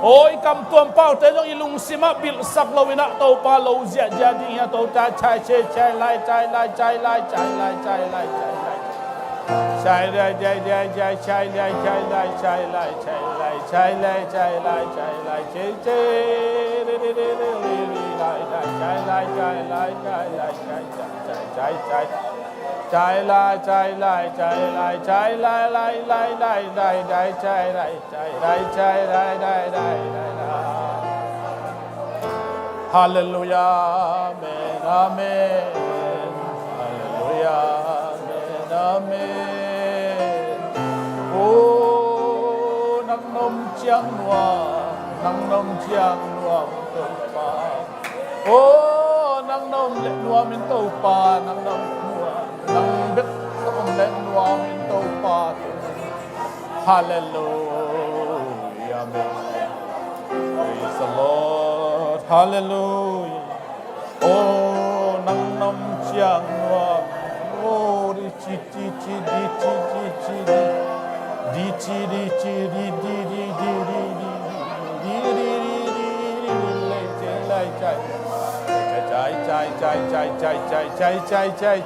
โอ้ยกำตัวเปล่าเตจงอิลุงซิมาบิลสักโลวินะโตปาโลเจียจดิฮะโตตาใช่ไล่ใช่ได้ใช่ไล่ใช่ไล่ใช่ไล่ใช่ไล่ใช่ไล่ใช่ไล่ใช่ไล่ใช่ไล่ใช่ไล่ใช่ไล่ใช่ไล่ใช่ไล่ใช่ไล่ใช่ไล่ฮาเลลูยาเมนอาเมนฮาเลลูยาเมนอาเมนโอ้นักนมเจียงนัวนังนมเจียงนัวมินโตปาโอ้นังนมเล็กนัวมินโตปานังนมนัวนังเบ็ดต้มเล็กนัวมินโตปาฮาเลลูยาเมน Praise the Lord Hallelujah โอ้นังนมเจียงนัวโอ้ดิจิใ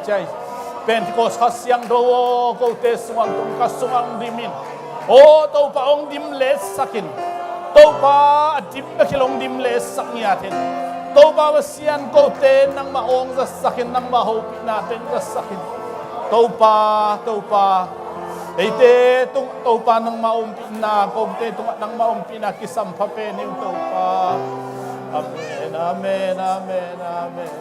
จเป็นที่โกสขัดยังโดโกเตสวงตรงกัสวงดิมินโอ้ตัวปะองดิมเลสสักินตัวปะดิมเบกิลองดิมเลสสักเนียเทน to pa sian ko ten nang maong sa sakin nang mahopi natin sa sakin to pa ite tung to pa nang maumpi na ko te tung nang maumpi na kisam pa pe ni to pa amen amen amen amen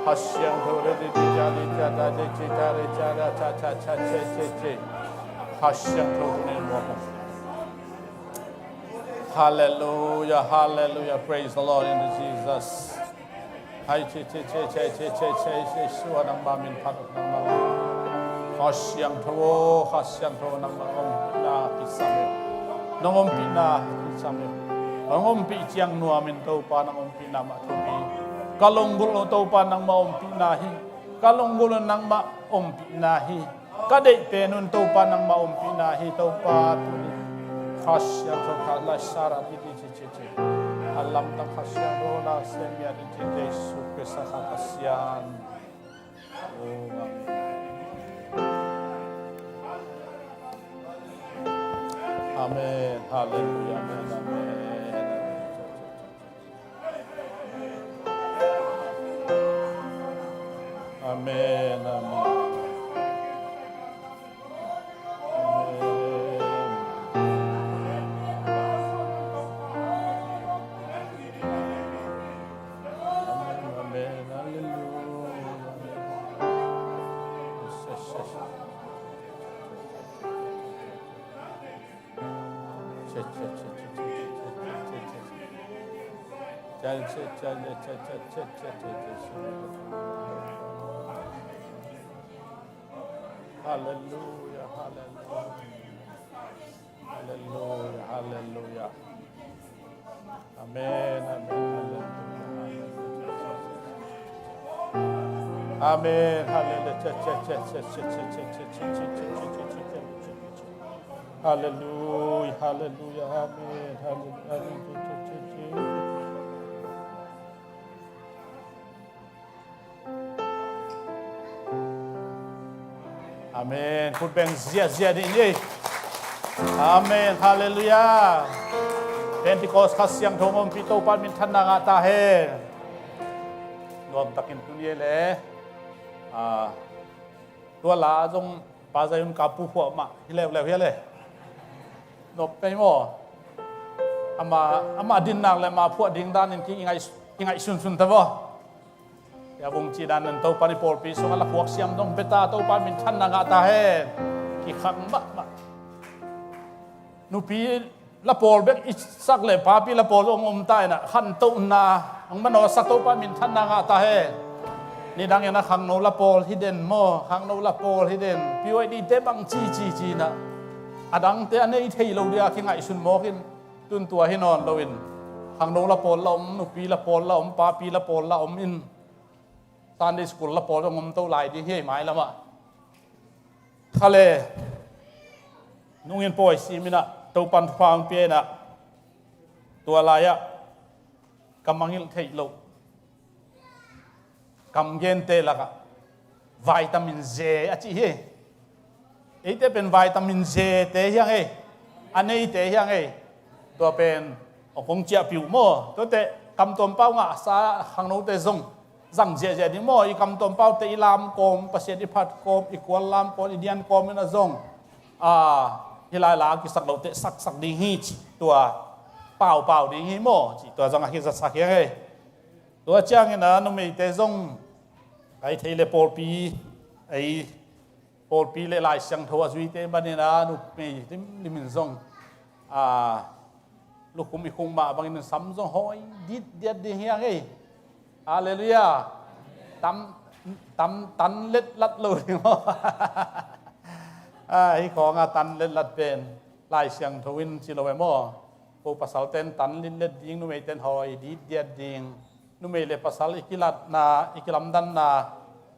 Hasyang thore di jali jada de chitare chara cha cha cha che hasyang thore mo. Hallelujah, hallelujah, praise the Lord in Jesus. Hai che shua nang ba min phat nang ma. Hasyang tho nang ma om na kisam. Nang om pi na kisam. Nang om pi chiang nuwa min to pa nang om pi na ma thu pi. Kalonggul to pa nang maumpi nahi kalonggul nang maumpi nahi kadai penun to pa nang maumpi nahi to pa tuni khasya to kala sara di ci alam tang khasya rola semia di ci su kesa khasian amen hallelujah amen amen Amen, amen. Hallelujah, hallelujah, hallelujah, hallelujah. Amen, amen, hallelujah. Amen, hallelujah. Hallelujah, hallelujah, amen, hallelujah. Amen. Put bang zia di ini. Amen. Hallelujah. Pentecost kasyang thomom pito pan min than nga ta he. Nom takin tunie le. Tua la jong pa zayun kapu pho ma hilew le. Nop pe mo. Ama din nak le ma pho ding dan in ki ingai sun ta bo. Ya wong chi dan nan to pani por pi so ala phuak siam dong beta to pa min than na nga ta he ki khang ba nu pi la por bek sak le pa pi la por ong tai na khan to na ang mano sak to pa min than na nga ta he ni dang ya na khang no la por hidden mo khang no la por hidden pi oi di te bang chi na adang te anei thei lo dia ki ngai sun mo kin tun tua hi non loin khang no la por la nu pi la por la pa pi la por la in Sunday school la por ngom to lai di he mai lama khale nungin poi simina to pan phang pe na tua la ya kamangil thei lo kam gen te la ka vitamin Z a chi he ite pen vitamin Z te hyang he anei te hyang he to pen okong chia piu mo to te kam tom pau nga sa hang no te zong rằng dễ đi mò i cầm tôm bao tây lam com pasien i phat com i kwal lam com indian com na zong hilai la ki sak lo te sak ding hi tua pao ding hi mo chỉ tua zong a hi sak yang e tua chang na no me te zong ai thei le por pi le lai sang tho zui te ban na nu me ni min zong lu kum i khung ma bang in sam zong hoi dit ding yang e Hallelujah. Tan let lat lo đi mo. Hi ko nga tan let lat pen lai siang thowin chi lo mo. โอภาษาเต็นตันลินเล็ดดิงนุเมเต็นหอยดีเดียดดิงนุเมเลภาษาอิกิลัดนาอิกิลัมดันนา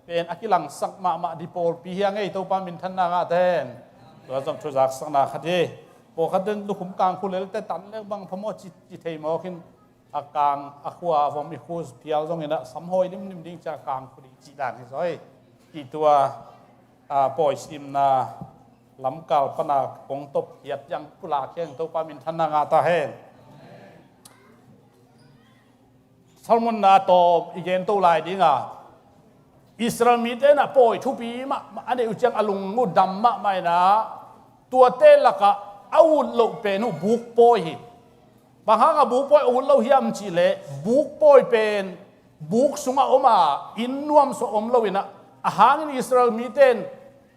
เป็นอิกิลังสักมาดิโปลปีเฮียงไงตัวปามินทันนางาเทนตัวจำชุจักสักนาคดีพอขัดเดินลูกขุมกลางคุณเลยแต่ตันเล็กบางพมอจิเทมอคินอากางอควาวมิคูสพิอาลงเงินสัมหอยนิ่มดิ่งจากกลางคุณจีดานที่ซอยอีตัวปอยซิมนาลำกาลปนาคงตบเหยียดยังกุลาเคียงตัวปามินทันนางาตาเฮนสมมุนนาโตอีเกนตัวลายดิ้งอิสราเอลมีเตนะปอยทุปีมาอันนี้อุจังอลุงงูดำมาไม่นะตัวเตละกะอาวุธโลเป็นบุกปอยบางครั้งบุกปอยอาวุธโลเฮียมจีเลบุกปอยเป็นบุกสุงาอมาอินนวมสอมโลวินะอาหารอิสราเอลมีเตน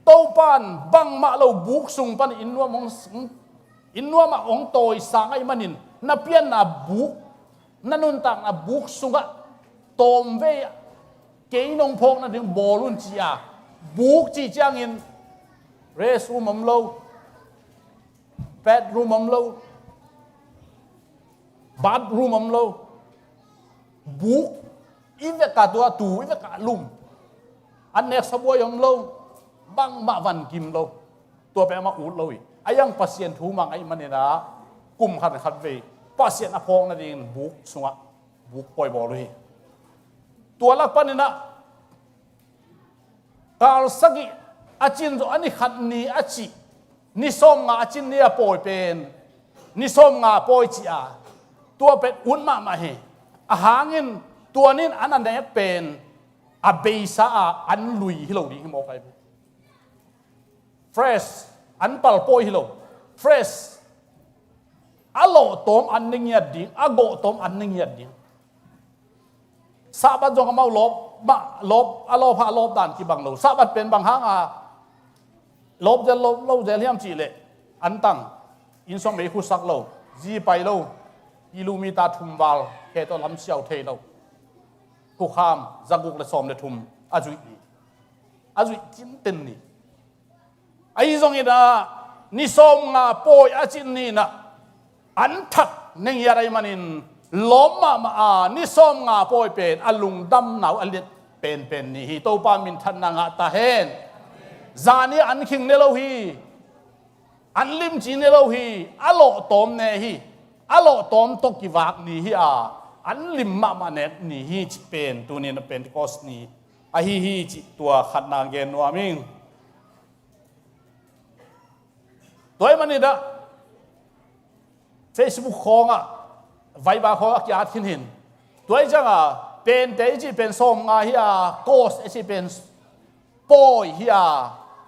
โตปันบังมาโลบุกสุงปันอินนวมมาองโตยสังไอมันินนับเปียนนับบุกนั่นนุนต่างนับบุกสุงะโตมเวเกยนงพงนั่นถึงบอลุนจีอาบุกจีจางอินเรสรูมัมโลแปดรูมัมโลบัดรูมัมโลบุกอีเวกาตัวตูอีเวกาลุมอันเนกสบวยมัมโลบังมาวันกิมโลตัวไปมาอูดโลอีไอ้ยังปัสเซียนทูมังไอ้มันเนี่ยนะกุมขัดเวปัสเซียนอพงนั่นเองบุกสุงะบุกปล่อยบอลเลยตัวลักปันนี่นะกาลสกิอาจินโซอันนี้ขัดนี้อาจินิสมงาอาจินเนี่ยปล่อยเป็นนิสมงาปล่อยจีอาตัวเป็นอุ่นมาเฮอาหางินตัวนี้อันนั้นเนี่ยเป็นอาเบซ่าอันลุยฮิโลดีฮิโมไกfresh อันปัลปอยฮิโล fresh อโลตอมอันนึงยัดดิ้งอโกตอมอันนึงยัดดิ้งสาบัดจงกำเอาลบอโลพาลบด่านที่บังโลสาบัดเป็นบางครั้งลบจะลบจะเลี้ยมจีเลอันตั้งอินสมเอคุสักโลจีไปโลอิลูมิตาทุมวาลแค่ตัวลำเชียวเทโลกุขามจักุกเลสอมเลทุมอาจุยจินเต็นนี่ไอ้ตรงนี้นะนิสมงาปอยอาจินนี่นะอันทักนึงยาไรมันินล้มมานิสมงาปอยเป็นอลุงดำหนาวอลิดเป็นนี่ฮิโตปามินทันนางาตาเฮนจานี่อันคิงเนโลฮีอันลิมจีเนโลฮีอโลตอมเนฮีอโลตอมตกิวากนี่ฮีอันลิมมาเนตนี่ฮีจิเป็นตัวนี้นะเป็นคอสนี่อะฮีจิตัวขัดนางเกนวามิงตัวมันนี่นะ Facebook ของไวบาของอยากทิ้งหินตัวจังเป็นเตจิเป็นสมงาเฮียโกสเอจิเป็นปอยเฮีย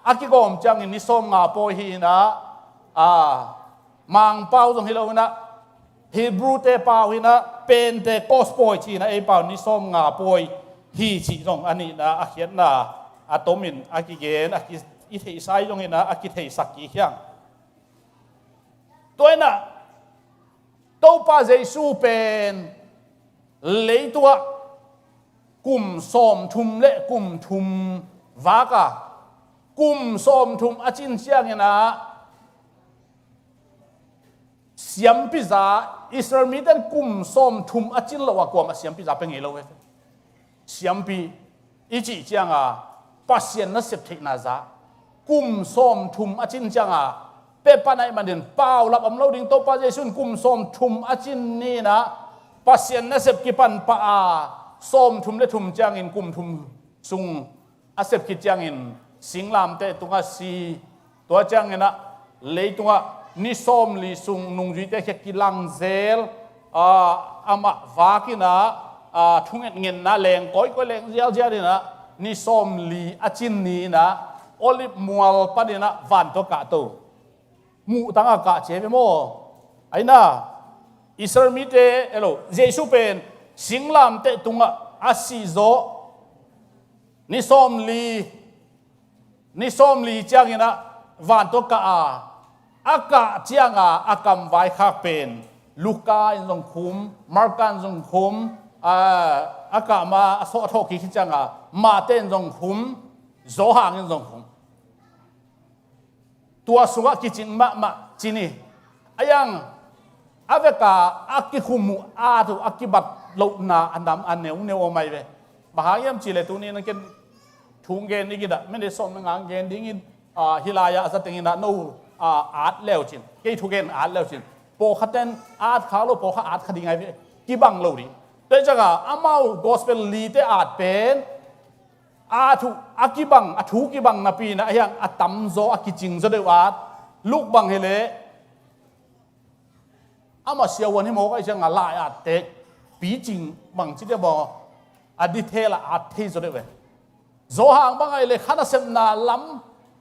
อากิโกมจังอินนิสมงาปอยฮีนะมังเป้าตรงที่เรานะฮีบรูเตเป้าฮีนะเป็นเตโกสปอยจีนะไอเป้านิสมงาปอยฮีจีตรงอันนี้นะอาเขียนนะอะตอมินอากิเกนอากิอิเทไซตรงนี้นะอากิเทสักกี่เฮียงตัวน่ะตัวป้าเจสูเป็นเลยตัวกุมสมทุมเละกุมทุมวากะกุมสมทุมอาจินเชียงนะเสียมพิจาอิสราเอลมีแต่กุมสมทุมอาจินละว่ากว่ามาเสียมพิจาเป็นไงเราเว้ยเสียมพิอีจีเจียงปัสเซียนนัสเซปเทนาซากุมสมทุมอาจินเจียงเป๊ะปานไหนมันเดินเปล่าลับอำลาดิ่งโตป้าเจสุนกุมสมทุมอาจินนี่นะปัสเซียนนัสเซปกิปันป้าสมทุมและทุมจางอินกุมทุมซุงอาเซปกิจางอินสิงลามเตตุงาซีตัวจางอินนะเลยตุงานิสมลีซุงนุงจุยเตะกิลังเซลอามาวากินะทุ่งเงินนะแรงก้อยแรงเจียวนี่นะนิสมลีอาจินนี่นะโอลิฟมัวลปะนี่นะวันตัวกะโตมูตั้งอากาศเจ็บมั้งไอ้น่ะอิสราเอลมีเตเอโลเจสุเป็นสิงลามเตตุงะอาซิโซนิสมลีเจียงนะวันตัวกะอากาศเจียงอากำไว้ข้าเป็นลูกาอินทรงคุมมาร์กันทรงคุมอากาศมาโซโทกิจจังมาเต้นทรงคุมโซหางอินทรงคุมตัวสุกกิจิงมาจีนี่อายัง อาเวกาอากิคุมุอาตุอากิบัตโลนาอันดำอันเนวเนวไม่เวมหายามจิเลตุนี้นั่นกันทุงเกนนี่กิดไม่ได้ส่งงานเกนดิ้งฮิลายาสัตติงนะโนอาร์ตเลวจินเกย์ทุเกนอาร์ตเลวจินโปขัดเต้นอาร์ตขาวโลโปขัดอาร์ตขดิงไงเวกิบังโลดีแต่จังอามาลกอสเปลลีเตอาร์ตเป็นอาทุอากิบังอาทุกิบังนาปีนะยังอาตัมโซอากิจิงจะได้ว่าลูกบังเฮเลอามาเสียวันที่โมก็ยังอาลายอาเตกปีจริงบังที่จะบอกอดีเทละอาเทจะได้เวโซหางบังไงเลยขันเสมนาล้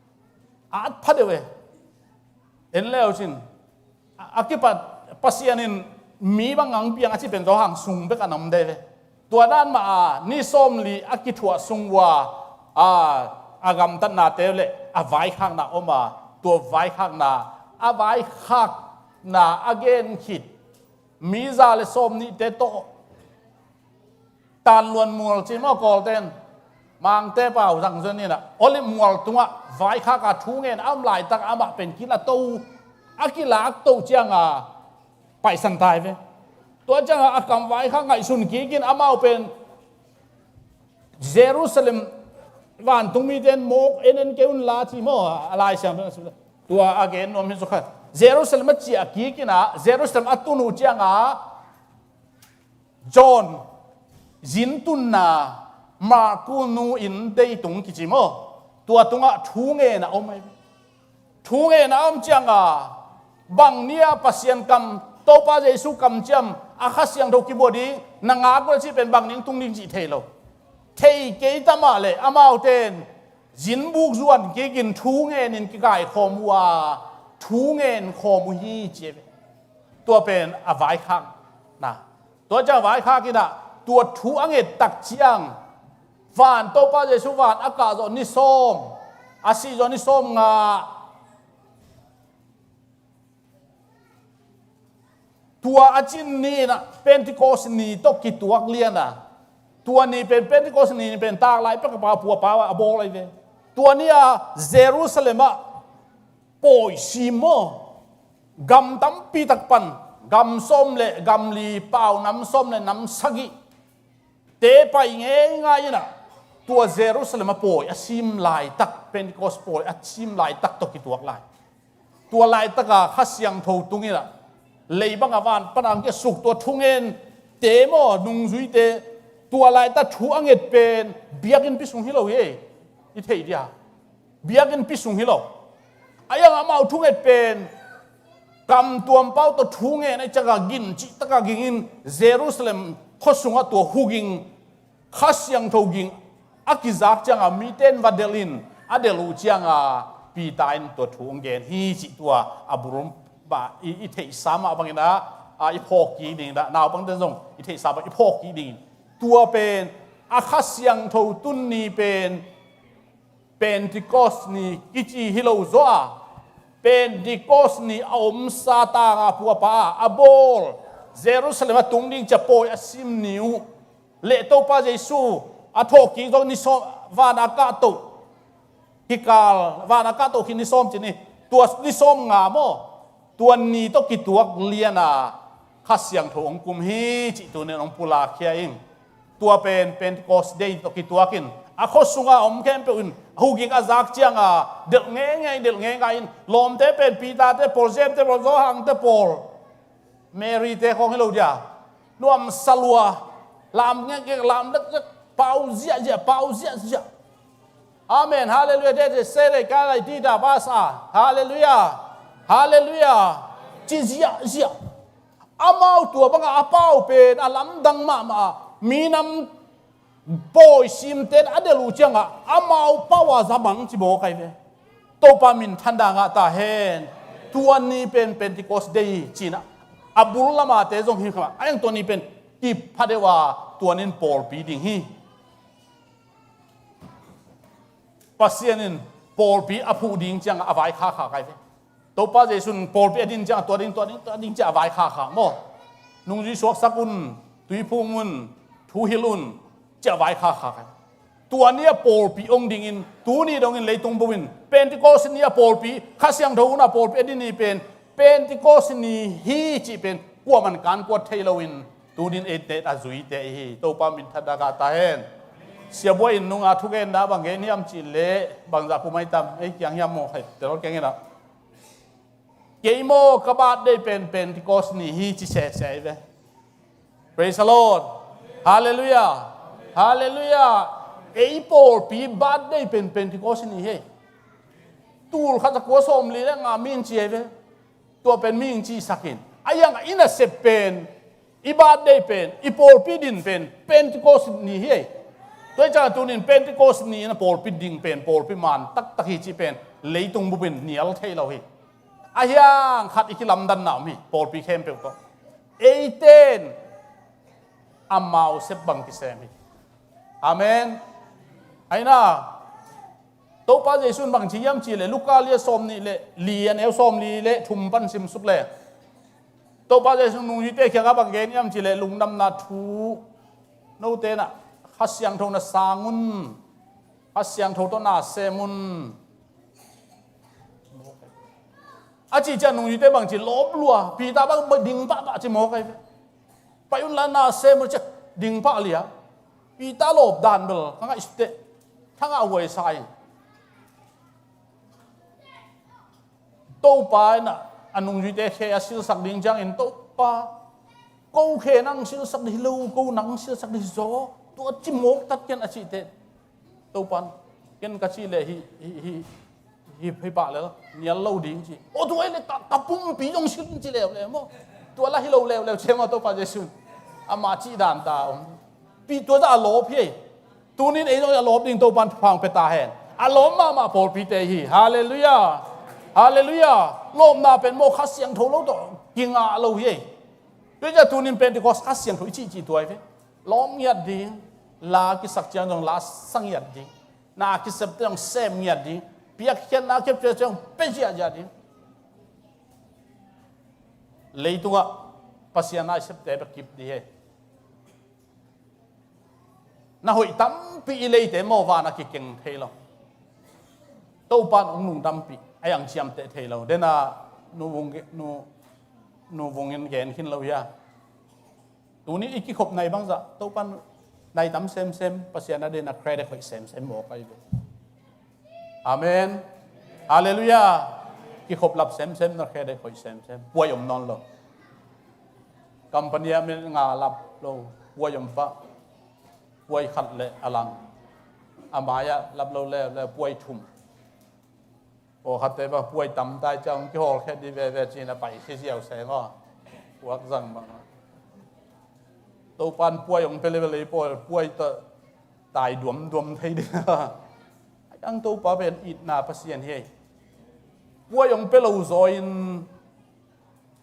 ำอาพัดเวเอ็นแล้วจินอากิปัดปัสยานินมีบางอังเปียงอาชีเป็นโซหางสูงไปกันน้ำเดเวตัวด้านมานี่ส้มลีอากิถัวสูงว่าอากำตันนาเตเลอาไว้ข้างหน้าออกมาตัวไว้ข้างหน้าอาไว้ข้างหน้าอเกนคิดมีซาเลส้มนี่เตโตตานลวนมัวจิมอกอลเตนมังเตเป่าสังเสนี่นะโอลิมัวตัวไว้ข้างกับทุ่งเงินอ้ำไหลตักอ้ำเป็นกินละตูอากิลาตูเจียงไปสันตายเวตัวจังอากำไว้ข้างไงสุนกีกินอามาเป็นเยรูซาเล็มวันตุงมีเดนโมกเอ็นเกอุนลาทีโมอะไรเสียงตัวอาเกนนอมิสุขัดเยรูซาเล็มจีอากีกินะเยรูซาเล็มอัตุนูจังจอห์นจินตุนนามาคูนูอินเดยตุงกิจิโมตัวตุงทุ่งเงินเอาไหมทุ่งเงินเอาจังบังเนียปัสยันกำโตปาเจสุกำจำอาคาเสียงทุกิบดีนางอาก็ที่เป็นบางนิ่งตุงนิ่งจีเทโลเทเกยตามาเลยอามาเอาเตนจินบุกส่วนเกกินทุ่งเงินนินกิกายขอมัวทุ่งเงินขอมุฮีเจตัวเป็นอวัยข้างนะตัวจะอวัยข้างกินอะตัวทุ่งเงินตักเชียงฟานโตปาเจสุฟานอากาศนิสมอาศิจนิสมงาตัวอาจินนี่นะเป็นที่โกสนีตกกี่ตัวเลียนนะตัวนี้เป็นที่โกสนีเป็นตากลายเป็นกระเป๋าผัวเปล่าอะโบอะไรเนี่ยตัวนี้เยรูซาเล็มอะปอยซิโมกำตั้มปีตักปันกำส้มเละกำลีเปล่าน้ำส้มเละน้ำสกิเตะไปง่ายๆนะตัวเยรูซาเล็มปอยอาชิมลายตักเป็นที่โกสปอยอาชิมลายตักตกกี่ตัวลายตัวลายตักข้าเสียงทูตรงนี้นะเลยบางวันปนังจะสุกตัวทุ่งเงินเตะมอนุงซุยเตตัวลายตัดทุ่งเงินเป็นเบียกินพิสุงฮิโลเย่อีเทียเบียกินพิสุงฮิโลไอ้ยังอามาเอาทุ่งเงินเป็นกำตัวเป้าตัวทุ่งเงินไอ้จักรกินจิตกรกินเยรูซาเล็มข้อสุงตัวหูกินข้าเสียงทูกินอากิซักจังมีเต้นวัดเดลินอเดลูจังปีตายตัวทุ่งเงินฮีจิตัวอับรุมบ่าอีเทสามาบางอย่างนะอีพอกีดิ่งนะนาวบางเดือนส่งอีเทสามาอีพอกีดิ่งตัวเป็นอาคาเซียงทูตุนนี่เป็นที่กอสนี่กิจิฮิโลโซอาเป็นที่กอสนี่อมซาตางาพัวป้าอาโบลเยรูซาเล็มตุงดิ่งจะปอยอาซิมนิวเลโตปาเจสูอาทอกีตรงนิสอมวานากาโตฮิกาลวานากาโตคินิสอมจีนี่ตัวนิสอมงาโมตัวนี้ต้องกี่ตัวเลียนะข้าเสียงถูกองคุมฮีจิตัวนี้องปุลาเขียงตัวเป็นโกสเดย์ต้องกี่ตัวกินอาโคสุงาอมแคมเปนหูกิงอาซักเจียงเด็กเงี้ยลมเตเป็นปีตาเตปอลเซมเตปอลโซฮังเตปอลเมรีเตของให้เราจ้ะนวมสลัวลามเงี้ยลามเด็กเป่าเสียเป่าเสียอาเมนฮาเลลูยาเดเซเลกาไลตีดาบาสาฮาเลลูยาฮาเลลูยาจีเสียอามาตัวบังอาเป้าเป็นอาลัมดังมามีน้ำปอยซิมเตนอเดลูจังอามาเป้าว่าจะบังจิโบใครเวโตปามินทันดังตาเฮนตัวนี้เป็นที่โกสเดย์จีน่ะอับดุลละมาเตจงหิมะไอ้ยังตัวนี้เป็นกิบพัดว่าตัวนี้ปอลปีดิ่งฮีปัสเซียนินปอลปีอภูดิ่งจังอวัยข้าใครเวตัวป้าเจสุนปอลเปียดินจังตัวดิ้งจะวายขาขาโมนุ่งจีสวกสกุลตุยพูมุนทูฮิลุนจะวายขาขาตัวนี้ปอลปีองดิ่งตัวนี้ดงอินเลยตรงบวินเป็นที่โกสนี้ปอลปีข้าเสียงทูน่ะปอลเปียดินนี่เป็นที่โกสนี้ฮีจีเป็นอ กัวมันการกัวเทโลวินตูดินเอเตอาจุยเตฮีโตปามินทัดกาตาเฮนเสียบวยนุงอาทุกเอ็นนะบางเกนี่ยมจิเลบางจากผู้ไม่ตามไอ้ยังยามโมให้แต่รถแกงนะเกยโมกบาดได้เป็นที่กอสนี่ฮีจิเสเสเว Praise the Lord Hallelujah Hallelujah ไอ้ปอลปีบาดได้เป็นที่กอสนี่เฮตูลขัดกัวสมลีแล้วงามินจีเวตัวเป็นมิงจีสักินไอ้ยังอินาเซเป็นอิบาดได้เป็นอิปอลปีดินเป็นที่กอสนี่เฮตัวจ้าตัวนี้เป็นที่กอสนี่นะปอลปีดิงเป็นปอลปีมันตักฮีจีเป็นเลยตุงบุเป็นเนียลเทเราเฮอายังขัดอีกลำดันหนาวมีปอลปีเข้มเปล่าก็เอเตนอามาอุเซบังกิเซมิอาเมนไอ้น่ะตัวป้าเยซูบางทียามจีเลลูกาเลียสมนี่เลลียนเอลสมลีเลทุ่มปันซิมสุกเลตัวป้าเยซูนุ่งยีเตะเขียกับบางเกณฑ์ยามจีเลลุงดำนาทูโนเตน่ะฮัสยังทงน่ะสาnguนฮัสยังทงตัวน่ะเซมุนอาจีจะนุ่งยีเตะบางทีลบลัวปีตาบางดิ่งปะจีโมกไอ้ไปอุ่นลาน่ะเซมุนจะดิ่งปะเลียปีตาลบด่านเบลทั้งไอ้สเตทั้งเอาไว้ใส่โตปาน่ะอันนุ่งยีเตะแค่สิลสักดิ่งจังอินโตปากูแค่นั่งสิลสักดิลูกูนั่งสิลสักดิโซตัวจิโมกตัดกันอาชีเตะโตปันกันกะชีเลยฮิปะเลยเนี่ยเล่าดิ่งจีโอ้ตัวไอ้เนี่ยตะปุ่มปีจงสิลจีเลวเลยมั้งตัวละฮิโลเลวเชื่อมาโตปาเจสุนอามาจีด่านตาปีตัวจะอารมณ์พี่ตัวนี้เองต้องอารมณ์ดิ่งโตปันพังไปตาเห็นอารมณ์มาโปรปีเตฮีฮาเลลูยาฮาเลลูยาโลมนาเป็นโมคัสเสียงโทโลโตกิงอาโลเย่ด้วยจะตัวนี้เป็นที่คัสเสียงโทจีตัวเองล้อมยัดดิ่งลากิสักจังตรงลาสังยัดดิ่งนากิสับจังเซมยัดดิ่งเปียกเขียนนาเก็บจังเป็นยัดดิ่งเลยตัวปัสยานาเสพเตะแบบกิบดีเฮน่าหอยตั้มปีเลยเตะโมวานาคิเก่งเทลโตปันองนุ่งตั้มปีไอ้ยังเชียมเตะเทลเดน่านูวงเงินเงินขึ้นเราอย่าตัวนี้อีกขบในบางจะโตปันในตั้มเซมปัสยานาเดน่าใครได้คอยเซมบอกไปเลยอาเมนฮาเลลูยาที่ขบหลับเซมน่าใครได้คอยเซมป่วยอมนอนลงกัมปนีมันงาหลับลงป่วยอมฟ้าป่วยขัดเลยอลังอามายะรับเราแล้วป่วยทุ่มโอ้ขัดแต่ว่าป่วยต่ำตายจังที่หอแค่ดีเวจีน่ะไปที่เสียวแสงก็วักจังบ้างตัวปันป่วยองเป็นเลยป่วยตายดวมไทยเดียวยังตัวป้าเป็นอิดนาพัศยันเฮป่วยองเป็นเราซอย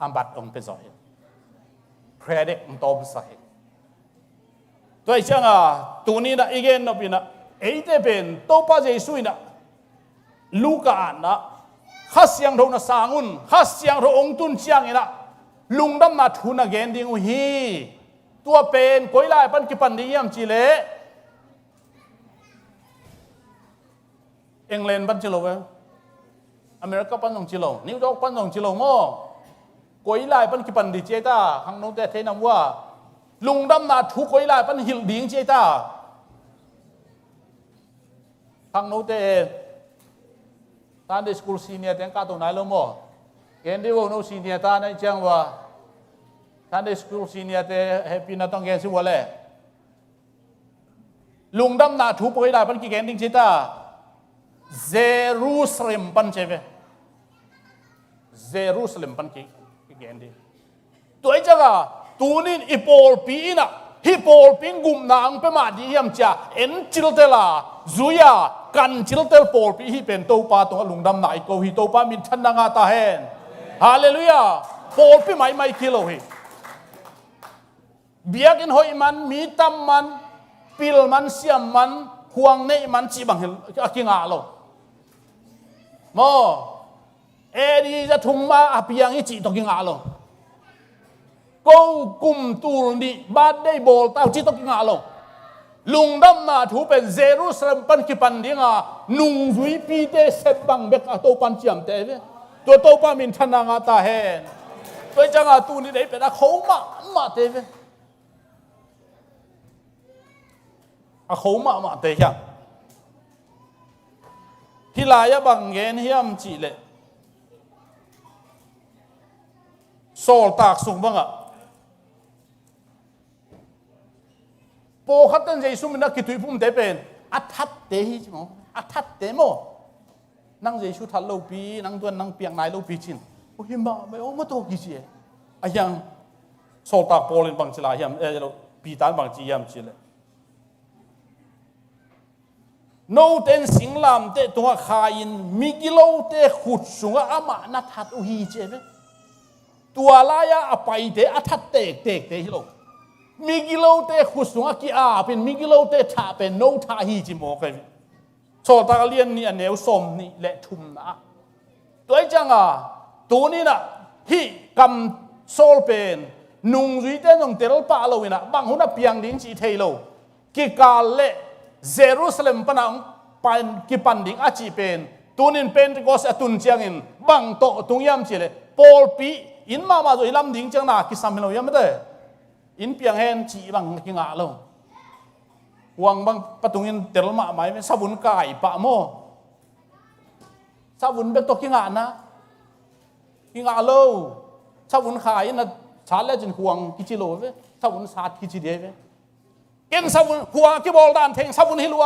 อัมบัดองเป็นซอยแพร่เด็กองโตเป็นสาเหตุตัวไอ้ช่างตัวนี้นะอีกเอ็นนบินะไอ้เจ้าเป็นตัวป้าเจสุยนะลูกอ่านนะข้าเสียงโทนะสาnguนข้าเสียงโทองตุนเชียงนะลุงดำนาทุนเกนดิงอุฮีตัวเป็นก้อยไล่ปันกิปันดียมจีเลอังกฤษปันจิโลเวอเมริกาปันนงจิโลนิวยอร์กปันนงจิโลโม่ก้อยไล่ปันกิปันดีเจต้าข้างโน้นแต่เทนำว่าลุงดำนาทุกก้อยไล่ปันหิลดิงเจต้าข้างโน้นแต่ตอนเด็กสกูลซีเนียร์แต่งกาตัวไหนลงมั้งเกณฑ์ที่ว่าโน้ซีเนียร์ตอนนั้นจังว่าตอนเด็กสกูลซีเนียร์แต่แฮปปี้นัดต้องเกณฑ์สิว่าเลยลุงดำนาทุกก้อยไล่ปันกี่เกณฑ์ดิงเจต้าเยรูซาเล็มปันเจเวเยรูซาเล็มปันกี่เกณฑ์ดิตัวไอ้เจ้าตัวนี้อีโปลปีน่ะฮิโปลปีกุมนางเป็นมาดียามจ้าเอ็นจิลเตล่าซุยากันจิลเตลโปลปีฮิเป็นตัวป้าตัวลุงดำนายโกฮิตัวป้ามินทันนางาตาเฮนฮาเลลูยาโปลปีไม่คิโลฮิเบียกินหอยมันมีตั้มมันปิลมันเสียมมันห่วงเนมันจีบังเฮลกิงอาโลโมเอดีจะทุ่มมาอภิยังฮิจิตกิงอาโลกูกุมตูนี่บาดได้โบลเต้าจิตกิงอาโลลุงดำนาถูเป็นเยรูซาเล็มปันกิปันดิงานุงจุยปีเตเซบังเบกตัวปันจิมเตเวตัวปันมินทนางาตาเฮน ตัวจังอาตูนี่ได้เป็นอาเขามาเตะอาเขามาเตะยังที่ลายบางเงินเฮียมจีเลยโซลตากสุงบังอะโปขัดตันใจสุมินักกิตุยพุ่มเตะเป็นอัฐัดเตะฮิจิโมอัฐัดเตะโมนั่งใจชุทัลโลปีนั่งตัวนั่งเปียงนายโลปีจินโอ้ยมาไม่โอ้มาโตกี่จีอะยังโซลตากโปลินบางจิลาเฮียมเราปีตานบางจีเฮียมจีเลยโนเตนสิงลามเตตัวขาอินมิกิโลเตขุดสุงอามานัทัดอุฮีเจเวตัวลายาอไปเตอัทัดเตกฮิโลมิกิโลเตขุดสุงอากิอาเป็นมิกิโลเตถาเป็นโนทาฮีจิโมกันโซตาเลียนนี่เนวสมนี่และทุมนะตัวจังตัวนี้นะฮีกำโซลเป็นนุงจุยเตนงเตลปาโลวินะบางหุนับยังดิ้งจีเทโลกิกาเลเยรูซาเล็มปนังปันกิปันดิ้งอาจีเป็นตุนินเป็นก็สตุนเจียงอินบังโตตุงยามเจเลปอลปีอินมาโดยลำดิ้งจังนากิสามิโลยามไม่ได้อินเปียงเฮนจีบังกิงาโลวังบังปตุงอินเตลมาไม่เป็นสาบุนกายปะโมสาบุนเบกตกิงานะกิงาโลสาบุนขายนะชาเลจินห่วงกิจิโลเวสาบุนศาสตร์กิจิเดเวเก่งสาวุนหัวกิบอลดานเทงสาวุนฮิลัว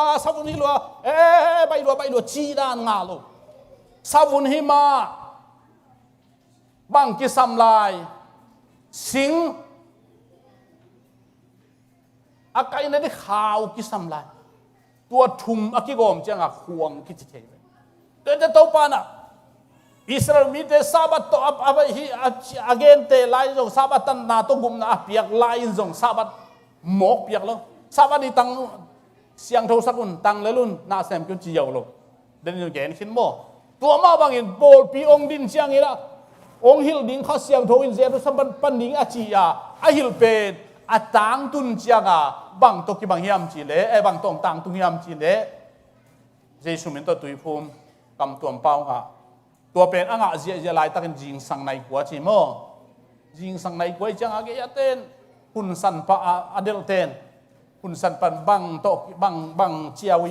ใบลัวจีดานงาโลสาวุนฮิมาบังกิสัมลายสิงอาการนั้นได้ข่าวกิสัมลายตัวทุมอากิกอมจังห่วงกิจิเทเวเดินจะโตปานะอิสราเอลมีแต่ซาบัตโตอับฮิอาเกนเตไลน์จงซาบัตันนาโตกุมนาเปียกไลน์จงซาบัตหมกเปียกแล้วซาบัดนี่ตังเสียงโทรศัพท์ตังเลลุนน่าแซมกุนจีเยาวโลเดินอยู่แกนขึ้นโมตัวมาบางอินโบลปีองดินเสียงนี่ละองฮิลดิงเขาเสียงโทอินเซรุสัมปันดิงอาจียาอาฮิลเป็นอาตังตุนเจียงาบางตกิบางฮิมจีเลบางตองตังตุงฮิมจีเลเจสุมินตัวตุยภูมิกำตัวเป้างาตัวเป็นอ่างเจียลายตักจิงสังในกัวจีโมจิงสังในกัวจังอาเกียเต้นคุณสันปะอเดลเต้นคุณสันปันบังโตบังเจียว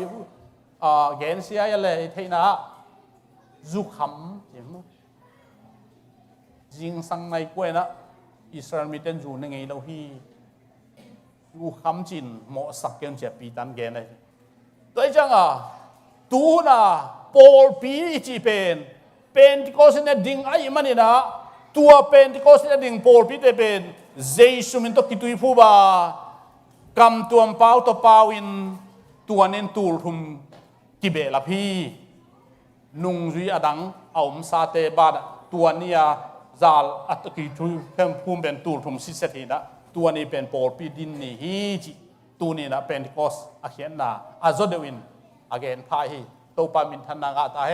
เกณฑ์เสียอะไรเทน่าจุขำเห็นไหมจิงสังในกวยนะอิสราเอลมีเต้นอยู่ในไงเราฮีจุขำจินหมอสักเกณฑ์เจ็บปีตันเกณฑ์เลยตัวจังตูน่ะโปลปีจีเป็นที่เขาเสนอดิ่งไอ้มันนี่นะตัวเป็นที่เขาเสนอดิ่งโปลปีเป็นเจสุมินตกิตุยผู้บ่ากำตัวเป้าตัวเป้าอินตัวเน้นตูลทุมกิเบลพี่นุงจุยอดังเอามซาเตบาดตัวนี้จาลอัตกิตุยเพิ่มภูมิเป็นตูลทุมสิเสถีนะตัวนี้เป็นโปลปีดินนี่ฮีจิตัวนี้นะเป็นที่เขาอาเขียนนะอาโซเดวินอาเกนพายฮีตัวปามินทันนางาตาเฮ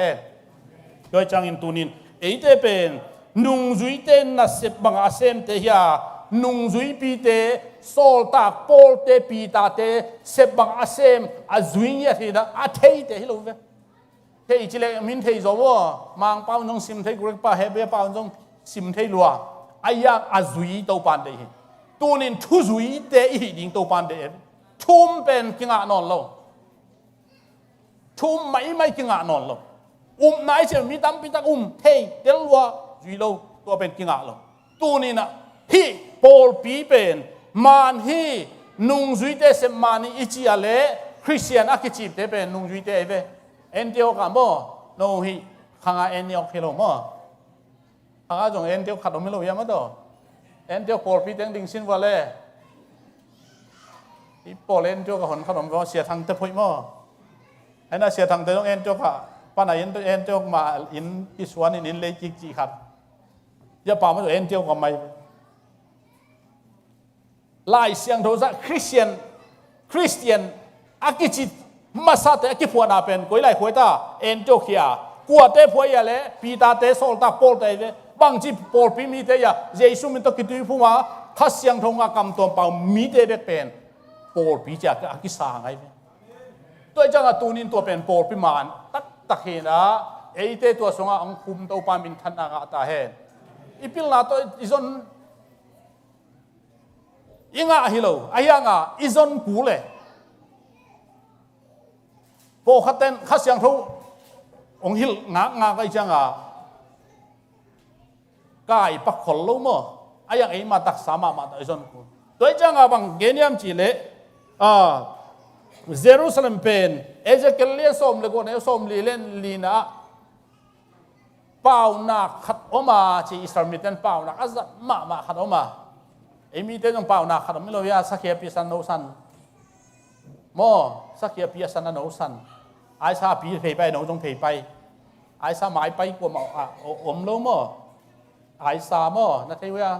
โดยจังอินตัวนี้เอเตเป็นนุงจุยเตนนัสเซบังอาเซมเทียนุงจุยปีเตโซลตาโปลเตปีตาเตเซบังอาเซมอาจุยเนี่ยทีนะอาเทยเตฮิโลเวเทยจิเลมินเทยโจวมังเป้าจงซิมเทยกรีกป้าเฮเบเป้าจงซิมเทยลัวอายากอาจุยโตปันเดฮิตัวนี้ทุจุยเตอีดิ่งโตปันเดทุ่มเป็นกิงานอนโลทุ่มไม่กิงานอนโลนายเชื่อมีตั้มปีตักเทยเตลัวจุยโลตัวเป็นกิงานโลตัวนี้นะฮีโปลปีเป็นมันฮีนุงจุยเตเสมานีอิจิอาเลคริสเตียนอากิจิบเตเป็นนุงจุยเตเอเวเอ็นเดียวกันบ่โนฮีข้างเอ็นเดียวเฮโลมั้งข้างจงเอ็นเดียวขัดออกไม่รู้ยังมั้งต่อเอ็นเดียวโปลปีเต็งดิ่งสินว่าเลยอีโปลเอ็นเดียวกับคนขนมว่าเสียทางเตพุยมั้งไอ้น่าเสียทางเตต้องเอ็นเดียวค่ะป้าไหนเอ็นเดียวมาอินกิสวานินเลยจิกจิขัดอย่าป่ามาตัวเอ็นเดียวกับไม่ลายเสียงโทรศัพท์คริสเตียนอากิจิตมาซาเตอากิพัวนาเป็นกุยไลคุยตาเอ็นโจเคียกัวเตพัวยาเลปีตาเตโซลตาโปลเตเวบางจีโปลปีมีเตยาเจสุมินตกิตุยพูมาข้าเสียงทงอากำตัวเปล่ามีเตเบเป็นโปลปีจากอากิสาไงตัวจังตัวนี้ตัวเป็นโปลปีมานตักเห็นนะเอเตตัวสงฆ์อังคุมตัวปามินทันอากาตาเฮน ipil na to izon inga hilo ayanga izon kule po khaten khasyang tho ong hil nga kai changa kai pakhol lo mo ayang ei ma tak sama ma ta izon ku toi changa bang geniam chi le Jerusalem pen Ezekiel le som le ko ne som li len lina pau na khat oma chi Israel miten pau na azat ma khat oma emi te jong pau na khat mi lo ya sakhia pi san no san mo sakhia pi san no san ai sa pi phei pai no jong phei pai ai sa mai pai ko ma om lo mo ai sa mo na thei wa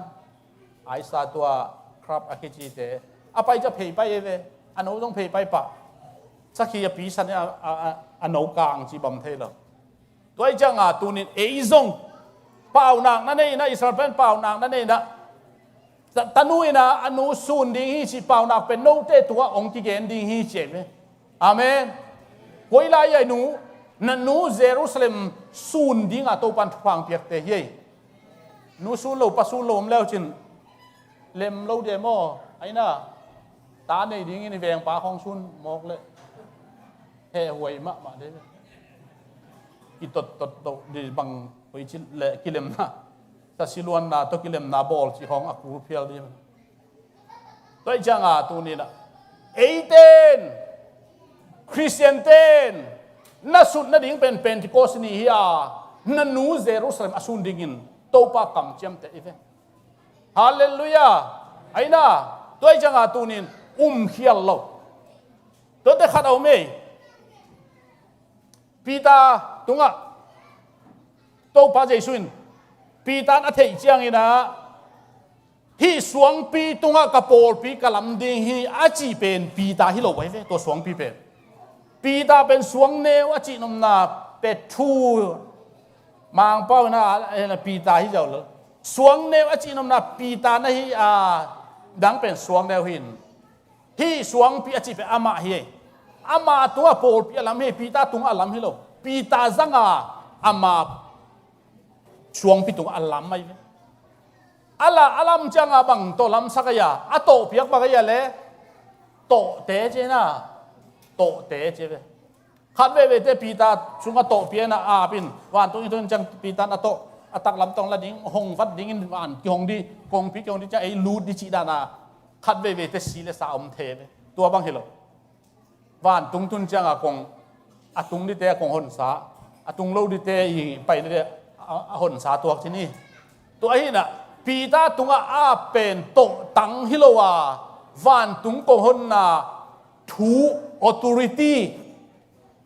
ai sa tua krap akichi te apai ja phei pai ve ano jong phei pai pa sakhia pi san a no kang chi bam thei lo toi chang tunin ei zong pau nang na nei na Israel pen pau nang na nei na tanui na anu sun ding hi si pau nak pen no te tua ong ki gen ding hi che me amen koi lai ai nu na nu Jerusalem sun ding a to pan phang piak te ye nu sun lo pa sun lo leo chin lem lo de mo ai na ta nei ding ni veng pa khong sun mok le he hoi ma de ki tot di bang hoi chin le kilem na ta siluan na to kilem na bol chi hong aku phial di toi changa tu ni na 18 Christian ten na sut na ding pen Pentecost ni hi na nu Jerusalem asun dingin to pa kam chem te ive hallelujah aina toi changa tu nin hial lo to te khat au me pita tunga to pa jesuin pitan a thei chiang ina hi suang pi tunga ka pol pi kalam ding hi a chi pen pita hi lo wai ve to suang pi pen pita pen suang neu a chi nom na pe thu mang pau na pita hi jau lo suang neu a chi nom na pita na hi dang pen suang neu hin hi suang pi a chi pe ama hi ama tunga pol pi alam hi pita tunga alam hi lo pita zanga ama suang pitung alam mai alam changa bang to lam sakaya ato piak bagaya le to te je na to te je ve khat ve te pita sunga to pia na a pin wan tung itun chang pita na to atak lam tong la ding hong vat ding in wan ki hong di kong pi kong di cha ei lu di chi da na khat ve te si le sa om the ve tua bang hilo wan tung tun changa kong atung di te kong hon sa atung lo di te i pai ne hon sa tuak chi ni tu ai na pita tunga a pen to tang hilowa van tung ko hon na thu authority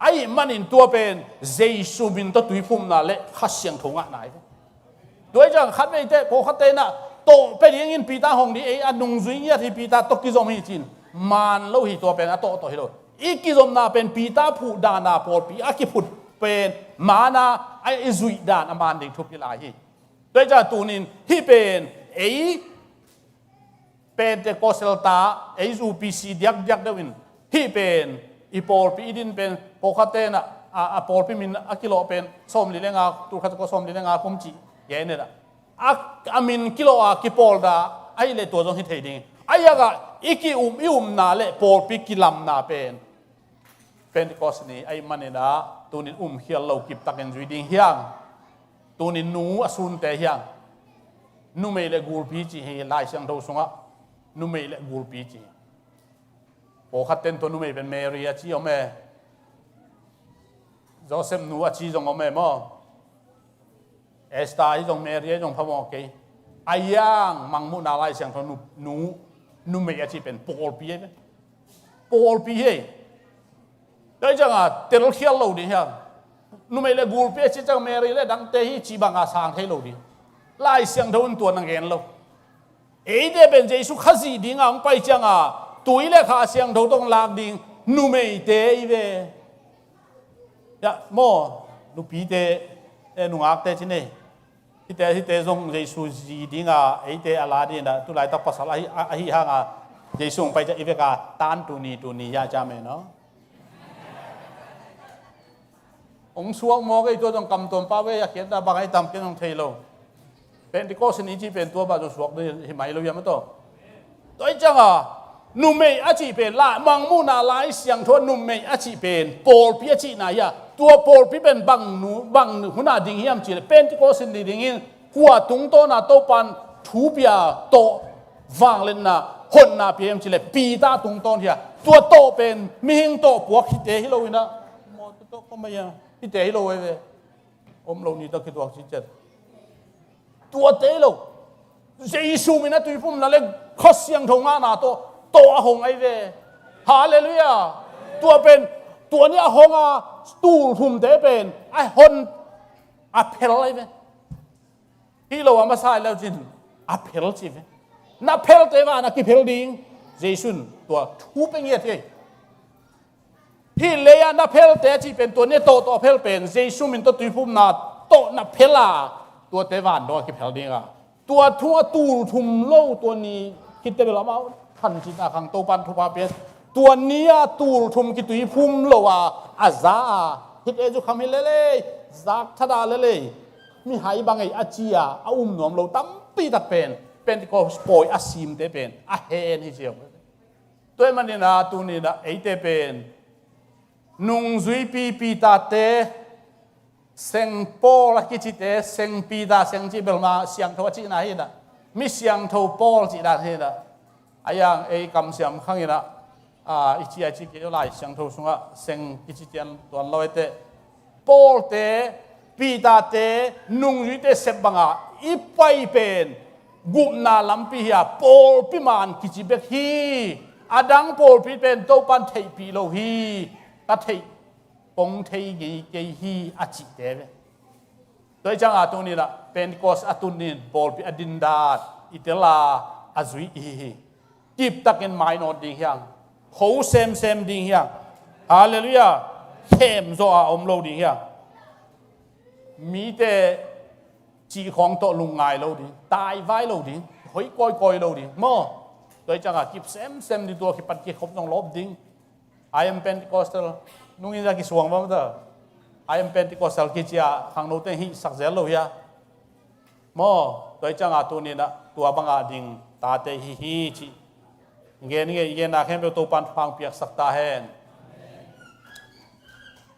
ai manin tua pen jesu bin to tui phum na le khasyang thonga nai tu ai jang khat me te po khat te na to pe ding in pita hong di ai anung zui ya thi pita to ki zom hi chin man lo hi to pen a to hilo iki zom na pen pita phu da na por pi a ki phut pen mana ai zui dan aman ding thup lai hi toi ja tunin hi pen ei Pentecostal ta ei UPC diak dawin hi pen i por pi din pen pokatena a por pi min akilo pen som li lenga tu khat ko som li lenga kum chi ye ne da amin kilo a ki pol da ai le to jong hi thei ding ai ga iki na le por pi kilam na pen Pentecost ni ai manena tunin hial lo kip taken zui ding hiang tunin nu asun te hiang nu me le gul pi chi hi lai siang do sunga nu me le gul pi chi po khaten to nu me ben Mary a chi ome Joseph nu a chi jong ome mo Esther hi jong Mary jong phamo ke ayang mangmu na lai siang to nu me a chi pen Paul pi he đấy chẳng tiền khiêu lâu đi ha, nu mấy là gul pe chỉ chẳng Mary là đăng tế hi chỉ bằng sang thế lâu đi, lại sang thôn tuần năng ghen lâu, ấy để bên Giêsu khát gì đi ngang bay chẳng tuổi là khát sang thôn đông làm đi, nu mấy tế về, ya mo nu pi tế, nu ác tế chứ này, hi tế dùng Giêsu gì đi ngang ấy tế Allah đi na, tu lại tập pasal hi hang Giêsu bay chạy về cả tan tu ni ya cha mẹ nó ông xuống mò cái tôi trong cầm tuần pa về kiến ta bằng ai tầm kiến ông thầy lâu เป็นที่ก็สนิทเป็นตัวบ้าตัวสวกด้วยที่ไม่รู้ยังไม่โตโดยจังอ่ะนุ่มเมย์อาชีเป็นละมังมูนาไลเสียงทวนนุ่มเมย์อาชีเป็นโปลพิอาชีนายะตัวโปลพิเป็นบังหนูบังหัวหน้าดิ่งเฮียมจีเป็นที่ก็สนิทดิ่งหินหัวตุงโตนาโตปันทูเปียโตวางเล่นนะคนนาเปียมจีเลยปีตาตุงโตเฮียตัวโตเป็นมิหิงโตปวกฮิเตฮิโลวินะมอโตก็ไม่ยังฮิเตฮิโลเว้ยอมโลนี่ต้องคิดว่าชิเจตัวเตโลเจสูมินะตุยพุ่มนั่นเลยข้อเสียงทงอานาโตอาหงไอเวฮาเลลูยาตัวเป็นตัวนี้อาหงอาตูทุ่มเตเป็นไอฮอนอาเพลไอเวฮิโลอามาใส่แล้วจินอาเพลจิเวนับเพลเตวานักกิเพลดิงเจสุนตัวทูเป็นเงี้ยที่ฮิเลยันนับเพลเตจิเป็นตัวนี้โตเพลเป็นเจสุมินตัวตุยพุ่มนาโตนับเพลาตัวเตวานโดนกิเพลดิงอ่ะตัวทั่วตูทุ่มโลตัวนี้คิดแต่เวลามาทันจิตอาคังโตปันทุบาเปียตัวนี้ตูทุ่มกิตุยพุ่มโลว่าอาซาคิดเอจุคำฮิเลเล่ซักทดาเลเล่มีหายบางไงอาจียาอุ้มหนอมโลตั้มปีตัดเป็นที่ก็สปอยอาซิมเตเป็นอาเฮนฮิเชียวตัวมันนี่นะตัวนี้นะไอเตเป็นนุ่งซุยปีตาเตเซงโปลักกิจิเตเซงปีดาเซงจิเบลมาเสียงทวัชินาฮินะมิเสียงทวโปลจิดาฮินะอายังไอ้คำเสียงข้างนี้นะอิจิอาจิเกี่ยวไรเสียงทวสุงะเซงกิจิเตียนตัวลอยเตโปลเตปีดาเตนุ่งยุเตเซบังะอีไปเป็นกุมนาลัมปีฮะโปลปิมานกิจิเบกฮีอดังโปลปีเป็นโตปันเทปีโลฮีตัดเทปงเทยีเกฮีอาจิเตเวโดยจังอาตุนี้ละเป็นกอสอาตุนินบอลปีอดินดาดอิตลาอาซุยอีกิบตักเงินไม้นอดิ่งยังโหเซมดิ่งยังฮาเลลูยาเข้มโซอาอมโลดิ่งยังมีแต่จีของโตลุงไงโลดิ่งตายไว้โลดิ่งหอยก้อยโลดิ่งมั่วโดยจังอากิบเซมในตัวกิปัดกิคบต้องลบดิ่งI am Pentecostal นุ่งอินจากกิสวงบ้างเถอะ I am Pentecostal กิจยาขังโนเตหิสักเซลโลเฮียมอโดยจังอาตัวนี้นะตัวบังอาดิงตาเตหิจิเงี้ยนาเข้มเป็นตัวปันฟังเปียกสักตาแหน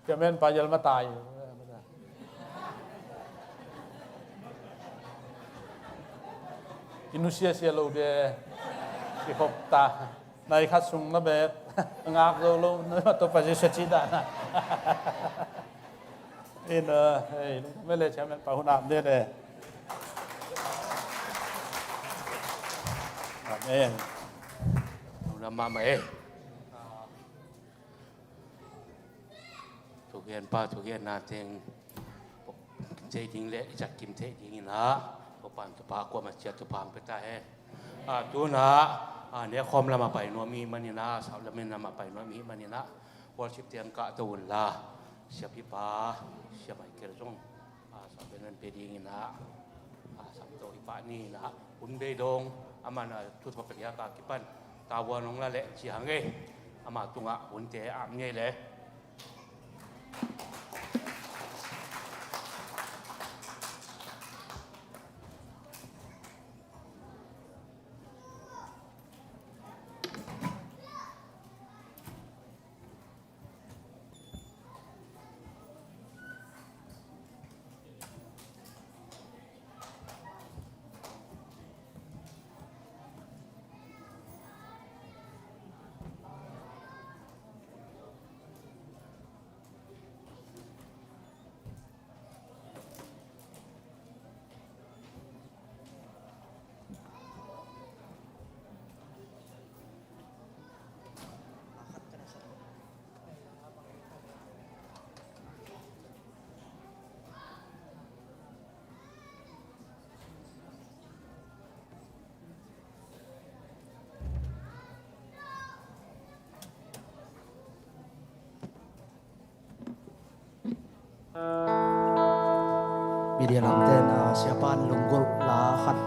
จะเป็นปลายลมาตายอินุเซียโลเดที่พบตาในคัดซุงนะเบ็ดงากโลนึกว่าตัวปัจจุบันจีดานะเอ็นเฮ้ยไม่เลยใช่ไหมปะหุนามเนี่ยเลยเอ็นเรามาไหมทุกเย็นป้าทุกเย็นนาเตงเจดิงเละจากกิมเทดิงนะก็ปันตุปากว่ามาเชียตุปามไปตาเฮตัวนะเนี่ยคอมละมาไปนัวมีมันนี่นะสาวละเมนละมาไปนัวมีมันนี่นะวอลชิปเตียงกะตูนละเสียพิพาเสียไม่เกลือจงสาวเป็นนันเปดีงินะสาวโตอิปานี่นะอุนเบดงอามันทุกทบเป็นยากากิปันตาวานงละเละจีหังเออามาตุงะอุนเตอเงยเลย มีเดียลำเต้นเสียปานลุงกุลลาขัด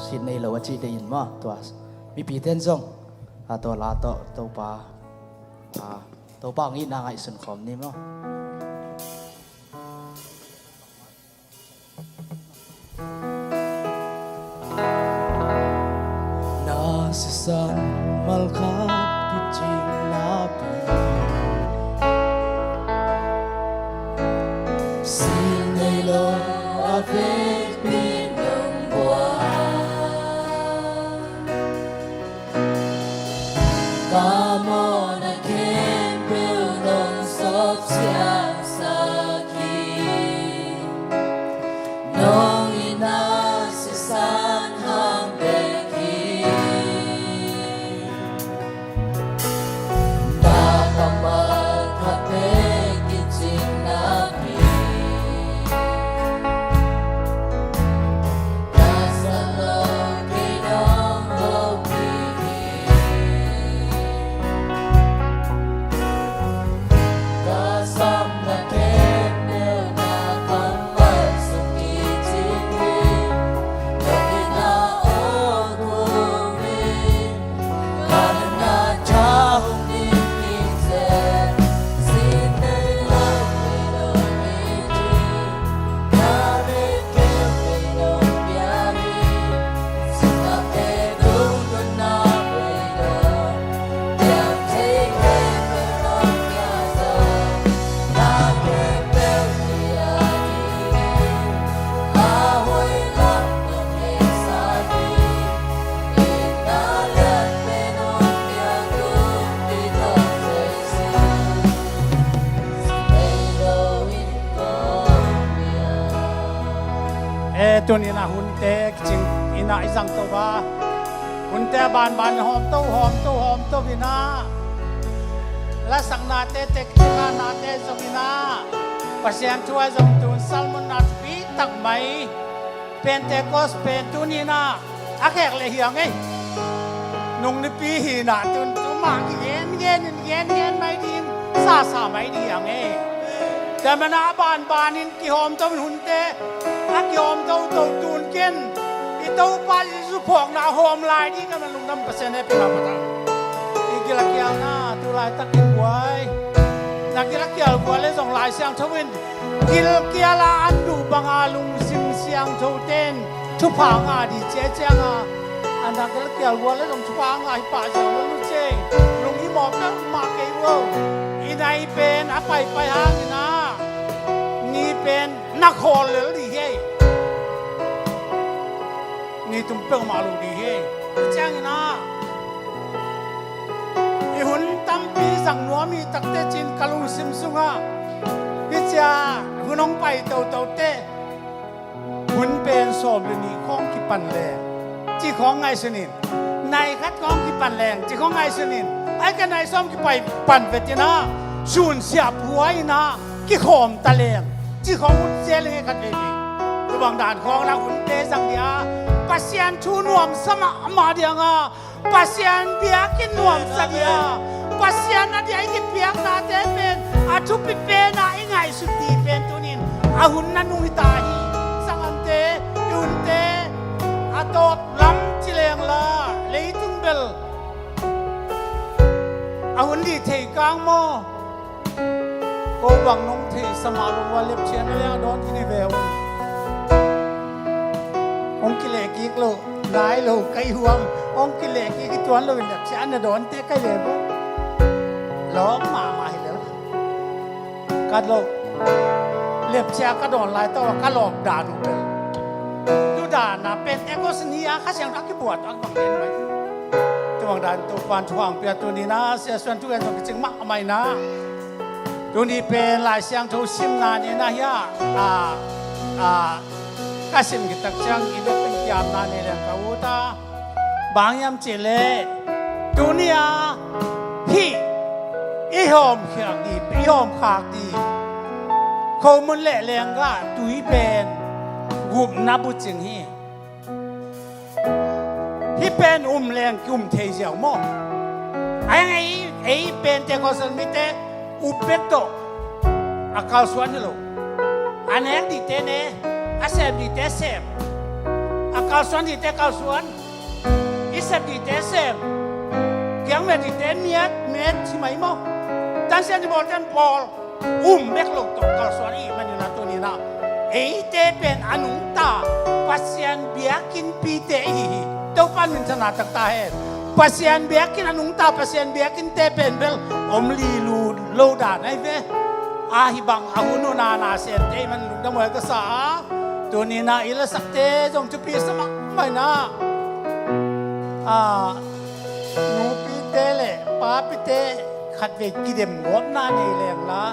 สินในเหลวจีได้ยินมั้ยตัวมีปีเต้นส่งตัวลาตัวปางี้นางไอสุนขอมนี่มั้ง san malkhat kiching napi sinay lo apet pinong buwan kamo na kempil ng sop siyang sakin nong inasisan hang bekin nakamagkapit kiching napi nasa logi ng lobigin kasam na kemil na kamal sa kichingin logi na ogumin kana na chahong nipinsen sinay logi lobigin nare kemil biyari sinate dungan na pwede They'll take it from yasa nakepel niyanin ahoy lang ng isabi inalat menon yagong pitong Jesus Sinayloin ko niya tuần ina hun te ching ina isang to ba hun te ban hom to bina la sang na te ka na te so bina pasian chua jong tun salmon na pi tak mai pentecost pen tunina akhek le hiang ei nung ni pi hi na tun tu ma yen mai dim sa mai di yang eiแต่มันอาบานนินกิหอมต้มหุ่นเตะอากิหอมเต้าตูนเกินอีเต้าปลาอีสุพอกนาหอมลายนี่ก็มันลุงน้ำเปอร์เซ็นต์ให้เป็นอะไรต่างอีกิลักยาวนะตัวลายตะกินไว้นักกิลักยาวกว่าเลยส่งลายเสียงทวินกิลเกียลาอันดูบังอาลุงซิมเสียงทูเต้นทุพางาดีเจ๊เจ้งาอันนักกิลักยาวกว่าเลยส่งทุพางาป่าเสียงลุงเจ้งลุงอีหมอบก็มาเกย์ว่าอีนายเป็นอาไปหางนี่นะนี่เป็นนักโหดเลยดีเฮ้นี่ตุ้มเปิงมาลูดีเฮ้แจ้งนะอีหุ่นตั้มปีสั่งนัวมีตักเตจินกะลุงซิมซุงอ่ะพิจาหุ่นน้องไปเต่าเตะหุ่นเป็นโสมเลยนี่ของกิปันแรงจีของไงสนินในคัดของกิปันแรงจีของไงสนินไอ้กันในซ้อมกิไปปั่นเวทีนะสูญเสียผัวอีนะกิขอมตะแรงจีของหุ่นเจริญกันเลยระวังด่านของเราหุ่นเตสังเดียปัสยันชูนวมสมามาเดียงอ่ะปัสยันเบียกินนวมสักเดียปัสยันนาเดียกินเบียกนาเตเป็นอาชุปิเป็นนาไอ้ไงสุดดีเป็นตัวนินอาหุ่นนันนุยตาฮีสังอันเตหุ่นเตอาโตล้ำจิเลงละเลยถึงเบลอาหุ่นดีเทกางโมโกบังนงเทสมาลงวาเล็บเชียนเลี้ยงโดนที่นี่เวลองกิเลกิกโลนายโลไกห่วงองกิเลกิกจวนโลเป็นแบบเชียนโดนเตะไกเลยบ่ล้อมมาให้แล้วกัดโลเล็บเชียก็โดนลายตัวก็หลอกด่าดูเป็นดูด่านะเป็นเอโกสเนียข้าเสียงรักที่บวชอันบังเอิญไว้ตัวบังด่านตัวปานช่วงเปียตัวนี้นะเสียส่วนทุกอย่างต้องจึงมักไม่นะตัวนี้เป็นลายเสียงทูซิมนานี่นะย่าก็ซิมกิตักจังอีเล็กเป็นยามนานี่แหละเขาตาบางยามเจเลตัวนี้พี่อีหอมเขียกดีอีหอมขากดีเขามันเละแรงก็ตุยเป็นกุมนับบุจิงฮีพี่เป็นแรงกุมเทียวมั่งไอ้เป็นแต่ก็สมิเตอุปเปตโตอาคาสวนนี่โลอันนี้ดีเตเนอาเซบดีเตเซบอาคาสวนดีเตคาสวนอิเซบดีเตเซบเกี่ยงเมดีเตเมียดใช่ไหมมั่งดันเซนจะบอกดันบอลเบกโลกตกคาสวนอีมันอยู่ในตัวนี้นะไอ้เตเป็นอนุตาปัสยันเบียกินปีเตอีตัวปันมินชนะตักตาเฮต pasien biakin anung ta pasien biakin te pen bel om li lu lo da nai ve a hi bang ahunu na sen te man lu da mo ka sa tu ni na ila sakte jong chu pi samak mai na nu pi te le pa pi te khat ve ki dem ngom na nei leng la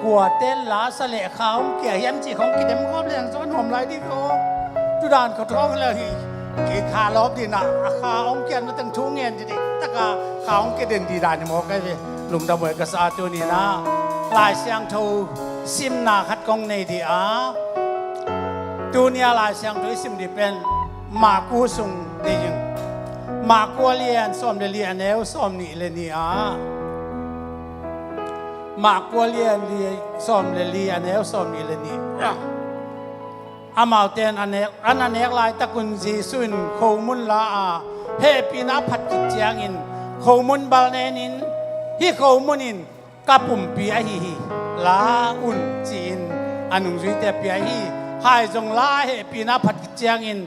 กัวเต้นลาสะเลเขาเกี่ยยมจีของกินเดมก็เลี้ยงซ้อนหอมไรดีก็ทุดานเขาท้องแล้วที่กีขาลบดีนะขาองเกียนมาตั้งทุ่งเงินดีตะกาขาองเกียนดีดานมอกไงพี่ลุงดำเวกษาตัวนี้นะลายเสียงทูซิมนาขัดกองในดีตัวนี้ลายเสียงทูซิมดีเป็นมากูสุงดีจริงมากูเลียนซ้อมเลียนเอวซ้อมนี่เลยนี่มากกว่าเลียนซ้อมเลียนแล้วซ้อมนี่เลยนี่อามาเตนอันเอกลายตะกุนจีซุนโคมุนลาเฮปีนาพัดกิจยังอินโคมุนบาลเนนินฮิโคมุนินกับปุ่มปีอาฮีลาอุนจีนอันุจุยเตปีอาฮีหายจงลาเฮปีนาพัดกิจยังอิน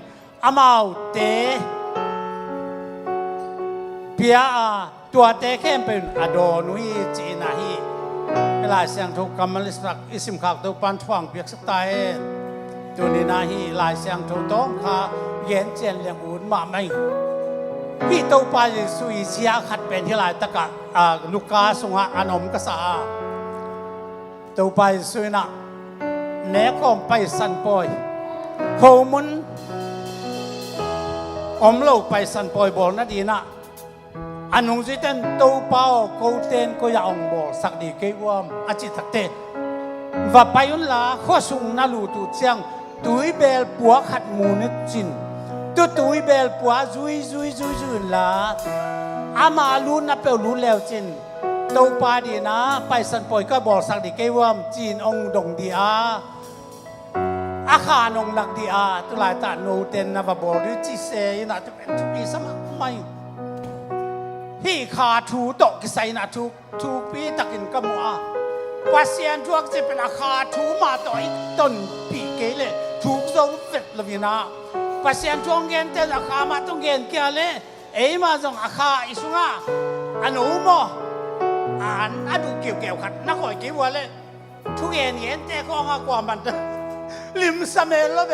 อามาเตปีอาตัวเตเข้มเป็นอโดนุยจีนาฮีเวลาเสียงถูกกำมันลิสรักอิสิมขากตัวปันทวงเปียกสักตายตัวนี้นาฮีลายเสียงถูกต้องขาเย็นเจนเลี้ยงอุ่นมาไม่พี่ตัวไปสุยเสียขัดเป็นที่ลายตะกะลูกกาสงะอนมกษาตัวไปสุยนะเนื้อคมไปสันปอยโคมุนอมโลกไปสันปอยบอกนะดีนะอันนงจิตเต้นตัวเป้าโคเต้นก็อยากองบอกสักดีเกี่ยวมอาจิตทักเตว่าไปยุนลาข้อสุงนาลูตุเจียงตุยเบลปัวขัดมูนจินตุยเบลปัวจุยลาอามาลูนับเปลลูแล้วจินตัวปาดีนะไปสันปอยก็บอกสักดีเกี่ยวมจีนองดงดีอาคานองหลักดีตุลายตาโนเต้นนะว่าบอกหรือจีเซยนะจะเป็นทุกปีสมัครไม่ที่ขาถูตกกิไซนะถูปีตะกินกมัวปัสเซียนทวกจะเป็นอาคาถูมาต่อยต้นปีเกลเลยถูกส่งเฟดลวินาปัสเซียนทวงเงินเต้นอาคามาต้องเงินเกี่ยเลยมาส่งอาคาอิสุงาอันนู้มอันดูเกี่ยวขัดนักหอยเกี่ยวเลยทุกเงินแต่ก็งากว่ามันลิมสเมลแล้วเบ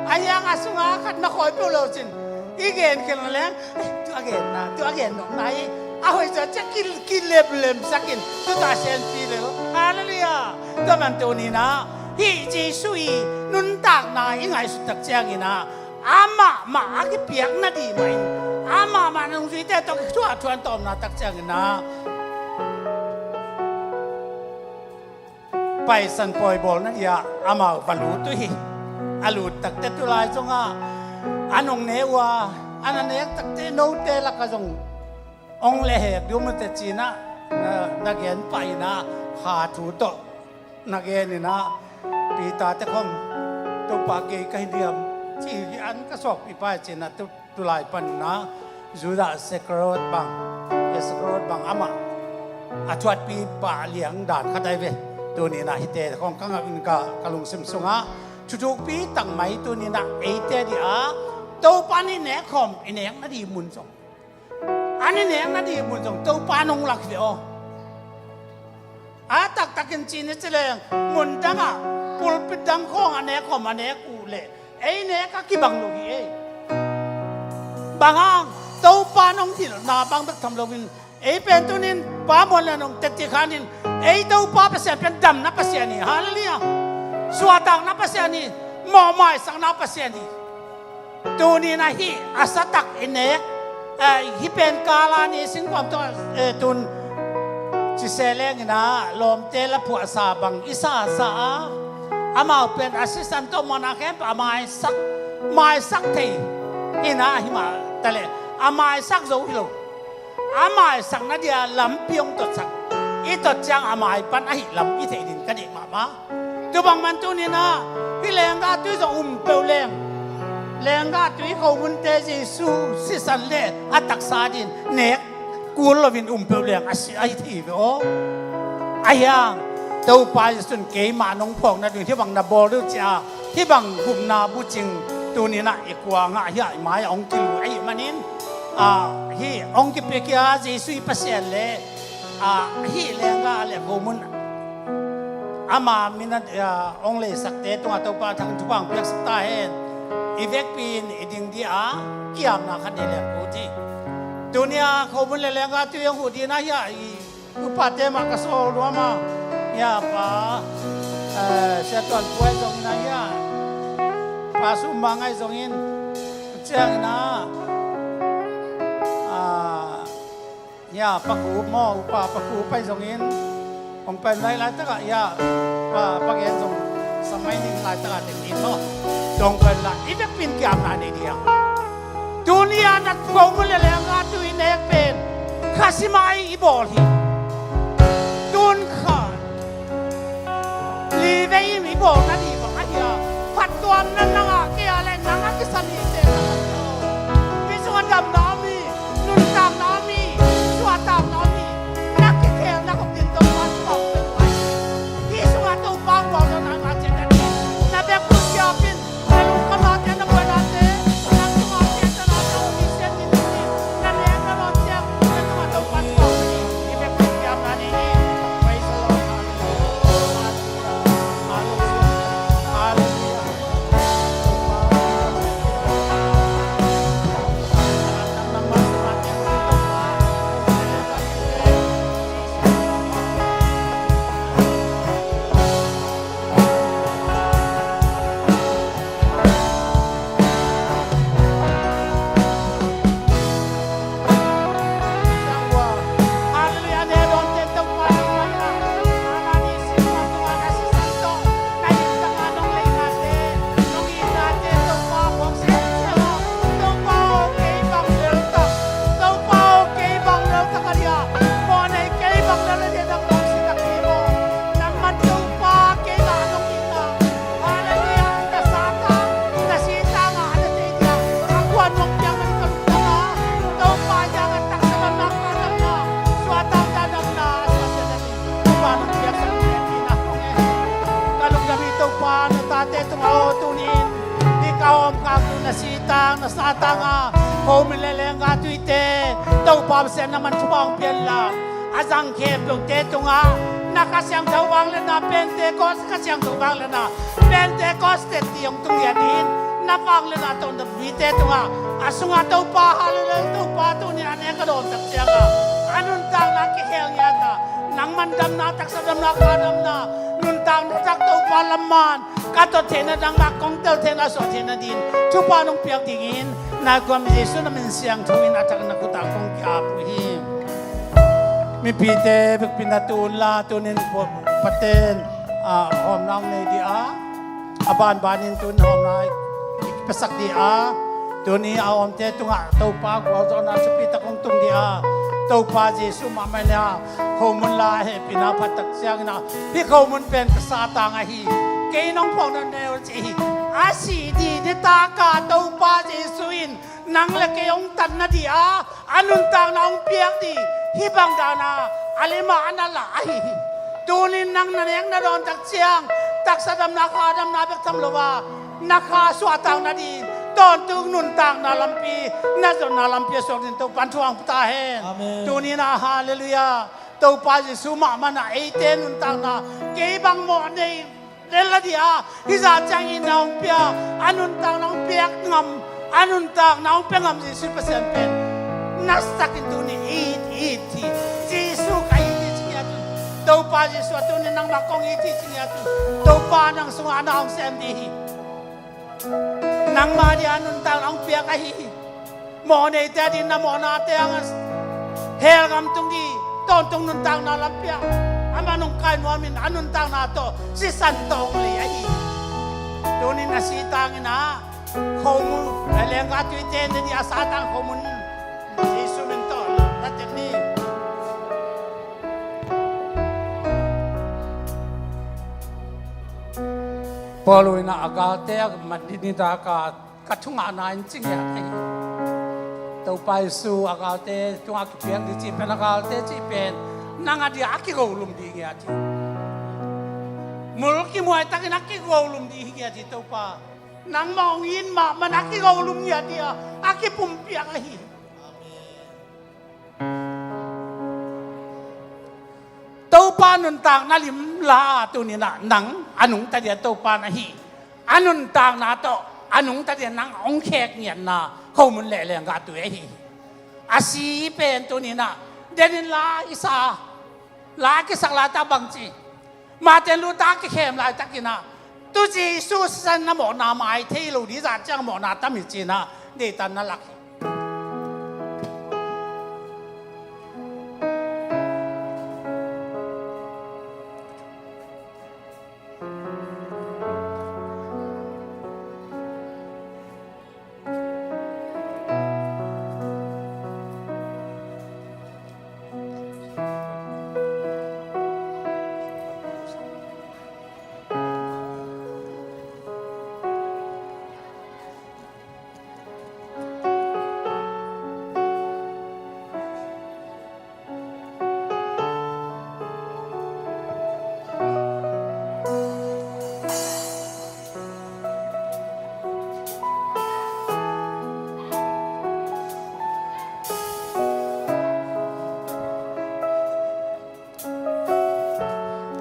อายังอาสุงาขัดนักหอยเปล่าจินอีเกนกันแล้วตัวเกนนะตัวเกนหนองไหนเอาไว้จะกินเล็บสักกินตัวตาเซนฟีเลยฮาเลลูยาตัวมันตัวนี้นะฮีจีสุยนุนตากนายังไงสุดตักเจียงนะอามาที่เปียกน่ะดีไหมอามาหนุ่มสุยแต่ต้องทั่วทวนตอมนาตักเจียงนะไปสันปอยบอลนั่นอย่าอามาบรรลุตุยอาลูตักเตตุลายจงอันองเนวาอันนั้นเองตักเตโนเตลักกะจงองเลเหดูมันจะจีนะนักเรียนไปนะขาถูโตนักเรียนนี่นะปีตาตะคอมตัวปากเกยกันเดียมที่อันก็สอบปีป้ายจีนะตุลายปันนะจูดาเซกรอดบังเซกรอดบังอามาอาชวัดปีป่าเลี้ยงด่านขัดได้เวตัวนี้นะฮิเตของกังอินกากะลุงซิมซุงะชุกปีตั้งไหมตัวนี้นะเอเตดีตัวปานี่เนคอมเนกนาดีมุนจงอันนี้เนกนาดีมุนจงตัวปานงหลักเดียวตักกินจีนจะเลยมุนจังปุลปิดดังข้องอันเนคอมอันเนกูเล่เนกก็กี่บังลูกบางอ่างตัวปานงที่นาบังแบบทำโลวินเป็นตัวนี้ปามวนแล้วนงเตติขานินตัวปาเปอร์เซ็นต์เป็นดำนับเปอร์เซ็นต์นี่ฮาเลลูยาสวดตังนับเปอร์เซ็นต์นี่หมอไม้สังนับเปอร์เซ็นต์นี่ตัวนี้นะฮีอาสตักเนกฮีเป็นกาลานี่สิ่งความตัวตุนจิเซเลงนะลมเตลผัวสาบังอิสาสาอามาเป็นอาศิสันโตมนาแคมป์อามาสักทีอินะฮิมาตะเลอามาสักโซฮิโลอามาสักนาเดียลำพิยงตดสักอีตดจังอามาปันอหิลำอีเทดินกันเองมาตัวบางมันตัวนี้นะที่แรงก็ตัวจะเปลวแรงก็ตัวเขาบุญเตจิสูสิสันเล่อัตักซาดินเนกกูลวินเปลวแรงไอทีโอไอยังตัวไปสุนเกยมาน้องพองนะดูที่บางนาบอลจ้าที่บางกลุ่มนาบุจิงตัวนี้นะอีกว่าง่ายไม้องกิลูไอมันนิน hi ong ki pe kia Jesu pasien le hi lenga le gomun ama minat ong le sakte tunga to pa thang tupang piak sakta hen ivek pin iding dia kiam na khan le ko ti dunia gomun le lenga tu yang hu di na ya upate ma ka so lo ma ya pa se ton puai jong na ya pa su mangai jong in chang na ya paku mo upa paku pai jong in ông pen lai lai taka ya pa pagen jong samai ning lai taka ting in no dong pen la ivek pin kiam na ni dia dunia nat ko mo le nga tu in ek pen khasimai ibol hi dun kha li vei mi bol na di ba ya phat tuan nan nga ke ale nga ke sani te mi so dam na mi nun tam na mi swa tam na mi na ke kel na ko tin to wan ko pe hi so to pa wa na nga che na be ku ya pin na lu ka na te na ba na te na tu ma te na na mi se ni na ne na no che na ma to wan ko ni be ku ya na ni praise the Lord hallelujah nasatanga homilelenga tuite tau pam sen naman tubang piala azang kep lo te tunga nakasyang tawang le na Pentecost kasyang tawang le na Pentecost te tiong tungyanin napang le na to na bite tunga asunga tau pa halele tau pa tu ni ane ka don tak sianga anun tang na ki hel yata nang mandam na tak sadam na kanam na nun tang na tak tau pa laman kato tena dang makong tel tena so tena din chupa nung piak dingin na guam Yesu na mensiang tuwin atak na kutakong kiapuhim mi pite bik pinatun la tunin po paten hom nang ne di aban banin tun hom na ipasak di tuni awam te tunga tau pa gwa zona supita kong tung di tau pa Yesu mamanya komun la he pinapatak siang na pi komun pen kasata nga hi kay nong pong na neo si asi di ta ka tau pa Jesuin nang le kayong tan na di anun tang na ong piak di hibang dana alima anala ay tunin nang naneng na ron tak siang tak sadam na kadam na bek tamlowa nakaswatang na di ton tung nun tang na lampi na zon na lampi sok din to pantuang putahen tunin na hallelujah tau pa Jesu ma mana 18 nun tang na kay bang mo nei Dela dia hisa chang in naung pia anun tang naung piak ngam anun tang naung pengam Jesu pasien pen nastak itu ni iti Jesu kai iti cingatu tau pa Jesu tu ni nang makong iti cingatu tau pa nang sunga naung sem di nang ma di anun tang naung piak ai mo nei te di na mo na te angas hel ngam tung di ton tung nun tang na lampia amanong kain wamin anun tang na to si santong li ai tunin na si tangin na komu alenga tu iten di asatang komun Yesu minto latin ni polo ina agate madini da ka katunga na inching ya ai tau pai su agate tunga kipiang di chi pen agate chi pen nanga dia aki golum di ngiati mulki muai takin aki golum di ngiati tau pa nang maungin ma manaki golum ngiati aki pumpiang ahi นุนต่างนาลิมลาตัวนี้นะหนังอนุงตะเดียโตปานะฮีอนุนต่างนาโตอนุงตะเดียนังองแขกเงียนนาเขามันแหล่แหล่งกาตัวฮีอาศีเป็นตัวนี้นะเดนินลาอิสาลากิสักลาตาบังจีมาเตลูตากิเข้มลายตะกินะตุจีสุสันนโมนาไม้เทลูดิจาจังโมนาตามิจีนะเดตันนลัก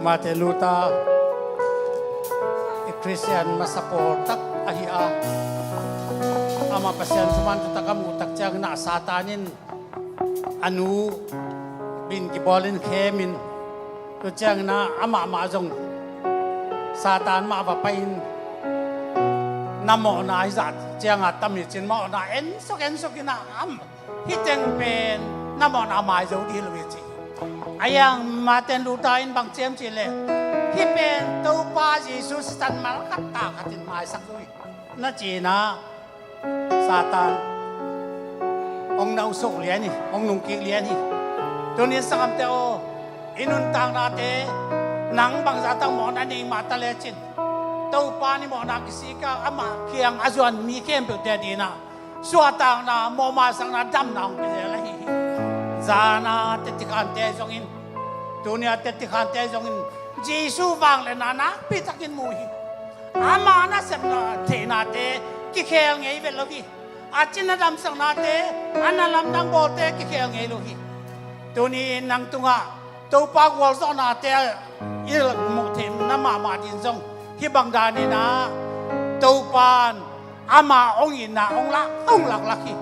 มาเตลูตาคริสเตียนมาสปอร์ตักอาฮิอาอามาpasien cuman tutakam utak jang na satanin anu bin kibolin kemin tu jang na ama jong satan ma ba pain namo na izat jang atami chin mo na en sokina am hiteng pen namo na mai zo di lu chi ayang maten lutain bang chem chi le hi pen to pa Jesus san mal kat ta katin mai sak lui na chi na satan ong nau sok lian ni ong nung ki lian ni to ni sakam te o inun tang na te nang bang za tang mo na ni ma ta le chin to pa ni mo na kisi ka ama khiang azuan mi kem pe te di na suwa tang na mo ma sang na dam na ong pe le hi zana tetikan te zongin dunia tetikan te zongin Jesu wang le na pi takin mu hi ama na sem na te na te ki khel ngei ve lo hi achin na dam sang na te analam nang bol te ki khel ngei lo hi tuni nang tunga to pa wol zo na te il mo them na ma din zong hi bang da ni na to pan ama ong in na ong lak lak hi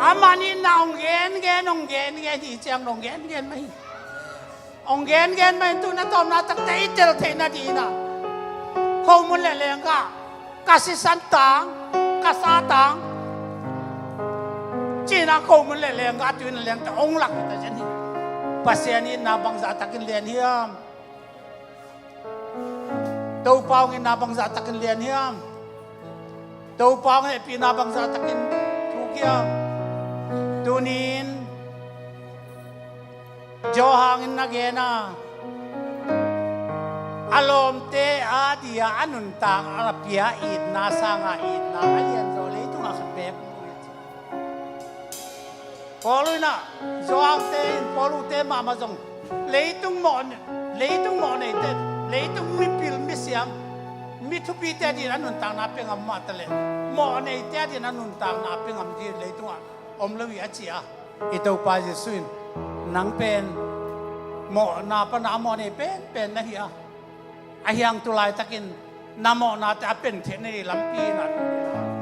amani na ong gen hi chang ong gen mai ong gen mai tu na tom na tak tei tel the na di na ho mun le leng ka si san tang ka sa tang chi na ho mun le leng ka tu na leng ta ong lak ta chen hi pasien in na bang za takin lian hiam to pao in na bang za takin lian hiam to pao he pi na bang za takin thu kiam tunin johangin nagena alom te adia anun tang arapia id na sanga id na alian zo le tu nga khapek polu na johang te polu te mama jong leitung mon nei te leitung mi pil mi siam mi thu pi te di anun tang na pengam ma tale mo nei te di anun tang na pengam di leitung om lewi achia ito pa jesuin nang pen mo na pa na mo ni pen na hiya ahyang tulay takin na mo na ta pen the ni lampi na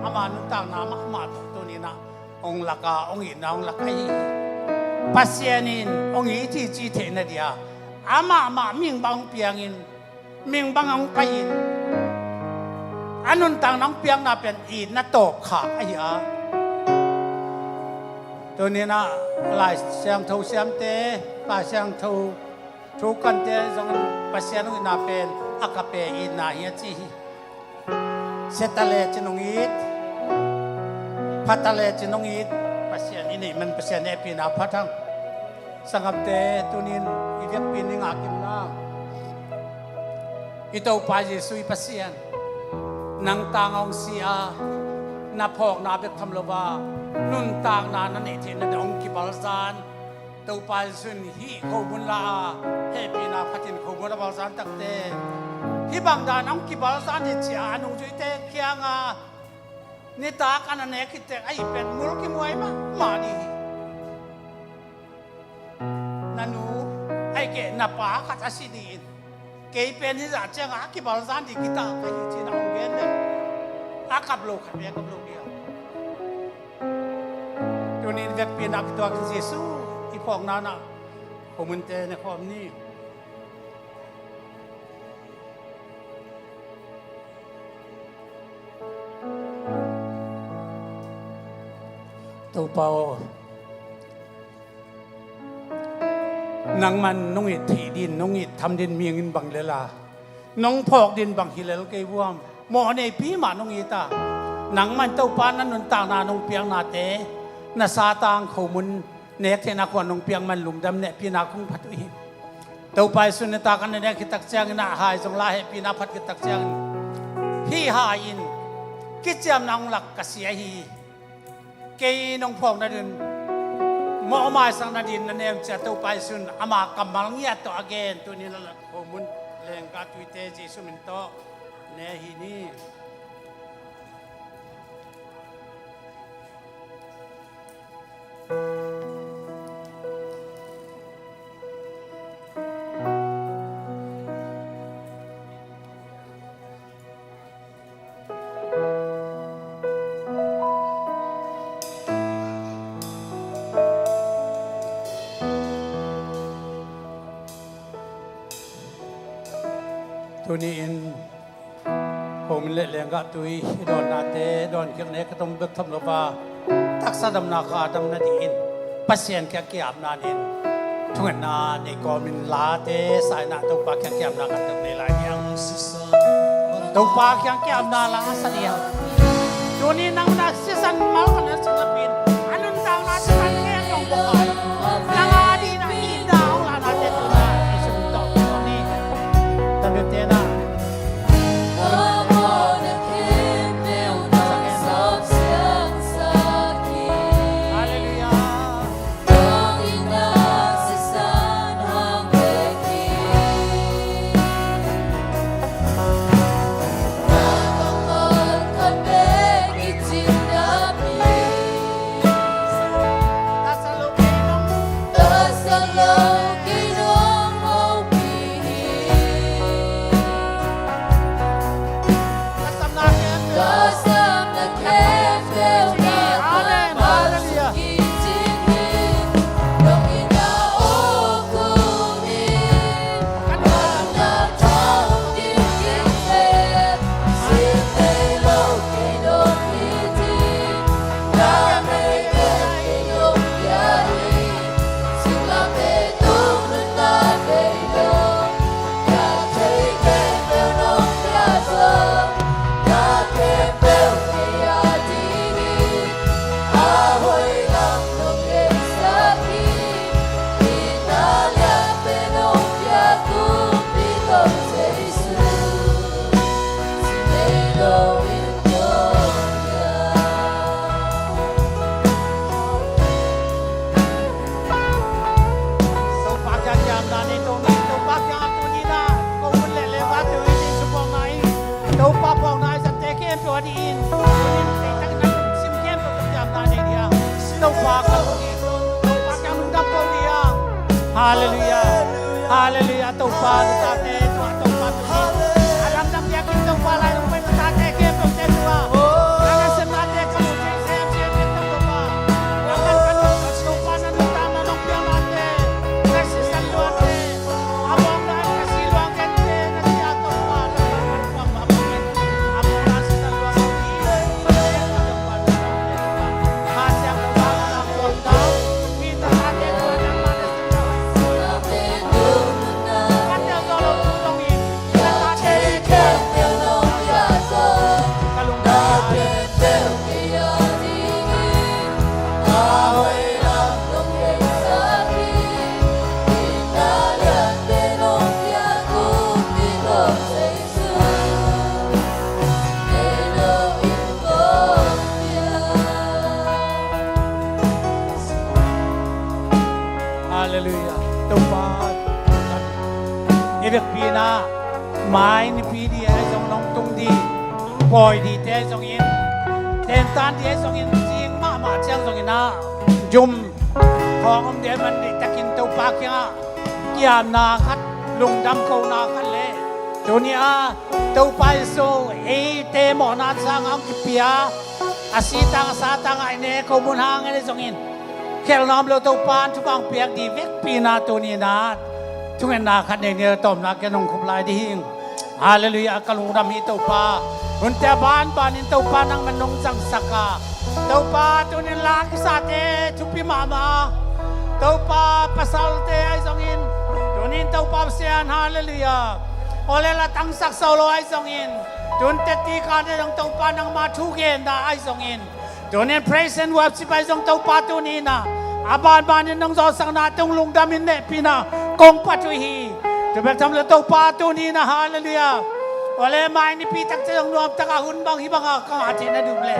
ama nu tang na ma to ni na ong laka ong ina ong lakai pasienin ong i ti chi the na dia ama ming bang piangin ming bang ang pain anun tang nang piang na pen i na to kha ayaตัวนี้นะลายเสียงทูเสียงเตะลายเสียงทูทุกกันเตะจงปัสยานุนาเป็นอากาเปอินาเฮียจีเซตเลจินงอิดพัตเลจินงอิดปัสยานี่มันปัสยาเนปีนาพัทังสังกัปเตะตัวนี้อีเดียปีนิงอากิมนาอิโตปาเยสุยปัสยานนังตางองเสียนาพอกนาเบกทำลบานุนตางนานันเอทินนองกิบาลซานตัวปาซุนฮีโคบุนลาเฮปีนาพัตินโคบุนบาลซานตักเตฮีบางดานองกิบาลซานที่เจียนุจุยเตเคียงนี่ตากันเนคิดเตไอเป็นมุลกิมวยมาดีนันูไอ ai ke na pa ka ta si di ke pen ni za chang a ki bal san di kita ka hi chi na ong gen ne a kap lo khat be kap lo dia tu ni vek pi na ki to ki Jesu i phok na na ko mun te ne khom ni tàu bao nang man nông it thị điền nông it tham điền miếng in bằng lê la nông phọc điền bằng hi lê cây vuông mỏ này phí mà nông it ta nang man tàu pan nan nông tang na nông piang na te na sa tang khâu mun nẹt thế na quan nông piang man lùng đâm nẹt pi na không phát huy tàu pai xuân ta kan nẹt ki tak chang na hai jong la he pi na phát ki tak chang hi ha in ki cham nang lak ka sia hi cây nông phong na din mo mai sang na din na nem cha to pai sun ama kamal ngia to again tu ni la ko mun leng ka tuite Jesu min to ne hi ni tu ni in hom le lenga tui don na te don kek ne ka tom bek tham lo ba tak sa dam na kha dam na di in pasien kya ki am na nin thungan na ni ko min la te sai na to pa kya ki am na ka tam ne lai yang to pa kya ki am na la sa dia tu ni nang na si san mal ka na sa pin anun tang na sa kan ke nong bo ka la nga di na i daw la na te tu na isu to ni tam te na Hallelujah, Hallelujah. Tau pa ta te tu tau pa tu ni. Alam nam dia ki tau pa lai rumpai ta te ke tu te tua. Jangan senang te kamu te sem sem tau pa. Jangan kanu tau pa na nu ta na nong piang mate. Kasi san luan te. Abang dan kasi luang kan te na sia tau pa na pa pa pa. Abang dan san luang ki. Tau pa na. Masya Allah na ko tau. Kita ate ko na Hallelujah. Tuhan. Việc pi na mai ni pi di ai trong nông tung đi bồi đi thế trong in tên tan đi trong in riêng mà trang trong in na zoom ของ ông để mình đi takin tàu pa kia กียนาคัดลุงดำเขานาคันเล่ตัวนี้ตัวไปโซเตหมอนาสังอังกิเปียอาศิตังสาตังไอเน่เขาบุญหางไอ้สงอินแค่น้ำเราตัวปานทุกบางเปียกดีเวกปีนาตัวนี้นาทุกเงินนาคันเนี่ยต้มนาแกนงคุบลายดีหิงฮาเลลูยากะลุงดำฮิตัวปาหุ่นแต่บ้านอินตัวปานังมันนงจังสักาตัวปาตัวนี้ลากิสาเตทุพิมามาตัวปาpasal teไอ้สงอินตัวนี้ตัวปาเสียนฮาเลลูยาoleh la tang sak solo ai songin tun te ti ka de dong tau pa nang ma thu gen da ai songin tun en praise and worship ai song tau pa tu ni na aban ban ni nong zo sang na tung lung dam in ne pi na kong pa tu hi tu bek tham le tau pa tu ni na hallelujah oleh mai ni pi tak chang nom tak hun bang hi bang ka ha ti na du ble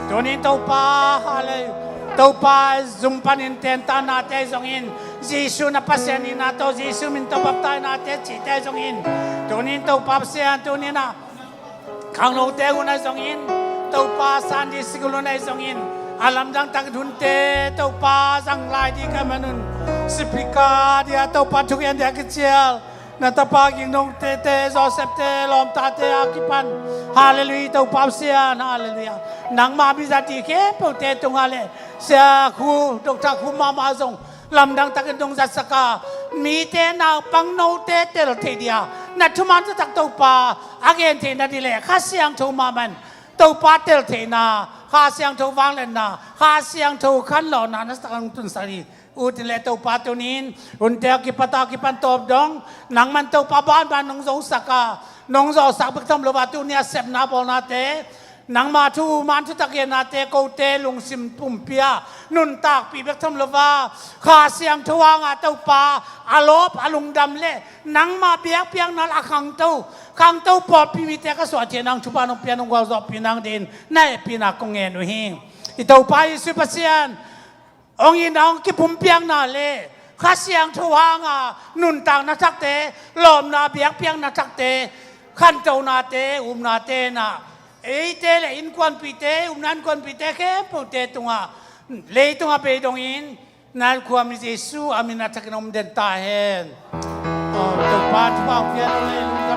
tun ni tau pa hallelujah tau pa zum panin ten ta na te songin Jisu na pasyan ni nato Jisu min to baptay na te chi te songin tunin to papsyan tunin na kang no te unay songin to pa san di sigulo na songin alam dang tag dunte to pa sang lai di ka manun sipika dia to pa tukyan dia kecil na tapaging nong te Joseph te lom ta te akipan hallelujah to papsyan hallelujah nang mabisa di ke po te tungale sia khu dokta khu mama songลำดังตะกันดงจัสกามีเตนาปังโนเตเตลเทเดียนัทมันจะตักตัวปาอาเกนเทนาดิเลข้าเสียงทูมามันตัวปาเตลเทนาข้าเสียงทูวังเลนนาข้าเสียงทูขันหล่อนานัสตังตุนสารีอุติเลตัวปาตัวนี้อุนเตลกิปตากิปันตบดงหนังมันตัวปาบ้านนงโซสักานงโซสักบิกทำโลบาตัวเนียเสพนาบอนาเตนังมาทูมันทุตะเกียนาเตโกเตลุงซิมปุ่มเปียนุนตากปีเบกทำลวาข้าเสียงทวางอาเต้าปาอาลบอาลุงดำเล่นังมาเบียกเปียงนั่นอาขังเต้าปอบปีมีเตก็สวดเจนังชุบานงเปียนงวาวจอบปีนังดินในปีนักกงเงินอุหิงอิเต้าปาอิสุปเซียนองยินองกิปุ่มเปียงนาเล่ข้าเสียงทวางอานุนตากนาทักเตลมนาเบียกเปียงนาทักเตขันเจ้านาเตนาเตนาเตเลอินควันปีเตนันควันปีเตแค่ปูเตตุงะเลยตุงะไปตรงอินนั่นความมีเยซูอามินาทักนมเดนตาเฮนตัวปาทุบเอาเพียรเลย